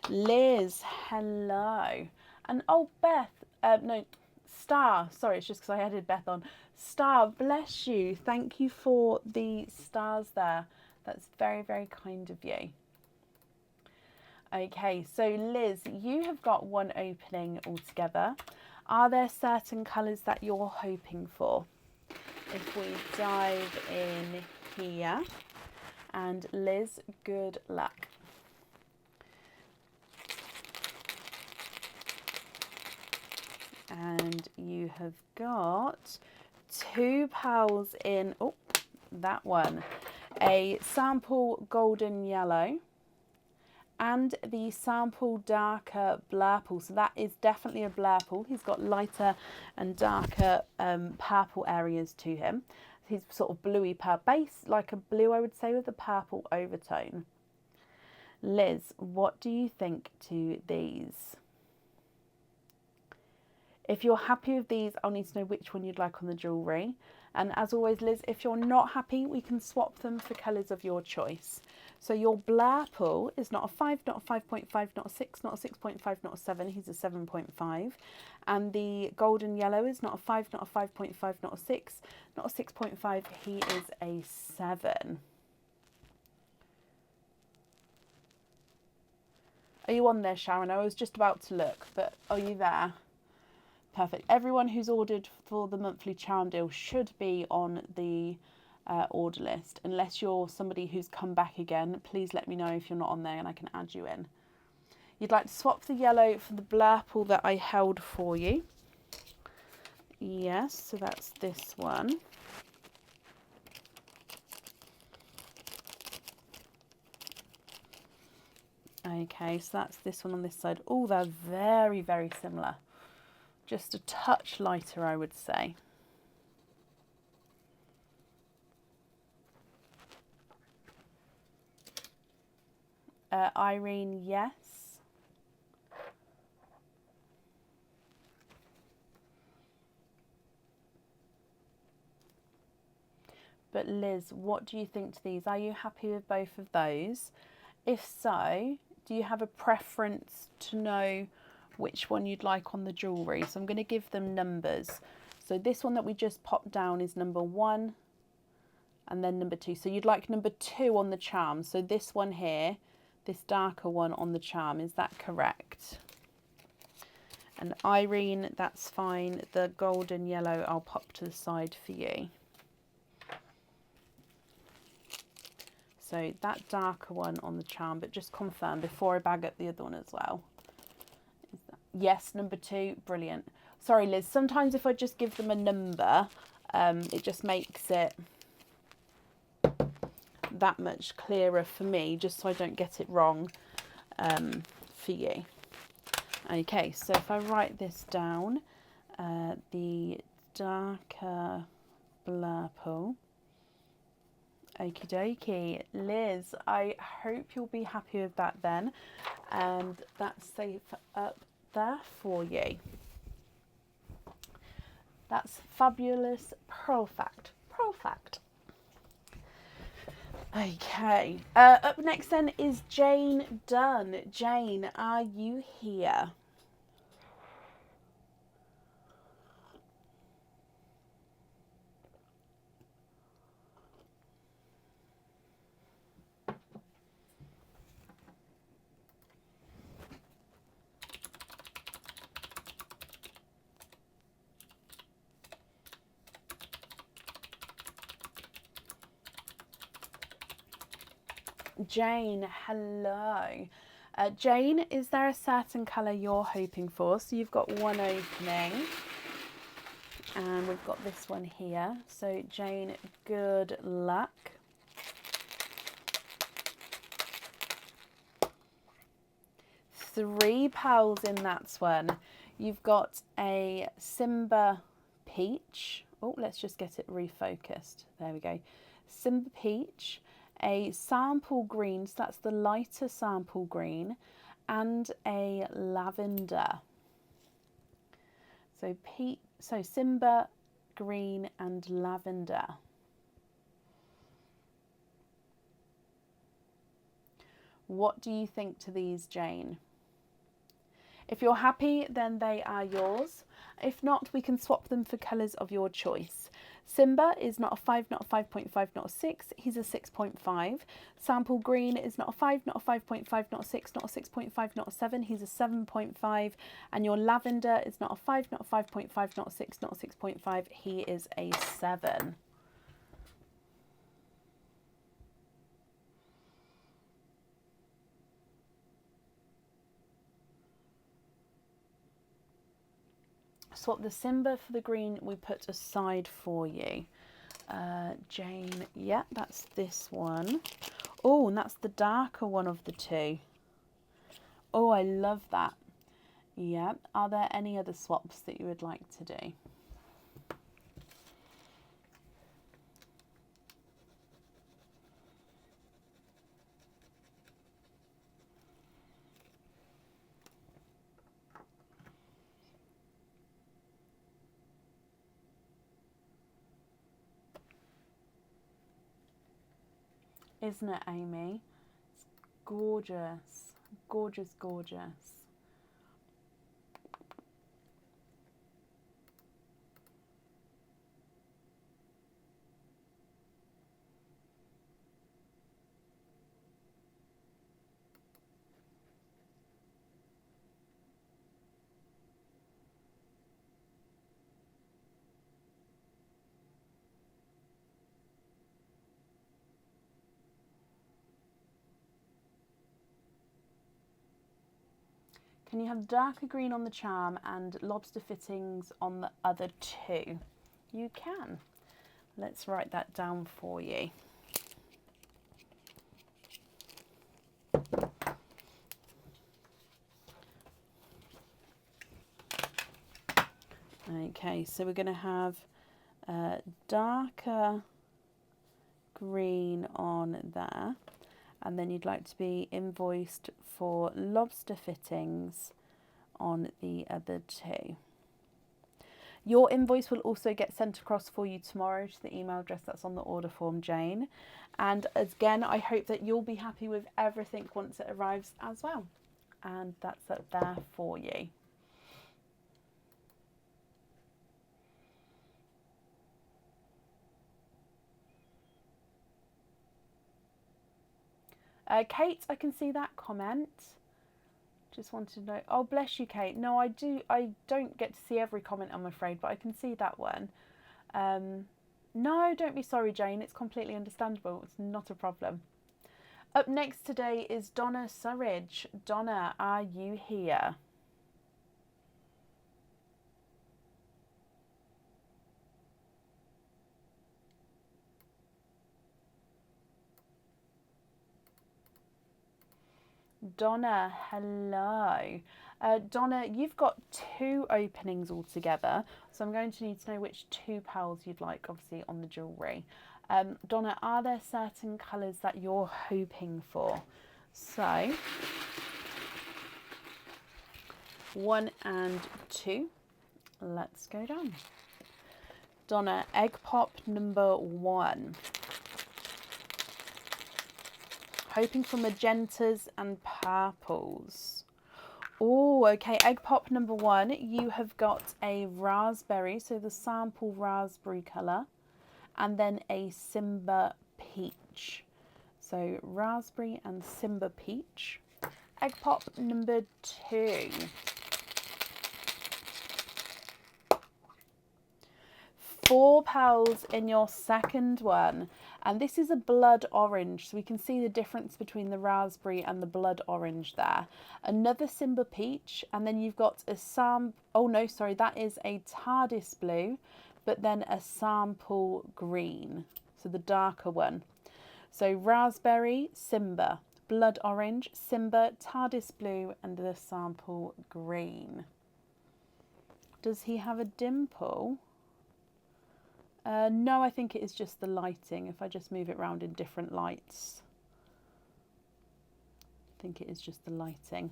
Liz, hello. And oh, Beth, no, Star, sorry, it's just because I added Beth on. Star, bless you. Thank you for the stars there. That's very, very kind of you. Okay, so Liz, you have got 1 opening altogether. Are there certain colours that you're hoping for? If we dive in here, and Liz, good luck. And you have got 2 pearls in, oh, that one, a sample golden yellow and the sample darker blurple. So that is definitely a blurple. He's got lighter and darker purple areas to him. He's sort of bluey purple base, like a blue, I would say, with a purple overtone. Liz, what do you think to these? If you're happy with these, I'll need to know which one you'd like on the jewellery. And as always, Liz, if you're not happy, we can swap them for colours of your choice. So your blurple is not a 5, not a 5.5, not a 6, not a 6.5, not a 7. He's a 7.5. And the golden yellow is not a 5, not a 5.5, not a 6, not a 6.5. He is a 7. Are you on there, Sharon? I was just about to look, but are you there? Perfect. Everyone who's ordered for the monthly charm deal should be on the order list. Unless you're somebody who's come back again, please let me know if you're not on there and I can add you in. You'd like to swap the yellow for the blurple that I held for you. Yes, so that's this one. Okay, so that's this one on this side. Oh, they're very, very similar. Just a touch lighter, I would say. Irene, yes. But Liz, what do you think to these? Are you happy with both of those? If so, do you have a preference to know which one you'd like on the jewellery? So I'm going to give them numbers. So this one that we just popped down is number 1 and then number 2. So you'd like number 2 on the charm. So this one here, this darker one on the charm, is that correct? And Irene, that's fine. The golden yellow I'll pop to the side for you. So that darker one on the charm, but just confirm before I bag up the other one as well. Yes, number 2, brilliant. Sorry, Liz, sometimes if I just give them a number, it just makes it that much clearer for me, just so I don't get it wrong for you. Okay, so if I write this down, the darker blurple. Okie dokie. Liz, I hope you'll be happy with that then. And that's safe up there for you. That's fabulous. Perfect. Perfect. Okay. Up next then is Jane Dunn. Jane, are you here? Jane, hello. Jane, is there a certain colour you're hoping for? So you've got one opening and we've got this one here. So Jane, good luck. Three pearls in that one. You've got a Simba Peach. Oh, let's just get it refocused. There we go. Simba Peach, a sample green, so that's the lighter sample green, and a lavender. So Simba, green and lavender. What do you think to these, Jane? If you're happy, then they are yours. If not, we can swap them for colours of your choice. Simba is not a 5, not a 5.5, not a 6. He's a 6.5. Sample green is not a 5, not a 5.5, not a 6, not a 6.5, not a 7. He's a 7.5. And your lavender is not a 5, not a 5.5, not a 6, not a 6.5. He is a 7. Swap the Simba for the green we put aside for you. Jane, yeah, that's this one. Oh, and that's the darker one of the two. Oh, I love that. Yeah, are there any other swaps that you would like to do? Isn't it, Amy? It's gorgeous. Gorgeous, gorgeous. Can you have darker green on the charm and lobster fittings on the other two? You can. Let's write that down for you. Okay, so we're going to have darker green on there, and then you'd like to be invoiced for lobster fittings on the other two. Your invoice will also get sent across for you tomorrow to the email address that's on the order form, Jane. And again, I hope that you'll be happy with everything once it arrives as well. And that's up there for you. Kate, I can see that comment. Just wanted to know. Oh, bless you, Kate. No, I don't get to see every comment, I'm afraid, but I can see that one. No, don't be sorry, Jane. It's completely understandable. It's not a problem. Up next today is Donna Surridge. Donna, are you here? Donna, hello. Donna, you've got two openings altogether, so I'm going to need to know which two pearls you'd like, obviously, on the jewellery. Donna, are there certain colours that you're hoping for? So, 1 and 2. Let's go down. Donna, egg pop number 1. Hoping for magentas and purples. Oh, okay. Egg pop number 1. You have got a raspberry, so the sample raspberry colour, and then a Simba peach. So raspberry and Simba peach. Egg pop number 2. 4 pearls in your second one, and this is a blood orange, so we can see the difference between the raspberry and the blood orange there. Another Simba peach, and then you've got a that is a TARDIS blue, but then a sample green, so the darker one. So raspberry, Simba, blood orange, Simba, TARDIS blue, and the sample green. Does he have a dimple? No, I think it is just the lighting. If I just move it around in different lights, I think it is just the lighting.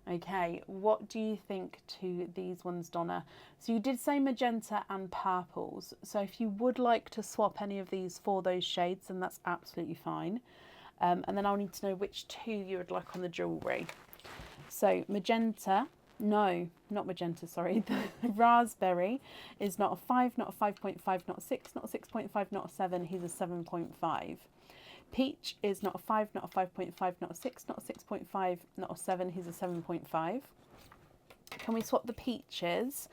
Okay, what do you think to these ones, Donna? So you did say magenta and purples. So if you would like to swap any of these for those shades, then that's absolutely fine. And then I'll need to know which 2 you would like on the jewellery. So magenta. No, not magenta, sorry. The raspberry is not a 5, not a 5.5, not a 6, not a 6.5, not a 7. He's a 7.5. Peach is not a 5, not a 5.5, not a 6, not a 6.5, not a 7. He's a 7.5. Can we swap the peaches?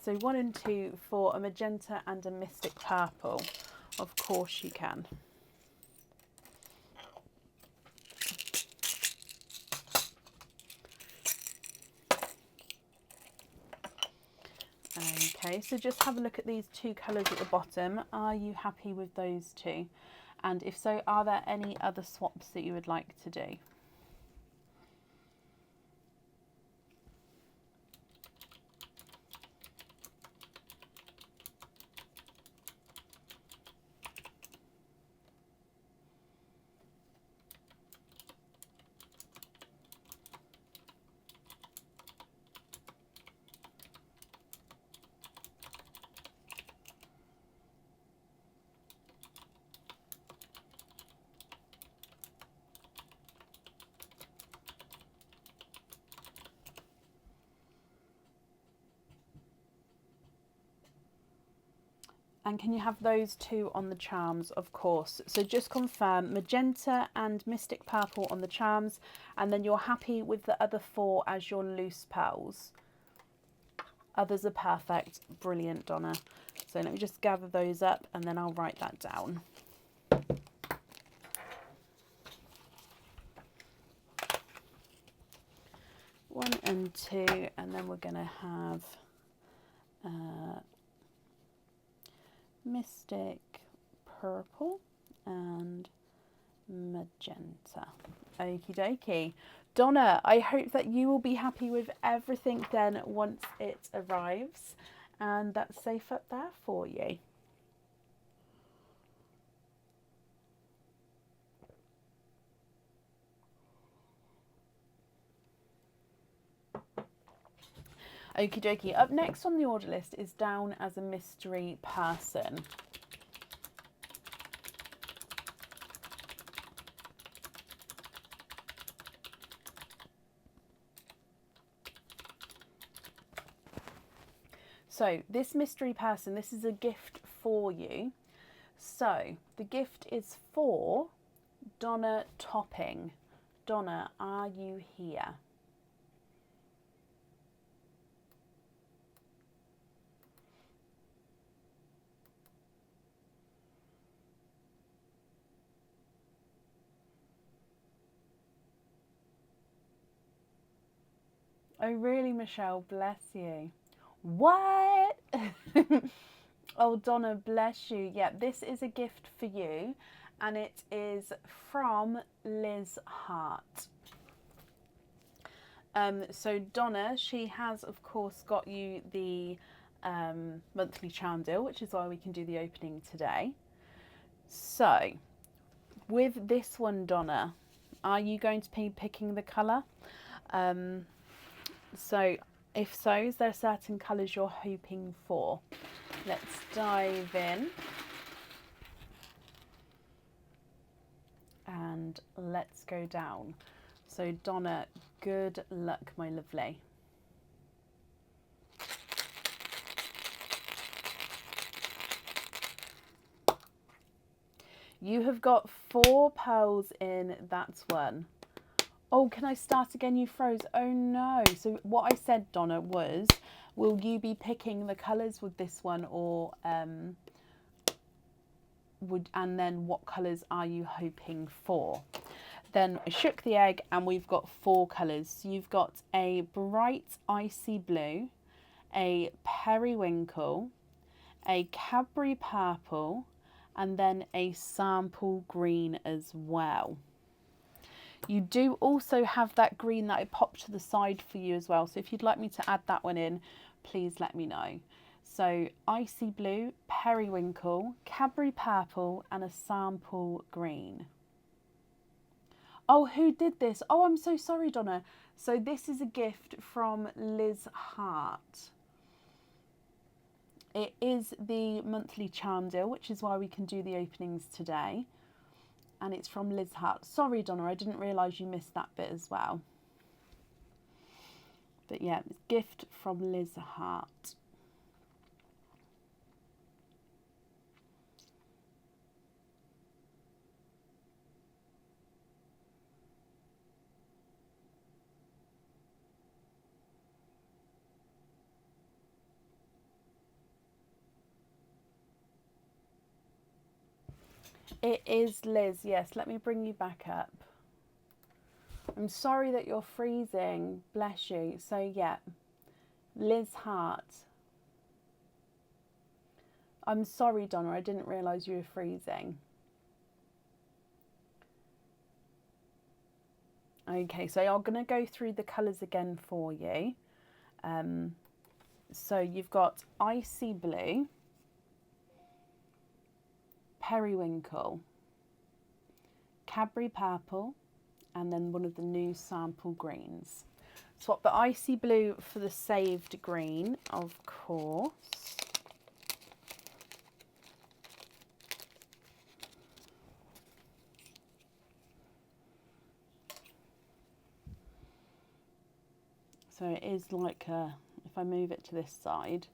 So 1 and 2 for a magenta and a mystic purple. Of course you can. Okay, so just have a look at these 2 colours at the bottom. Are you happy with those 2? And if so, are there any other swaps that you would like to do? And can you have those 2 on the charms? Of course. So just confirm magenta and mystic purple on the charms, and then you're happy with the other 4 as your loose pearls. Others are perfect. Brilliant, Donna. So let me just gather those up and then I'll write that down. One and 2, and then we're going to have mystic purple and magenta. Okie dokie. Donna, I hope that you will be happy with everything then once it arrives, and that's safe up there for you. Okie dokie. Up next on the order list is down as a mystery person. So this mystery person, this is a gift for you. So the gift is for Donna Topping. Donna, are you here? Oh really, Michelle, bless you. What? Oh Donna, bless you. Yeah, this is a gift for you, and it is from Liz Hart. So Donna, she has of course got you the monthly charm deal, which is why we can do the opening today. So with this one, Donna, are you going to be picking the colour? So if so, is there certain colours you're hoping for? Let's dive in. And let's go down. So Donna, good luck, my lovely. You have got 4 pearls in that one. Oh, can I start again? You froze. Oh no. So what I said, Donna, was Will you be picking the colours with this one, or and then what colours are you hoping for? Then I shook the egg and we've got 4 colours. So you've got a bright icy blue, a periwinkle, a Cadbury purple, and then a sample green as well. You do also have that green that I popped to the side for you as well. So if you'd like me to add that one in, please let me know. So icy blue, periwinkle, Cadbury purple, and a sample green. Oh, who did this? Oh, I'm so sorry, Donna. So this is a gift from Liz Hart. It is the monthly charm deal, which is why we can do the openings today. And it's from Liz Hart. Sorry, Donna, I didn't realise you missed that bit as well. But yeah, it's a gift from Liz Hart. It is Liz, yes. Let me bring you back up. I'm sorry that you're freezing. Bless you. So, yeah, Liz Hart. I'm sorry, Donna. I didn't realise you were freezing. Okay, so I'm going to go through the colours again for you. So you've got icy blue, periwinkle, Cadbury purple, and then one of the new sample greens. Swap the icy blue for the saved green, of course. So it is like if I move it to this side,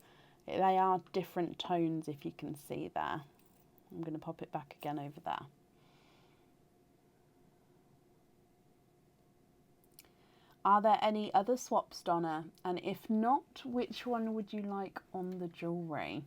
they are different tones if you can see there. I'm going to pop it back again over there. Are there any other swaps, Donna? And if not, which one would you like on the jewellery?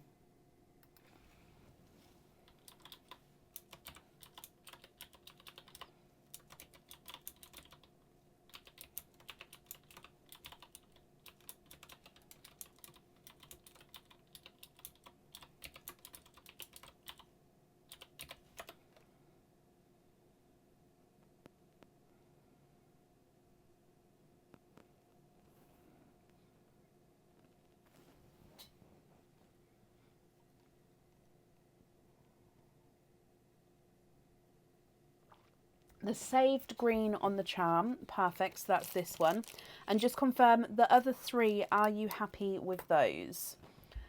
The saved green on the charm, perfect, so that's this one. And just confirm the other 3, are you happy with those?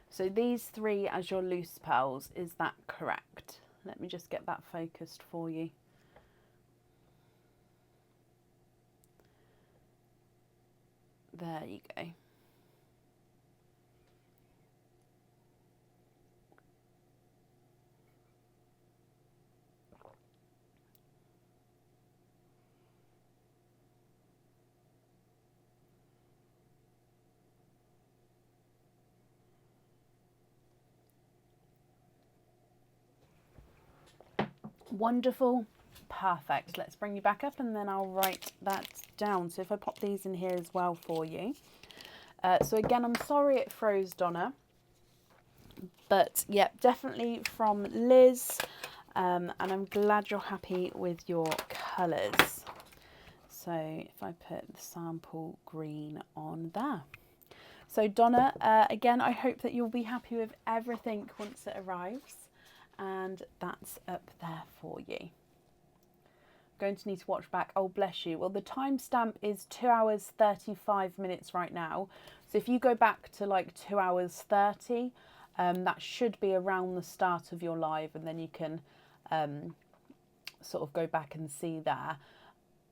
So these 3 as your loose pearls, is that correct? Let me just get that focused for you. There you go. Wonderful, perfect. Let's bring you back up and then I'll write that down. So if I pop these in here as well for you. So again, I'm sorry it froze, Donna. But yeah, definitely from Liz. And I'm glad you're happy with your colours. So if I put the sample green on there. So Donna, again, I hope that you'll be happy with everything once it arrives. And that's up there for you. Going to need to watch back. Oh, bless you. Well, the timestamp is 2 hours 35 minutes right now. So if you go back to like 2 hours 30, that should be around the start of your live, and then you can sort of go back and see there,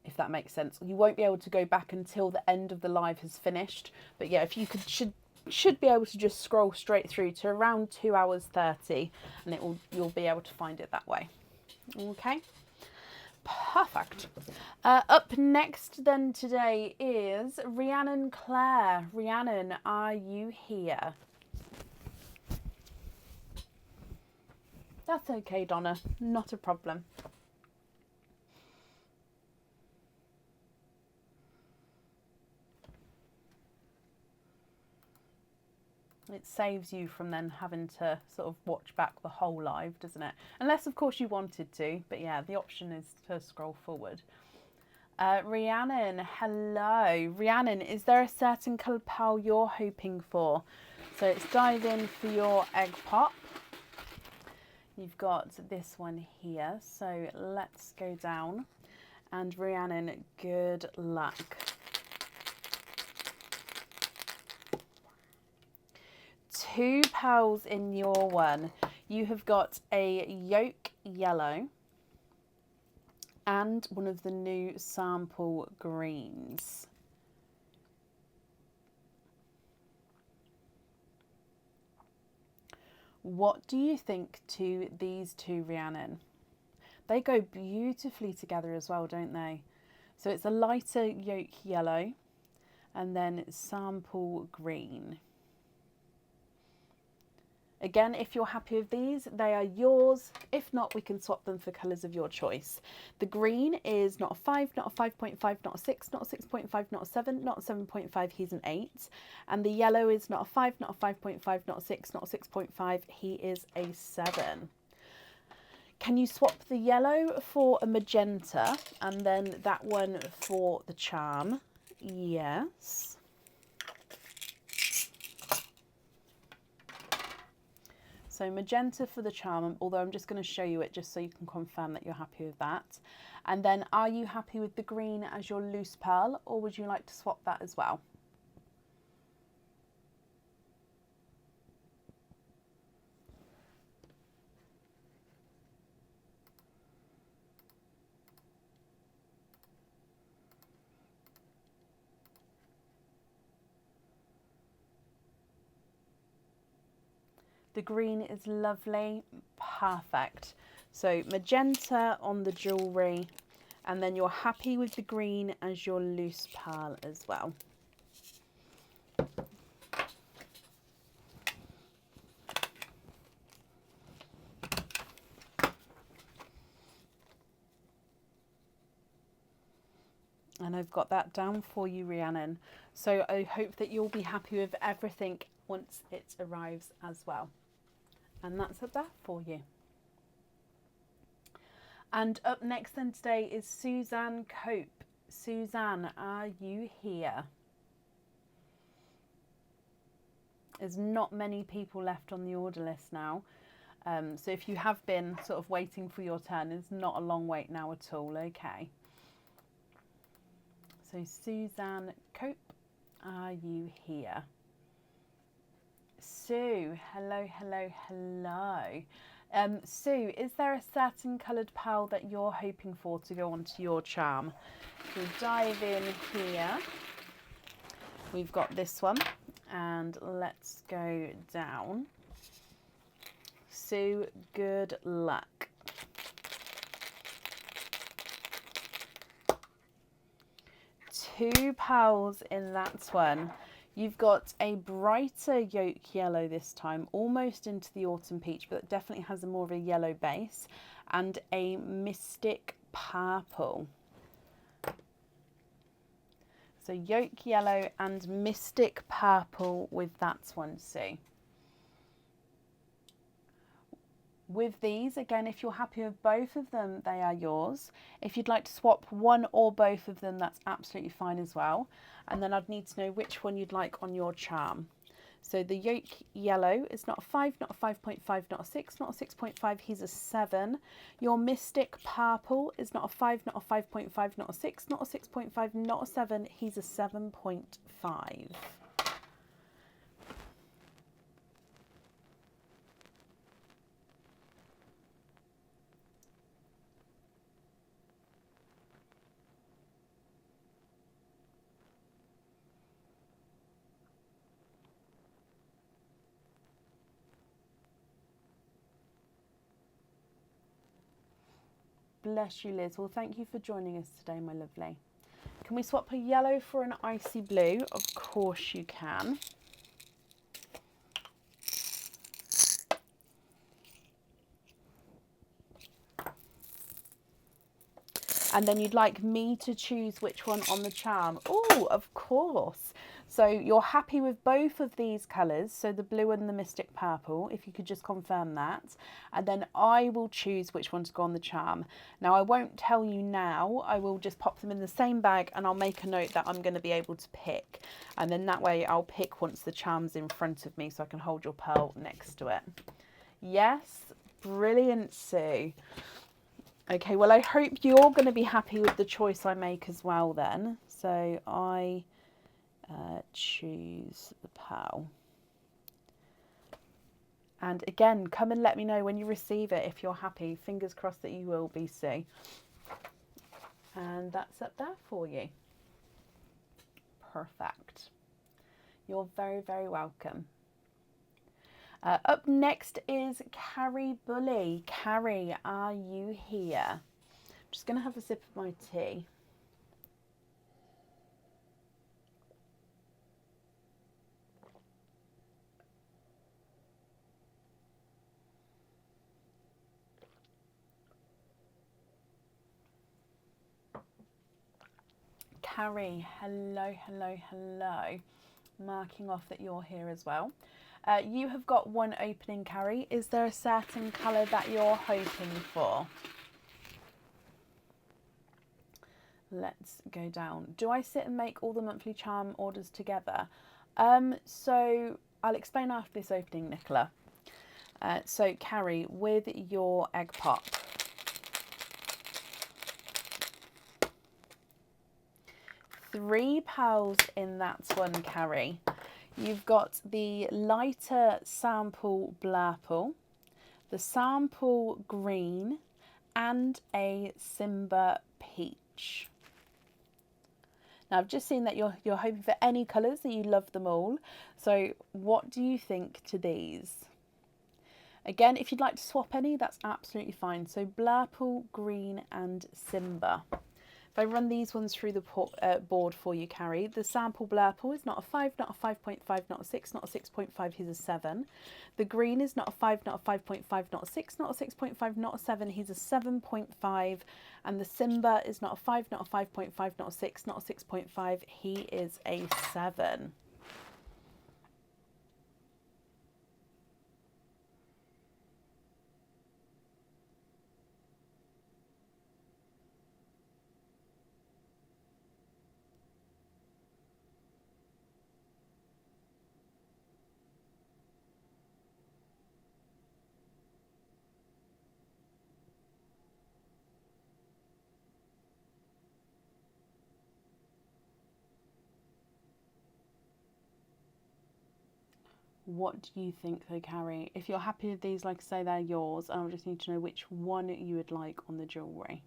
if that makes sense. You won't be able to go back until the end of the live has finished. But yeah, if you could, should be able to just scroll straight through to around 2 hours 30, and you'll be able to find it that way. Okay, Perfect. Up next then today is Rhiannon Clare. Rhiannon, are you here? That's okay, Donna. Not a problem. It saves you from then having to sort of watch back the whole live, doesn't it? Unless, of course, you wanted to. But yeah, the option is to scroll forward. Rhiannon, hello. Rhiannon, is there a certain coloured pearl you're hoping for? So let's dive in for your egg pop. You've got this one here. So let's go down. And Rhiannon, good luck. 2 pearls in your one. You have got a yolk yellow and one of the new sample greens. What do you think to these two, Rhiannon? They go beautifully together as well, don't they? So it's a lighter yolk yellow and then sample green. Again, if you're happy with these, they are yours. If not, we can swap them for colours of your choice. The green is not a 5, not a 5.5, not a 6, not a 6.5, not a 7, not a 7.5, he's an 8. And the yellow is not a 5, not a 5.5, not a 6, not a 6.5, he is a 7. Can you swap the yellow for a magenta and then that one for the charm? Yes. So magenta for the charm, although I'm just going to show you it just so you can confirm that you're happy with that. And then are you happy with the green as your loose pearl, or would you like to swap that as well? The green is lovely, perfect. So magenta on the jewellery, and then you're happy with the green as your loose pearl as well. And I've got that down for you, Rhiannon. So I hope that you'll be happy with everything once it arrives as well. And that's up there for you. And up next then today is Suzanne Cope. Suzanne, are you here? There's not many people left on the order list now. So if you have been sort of waiting for your turn, it's not a long wait now at all, okay? So Suzanne Cope, are you here? Sue, hello, hello, hello. Sue, is there a certain coloured pearl that you're hoping for to go onto your charm? So dive in here. We've got this one, and let's go down. Sue, good luck. Two pearls in that one. You've got a brighter yolk yellow this time, almost into the autumn peach, but it definitely has a more of a yellow base, and a mystic purple. So yolk yellow and mystic purple with that one, Sue. With these, again, if you're happy with both of them, they are yours. If you'd like to swap one or both of them, that's absolutely fine as well. And then I'd need to know which one you'd like on your charm. So the yolk yellow is not a 5, not a 5.5, not a 6, not a 6.5, he's a 7. Your mystic purple is not a 5, not a 5.5, not a 6, not a 6.5, not a 7, he's a 7.5. Bless you, Liz. Well, thank you for joining us today, my lovely. Can we swap a yellow for an icy blue? Of course you can. And then you'd like me to choose which one on the charm. Oh, of course. So you're happy with both of these colours, so the blue and the Mystic Purple, if you could just confirm that. And then I will choose which one to go on the charm. Now, I won't tell you now. I will just pop them in the same bag and I'll make a note that I'm going to be able to pick. And then that way I'll pick once the charm's in front of me so I can hold your pearl next to it. Yes, brilliant, Sue. Okay, well, I hope you're going to be happy with the choice I make as well then. So I choose the pearl. And again, come and let me know when you receive it if you're happy. Fingers crossed that you will be, Sue. And that's up there for you. Perfect. You're very, very welcome. Up next is Carrie Bully. Carrie, are you here? I'm just going to have a sip of my tea. Carrie, hello, hello, hello. Marking off that you're here as well. You have got one opening, Carrie. Is there a certain colour that you're hoping for? Let's go down. Do I sit and make all the monthly charm orders together? So I'll explain after this opening, Nicola. So Carrie, with your egg pop, three pearls in that one, Carrie. You've got the lighter sample blurple, the sample green, and a Simba peach. Now I've just seen that you're hoping for any colours, that you love them all. So what do you think to these? Again, if you'd like to swap any, that's absolutely fine. So blurple, green, and Simba. If I run these ones through the board for you, Carrie, the sample blurple is not a 5, not a 5.5, not a 6, not a 6.5, he's a 7. The green is not a 5, not a 5.5, not a 6, not a 6.5, not a 7, he's a 7.5. And the Simba is not a 5, not a 5.5, not a 6, not a 6.5, he is a 7. What do you think though, Carrie? If you're happy with these, like I say, they're yours. I just need to know which one you would like on the jewellery.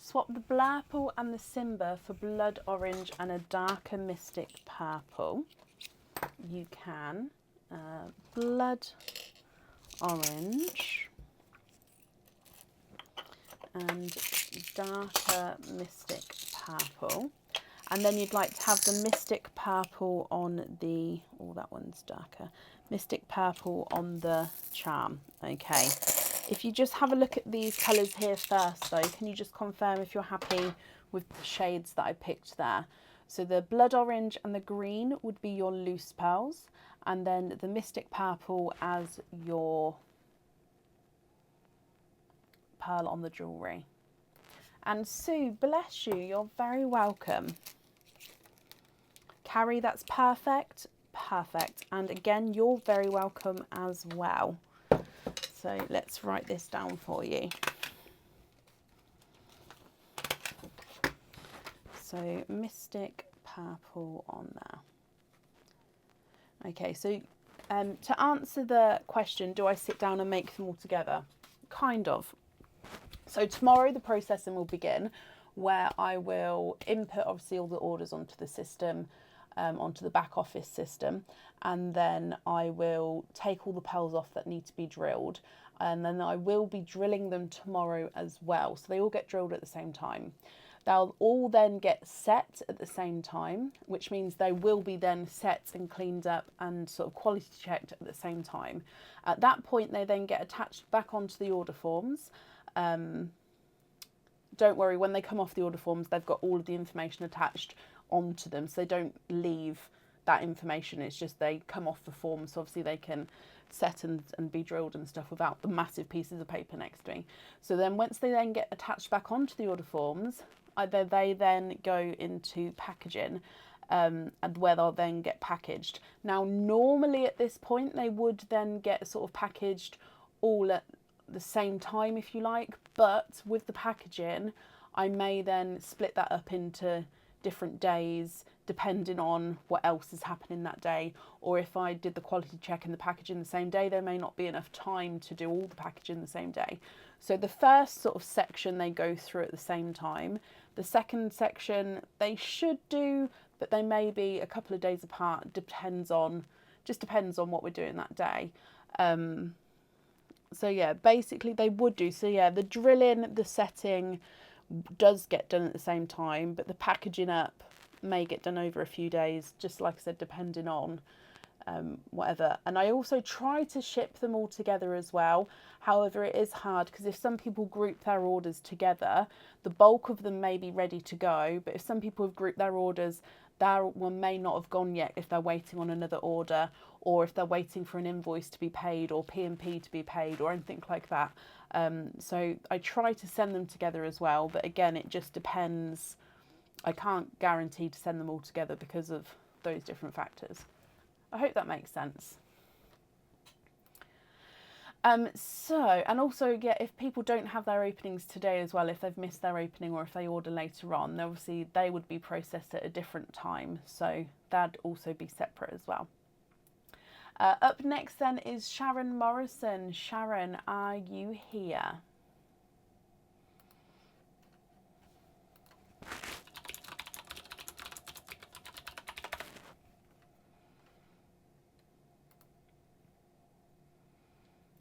Swap the blurple and the Simba for blood orange and a darker mystic purple. You can. Blood orange and darker mystic purple. And then you'd like to have the mystic purple on the, oh, that one's darker, mystic purple on the charm. Okay. If you just have a look at these colours here first though, can you just confirm if you're happy with the shades that I picked there? So the blood orange and the green would be your loose pearls, and then the mystic purple as your pearl on the jewellery. And Sue, bless you, you're very welcome. Carrie, that's perfect, perfect. And again, you're very welcome as well. So let's write this down for you. So Mystic Purple on there. Okay, so to answer the question, do I sit down and make them all together? Kind of. So tomorrow the processing will begin, where I will input obviously all the orders onto the system, onto the back office system, and then I will take all the pearls off that need to be drilled, and then I will be drilling them tomorrow as well. So they all get drilled at the same time. They'll all then get set at the same time, which means they will be then set and cleaned up and sort of quality checked at the same time. At that point, they then get attached back onto the order forms. Don't worry, when they come off the order forms, they've got all of the information attached onto them, so they don't leave that information. It's just they come off the form, so obviously they can set and be drilled and stuff without the massive pieces of paper next to me. So then once they then get attached back onto the order forms, they then go into packaging, and where they'll then get packaged. Now normally at this point they would then get sort of packaged all at the same time, if you like, but with the packaging I may then split that up into different days depending on what else is happening that day, or if I did the quality check and the packaging the same day, there may not be enough time to do all the packaging the same day. So the first sort of section they go through at the same time. The second section they should do, but they may be a couple of days apart. Depends on what we're doing that day. So yeah, basically they would do. So yeah, the drilling, the setting does get done at the same time, but the packaging up may get done over a few days, just like I said, depending on whatever. And I also try to ship them all together as well. However, it is hard because if some people group their orders together, the bulk of them may be ready to go, but if some people have grouped their orders, their one may not have gone yet if they're waiting on another order, or if they're waiting for an invoice to be paid or P&P to be paid or anything like that. So I try to send them together as well, but again, it just depends. I can't guarantee to send them all together because of those different factors. I hope that makes sense. And also, yeah, if people don't have their openings today as well, if they've missed their opening or if they order later on, obviously they would be processed at a different time. So that'd also be separate as well. Up next then is Sharon Morrison. Sharon, are you here?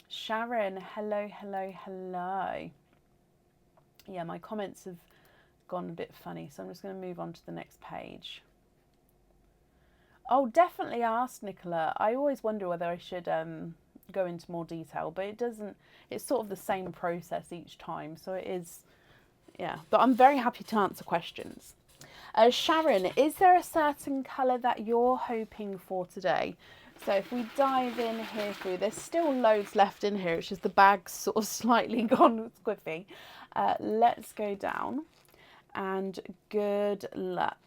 Sharon, hello, hello, hello. Yeah, my comments have gone a bit funny, so I'm just going to move on to the next page. Oh, definitely ask, Nicola. I always wonder whether I should go into more detail, but it doesn't. It's sort of the same process each time, so it is, yeah. But I'm very happy to answer questions. Sharon, is there a certain colour that you're hoping for today? So if we dive in here through, there's still loads left in here. It's just the bag's sort of slightly gone squiffy. Let's go down and good luck.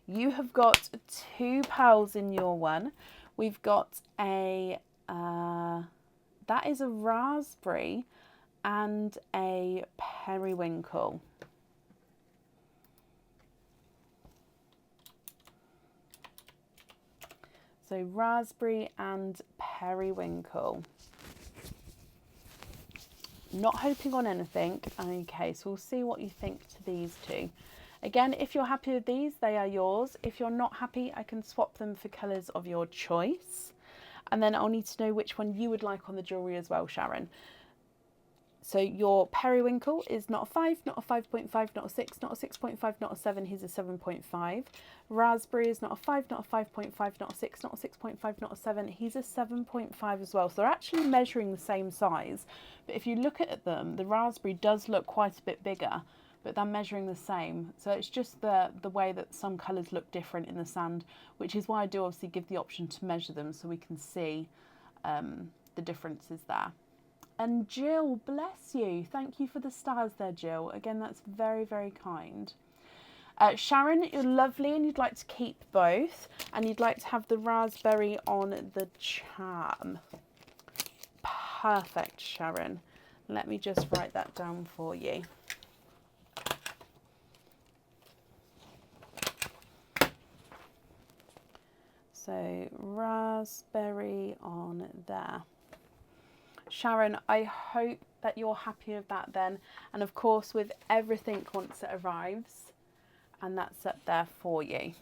You have got 2 pearls in your one. We've got a, that is a raspberry and a periwinkle. So raspberry and periwinkle. Not hoping on anything. Okay, so we'll see what you think to these two. Again, if you're happy with these, they are yours. If you're not happy, I can swap them for colours of your choice. And then I'll need to know which one you would like on the jewellery as well, Sharon. So your periwinkle is not a 5, not a 5.5, not a 6, not a 6.5, not a 7, he's a 7.5. Raspberry is not a 5, not a 5.5, not a 6, not a 6.5, not a 7, he's a 7.5 as well. So they're actually measuring the same size. But if you look at them, the raspberry does look quite a bit bigger, but they're measuring the same. So it's just the way that some colours look different in the sand, which is why I do obviously give the option to measure them so we can see the differences there. And Jill, bless you. Thank you for the stars there, Jill. Again, that's very, very kind. Sharon, you're lovely and you'd like to keep both, and you'd like to have the raspberry on the charm. Perfect, Sharon. Let me just write that down for you. So raspberry on there. Sharon, I hope that you're happy with that then. And of course with everything once it arrives, and that's up there for you.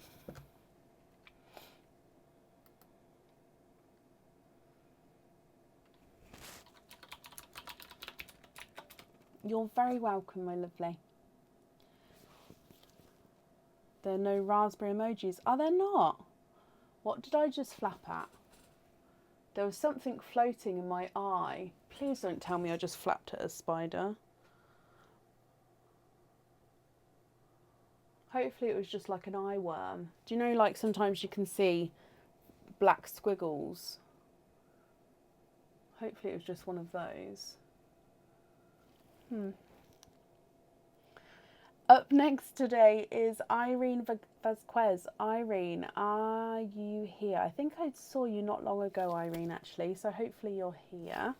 You're very welcome, my lovely. There are no raspberry emojis. Are there not? What did I just flap at? There was something floating in my eye. Please don't tell me I just flapped at a spider. Hopefully it was just like an eye worm. Do you know, like sometimes you can see black squiggles? Hopefully it was just one of those. Up next today is Irene Vasquez. Irene, are you here? I think I saw you not long ago, Irene, actually, so hopefully you're here.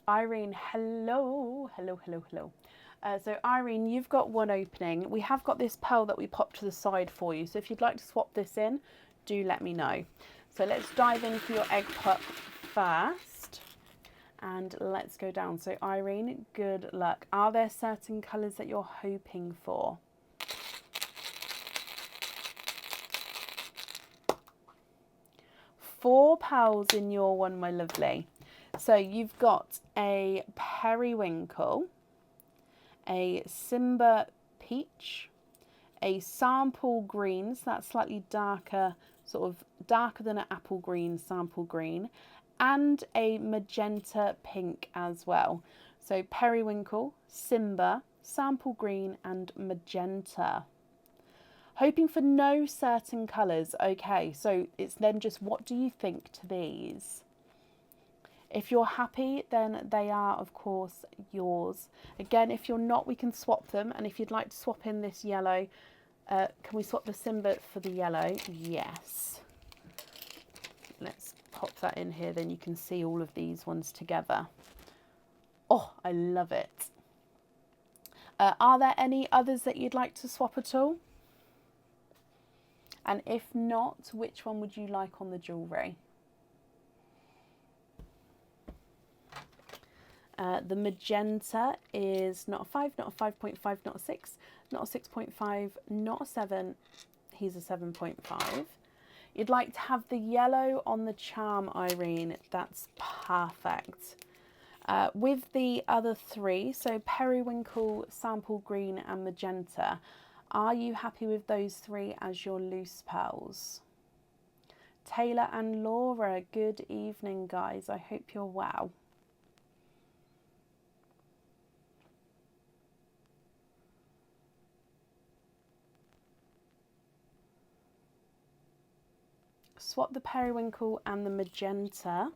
Irene, hello. So Irene, you've got one opening. We have got this pearl that we popped to the side for you. So if you'd like to swap this in, do let me know. So let's dive into your egg pop first. And let's go down. So Irene, good luck. Are there certain colours that you're hoping for? Four pearls in your one, my lovely. So you've got a periwinkle, a Simba peach, a sample green, so that's slightly darker, sort of darker than an apple green, sample green, and a magenta pink as well. So periwinkle, Simba, sample green and magenta. Hoping for no certain colours. Okay, so it's then just what do you think to these? If you're happy, then they are, of course, yours. Again, if you're not, we can swap them. And if you'd like to swap in this yellow, can we swap the Simba for the yellow? Yes. Let's pop that in here, then you can see all of these ones together. Oh, I love it. Are there any others that you'd like to swap at all? And if not, which one would you like on the jewellery? The magenta is not a 5, not a 5.5, not a 6, not a 6.5, not a 7. He's a 7.5. You'd like to have the yellow on the charm, Irene. That's perfect. With the other three, so periwinkle, sample green and magenta, are you happy with those three as your loose pearls? Taylor and Laura, good evening, guys. I hope you're well. Swap the periwinkle and the magenta,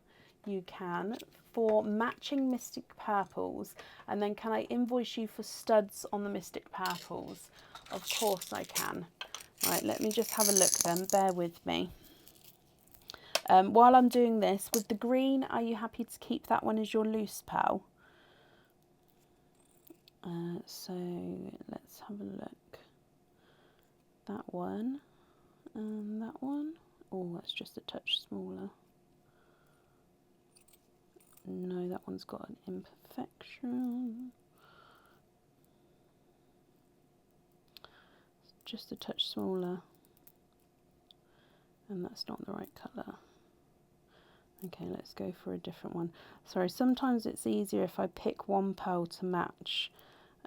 you can, for matching mystic purples, and then can I invoice you for studs on the mystic purples? Of course I can. Right, let me just have a look then, bear with me. While I'm doing this, with the green, are you happy to keep that one as your loose pearl? So let's have a look. That one and that one. Oh, that's just a touch smaller. No, that one's got an imperfection. It's just a touch smaller. And that's not the right colour. Okay, let's go for a different one. Sorry, sometimes it's easier if I pick one pearl to match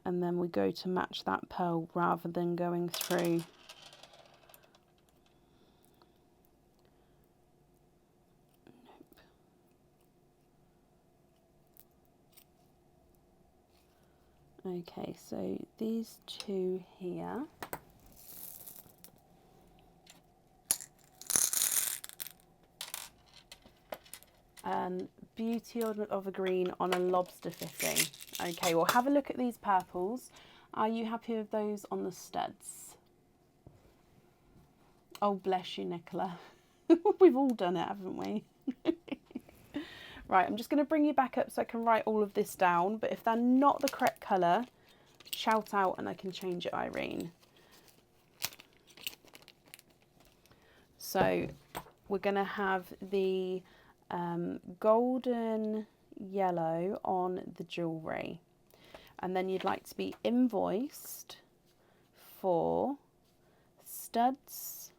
and then we go to match that pearl rather than going through. Okay, so these two here. And beauty of a green on a lobster fitting. Okay, well, have a look at these purples. Are you happy with those on the studs? Oh, bless you, Nicola. We've all done it, haven't we? Right, I'm just going to bring you back up so I can write all of this down. But if they're not the correct colour, shout out and I can change it, Irene. So we're going to have the golden yellow on the jewellery. And then you'd like to be invoiced for studs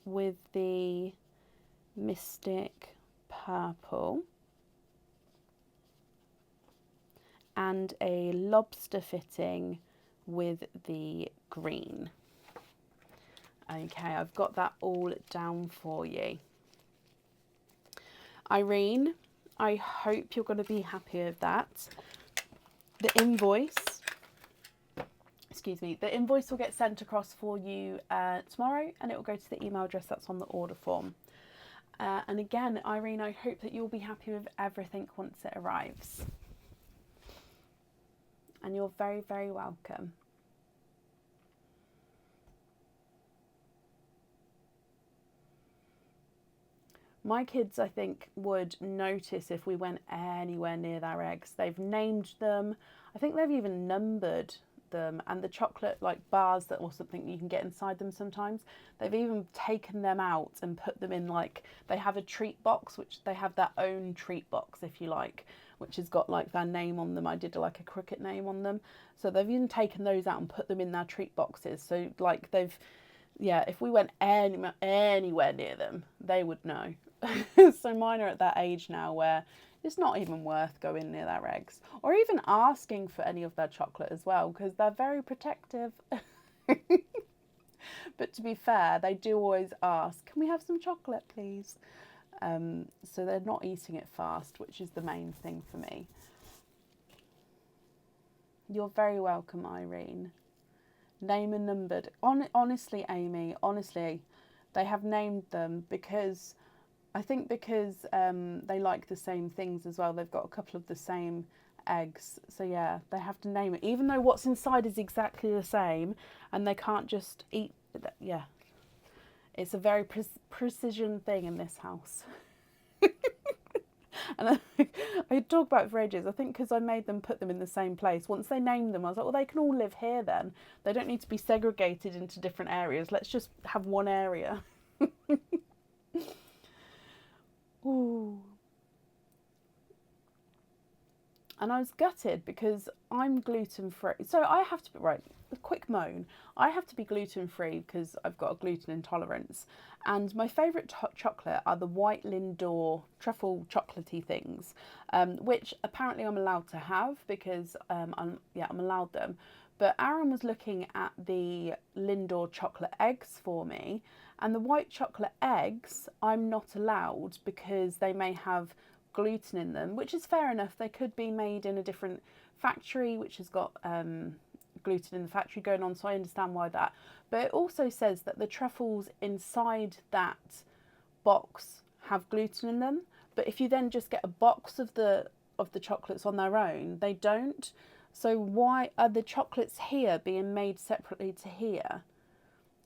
with the mystic purple and a lobster fitting with the green. Okay, I've got that all down for you. Irene, I hope you're going to be happy with that. The invoice will get sent across for you tomorrow, and it will go to the email address that's on the order form. And again, Irene, I hope that you'll be happy with everything once it arrives. And you're very, very welcome. My kids, I think, would notice if we went anywhere near their eggs. They've named them. I think they've even numbered them, and the chocolate like bars that or something you can get inside them sometimes. They've even taken them out and put them in, like, they have a treat box, which they have their own treat box, if you like, which has got like their name on them. I did like a cricket name on them. So they've even taken those out and put them in their treat boxes. So like they've, yeah, if we went anywhere near them, they would know. So mine are at that age now where it's not even worth going near their eggs or even asking for any of their chocolate as well, because they're very protective. But to be fair, they do always ask, can we have some chocolate, please? So they're not eating it fast, which is the main thing for me. You're very welcome, Irene. Name and numbered. Honestly, Amy, honestly, they have named them because I think because they like the same things as well. They've got a couple of the same eggs. So yeah, they have to name it, even though what's inside is exactly the same, and they can't just eat. Yeah, it's a very precision thing in this house. And I talk about it for ages. I think because I made them put them in the same place. Once they named them, I was like, well, they can all live here then. They don't need to be segregated into different areas. Let's just have one area. Ooh. And I was gutted because I'm gluten free. So I have to be, right, a quick moan. I have to be gluten free because I've got a gluten intolerance. And my favourite chocolate are the white Lindor truffle chocolatey things, which apparently I'm allowed to have because I'm allowed them. But Aaron was looking at the Lindor chocolate eggs for me, and the white chocolate eggs I'm not allowed because they may have gluten in them, which is fair enough. They could be made in a different factory which has got gluten in the factory going on, so I understand why that. But it also says that the truffles inside that box have gluten in them, but if you then just get a box of the chocolates on their own, they don't. So why are the chocolates here being made separately to here?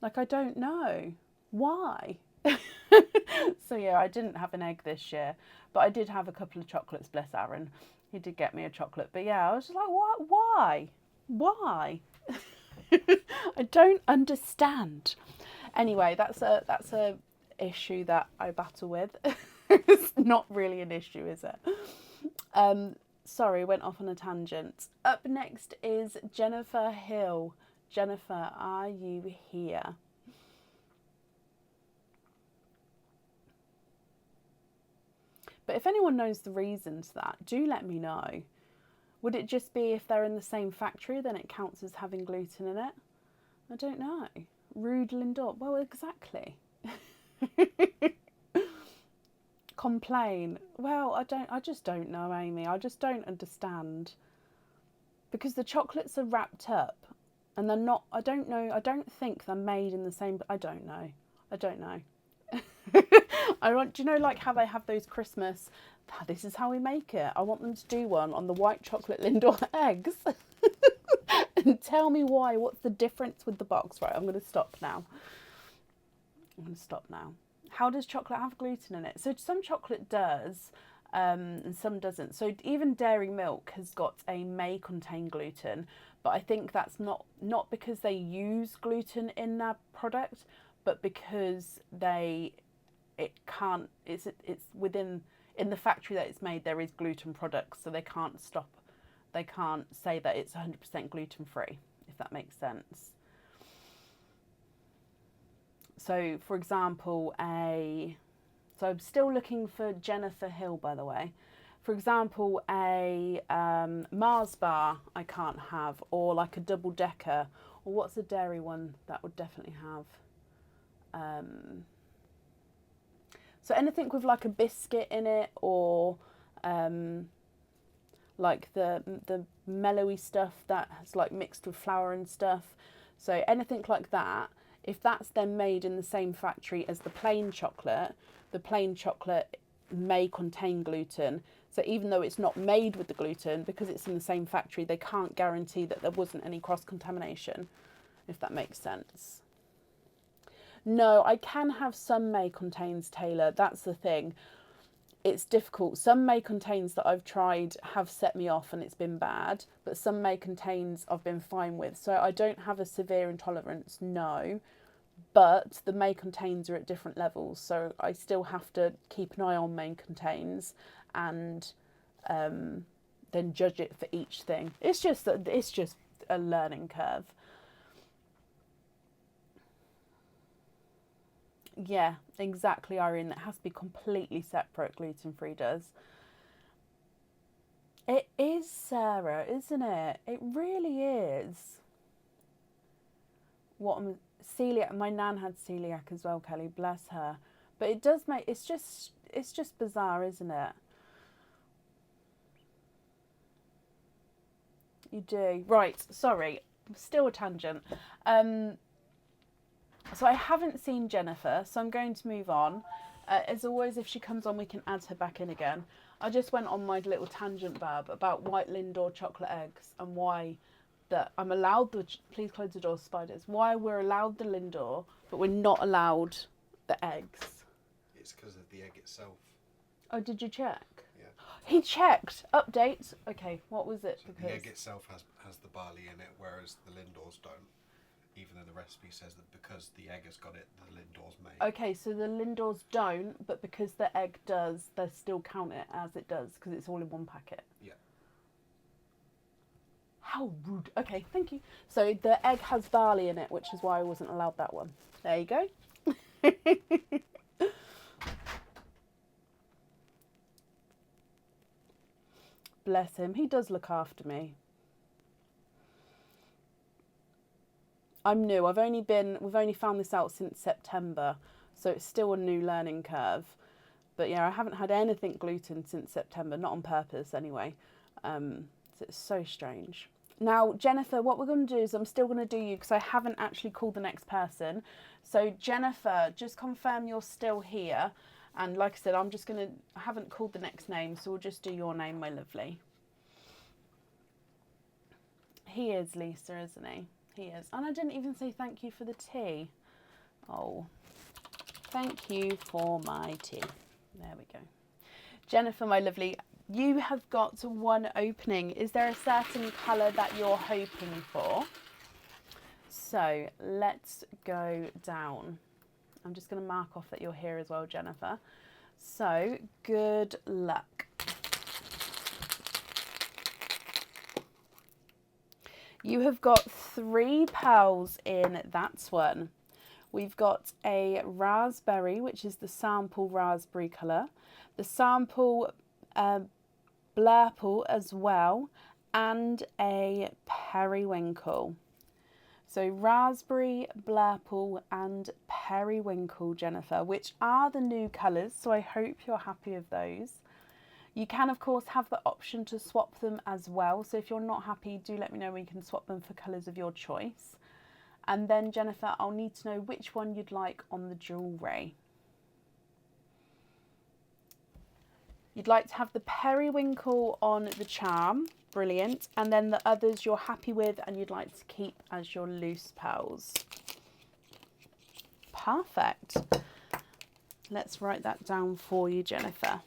Like, I don't know why. So yeah, I didn't have an egg this year, but I did have a couple of chocolates, bless Aaron. He did get me a chocolate, but yeah, I was just like, what? Why? I don't understand. Anyway, that's a issue that I battle with. It's not really an issue, is it? Sorry, went off on a tangent. Up next is Jennifer Hill. Jennifer, are you here? But if anyone knows the reason to that, do let me know. Would it just be if they're in the same factory, then it counts as having gluten in it? I don't know. Rude Lindor. Well, exactly. Complain. Well, I just don't know, Amy. I just don't understand. Because the chocolates are wrapped up and they're not, I don't know, I don't think they're made in the same, I don't know. I want, do you know, like how they have those Christmas, this is how we make it. I want them to do one on the white chocolate Lindor eggs. And tell me why, what's the difference with the box? Right, I'm going to stop now. How does chocolate have gluten in it? So some chocolate does, and some doesn't. So even dairy milk has got a may contain gluten, but I think that's not because they use gluten in their product, but because it's within, in the factory that it's made, there is gluten products, so they can't say that it's 100% gluten free, if that makes sense. So for example, so I'm still looking for Jennifer Hill, by the way. For example, a Mars bar I can't have, or like a double decker, or what's a dairy one that would definitely have? So anything with like a biscuit in it, or like the mellowy stuff that has like mixed with flour and stuff. So anything like that, if that's then made in the same factory as the plain chocolate may contain gluten. So even though it's not made with the gluten, because it's in the same factory, they can't guarantee that there wasn't any cross-contamination, if that makes sense. No, I can have some may contains, Taylor. That's the thing. It's difficult. Some may contains that I've tried have set me off and it's been bad, but some may contains I've been fine with. So I don't have a severe intolerance, no, but the may contains are at different levels. So I still have to keep an eye on may contains and then judge it for each thing. It's just a learning curve. Yeah, exactly, Irene. That has to be completely separate, gluten-free does. It is, Sarah, isn't it? It really is. Celiac, my nan had celiac as well, Kelly, bless her. But it does make, it's just bizarre, isn't it? You do. Right, sorry, still a tangent. So I haven't seen Jennifer, so I'm going to move on. As always, if she comes on, we can add her back in again. I just went on my little tangent, Bab, about white Lindor chocolate eggs and why that I'm allowed the, please close the door, spiders, why we're allowed the Lindor, but we're not allowed the eggs. It's because of the egg itself. Oh, did you check? Yeah. He checked. Update. Okay, what was it? So the egg itself has the barley in it, whereas the Lindors don't. Even though the recipe says that because the egg has got it, the Lindors may. Okay, so the Lindors don't, but because the egg does, they still count it as it does because it's all in one packet. Yeah. How rude. Okay, thank you. So the egg has barley in it, which is why I wasn't allowed that one. There you go. Bless him. He does look after me. I'm new. We've only found this out since September, so it's still a new learning curve. But yeah, I haven't had anything gluten since September, not on purpose anyway. So it's so strange. Now, Jennifer, what we're going to do is I'm still going to do you because I haven't actually called the next person. So Jennifer, just confirm you're still here. And like I said, I haven't called the next name, so we'll just do your name, my lovely. He is, Lisa, isn't he? He is. And I didn't even say thank you for the tea. Oh, thank you for my tea. There we go. Jennifer, my lovely, you have got one opening. Is there a certain colour that you're hoping for? So let's go down. I'm just going to mark off that you're here as well, Jennifer. So good luck. You have got 3 pearls in that one. We've got a raspberry, which is the sample raspberry colour, the sample blurple as well, and a periwinkle. So raspberry, blurple and periwinkle, Jennifer, which are the new colours, so I hope you're happy with those. You can, of course, have the option to swap them as well. So if you're not happy, do let me know. We can swap them for colours of your choice. And then, Jennifer, I'll need to know which one you'd like on the jewellery. You'd like to have the periwinkle on the charm. Brilliant. And then the others you're happy with and you'd like to keep as your loose pearls. Perfect. Let's write that down for you, Jennifer.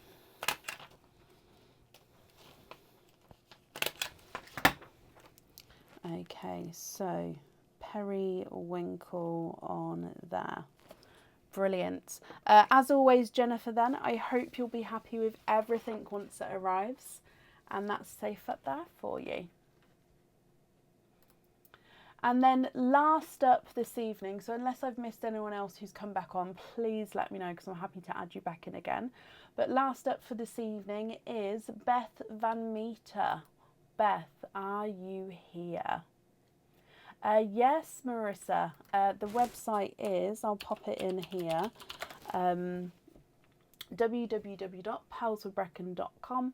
Okay, so periwinkle on there. Brilliant. As always, Jennifer, then, I hope you'll be happy with everything once it arrives, and that's safe up there for you. And then last up this evening, so unless I've missed anyone else who's come back on, please let me know because I'm happy to add you back in again. But last up for this evening is Beth Van Meter. Beth, are you here? Yes, Marissa. The website is, I'll pop it in here, www.pelswithbrecken.com.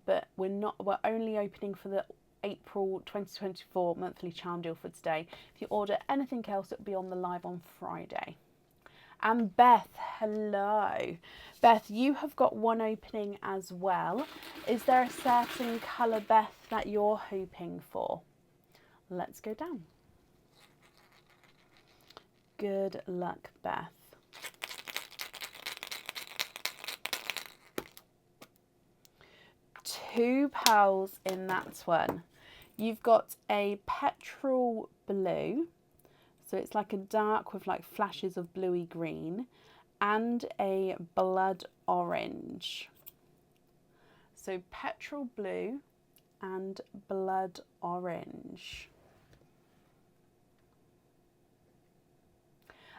But we're only opening for the April 2024 monthly charm deal for today. If you order anything else, it'll be on the live on Friday. And Beth, hello. Beth, you have got one opening as well. Is there a certain colour, Beth, that you're hoping for? Let's go down. Good luck, Beth. Two pearls in that one. You've got a petrol blue. So it's like a dark with like flashes of bluey green, and a blood orange. So petrol blue and blood orange.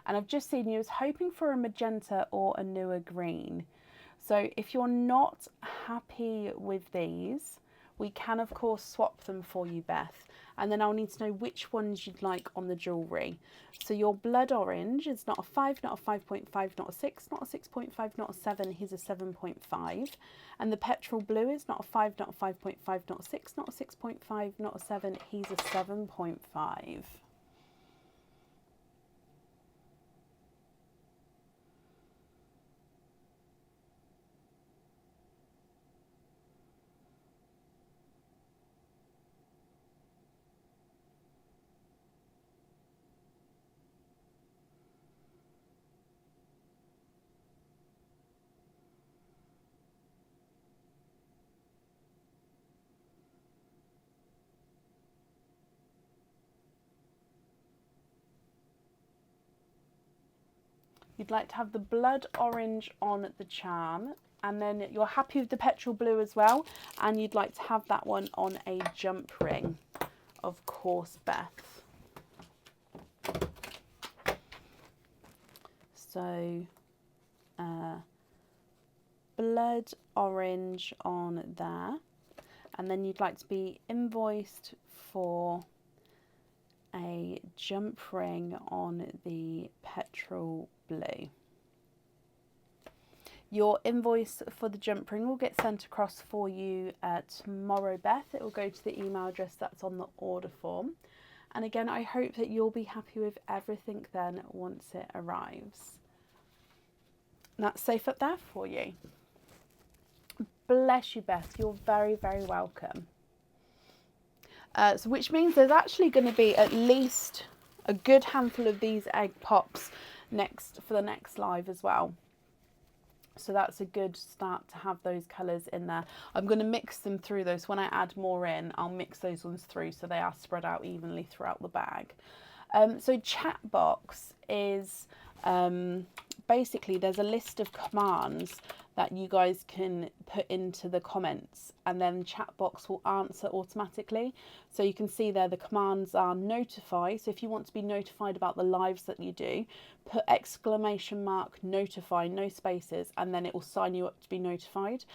And I've just seen you was hoping for a magenta or a newer green. So if you're not happy with these, we can of course swap them for you, Beth. And then I'll need to know which ones you'd like on the jewellery. So your blood orange is not a 5, not a 5.5, not a 6, not a 6.5, not a 7, he's a 7.5. And the petrol blue is not a 5, not a 5.5, not a 6, not a 6.5, not a 7, he's a 7.5. You'd like to have the blood orange on the charm, and then you're happy with the petrol blue as well, and you'd like to have that one on a jump ring, of course, Beth. So blood orange on there, and then you'd like to be invoiced for a jump ring on the petrol blue. Your invoice for the jump ring will get sent across for you tomorrow, Beth. It will go to the email address that's on the order form. And again, I hope that you'll be happy with everything then once it arrives. And that's safe up there for you. Bless you, Beth. You're very, very welcome. So which means there's actually going to be at least a good handful of these egg pops for the next live as well. So that's a good start to have those colours in there. I'm going to mix them through those. When I add more in, I'll mix those ones through so they are spread out evenly throughout the bag. So chat box is basically there's a list of commands that you guys can put into the comments, and then chat box will answer automatically. So you can see there the commands are notify. So if you want to be notified about the lives that you do, put ! notify, no spaces, and then it will sign you up to be notified.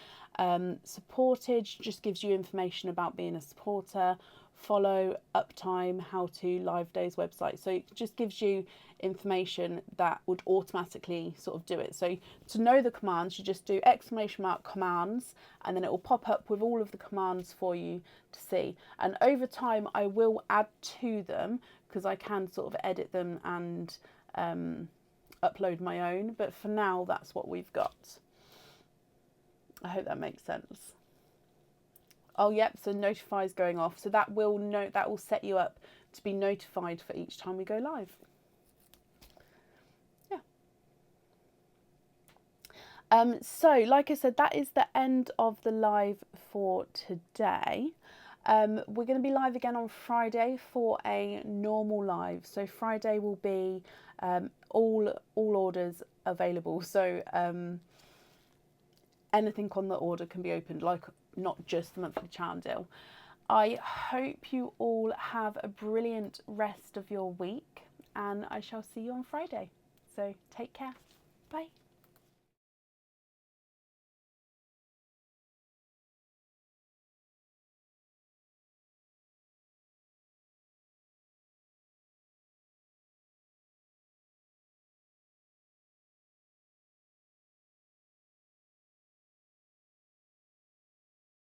Supported just gives you information about being a supporter. Follow, uptime, how to, live days website. So it just gives you information that would automatically sort of do it. So to know the commands, you just do ! commands, and then it will pop up with all of the commands for you to see. And over time, I will add to them because I can sort of edit them and upload my own. But for now, that's what we've got. I hope that makes sense. Oh, yep. So notify is going off. So that will set you up to be notified for each time we go live. Yeah. So like I said, that is the end of the live for today. We're going to be live again on Friday for a normal live. So Friday will be all orders available. So anything on the order can be opened, like not just the monthly charm deal. I hope you all have a brilliant rest of your week, and I shall see you on Friday. So take care. Bye.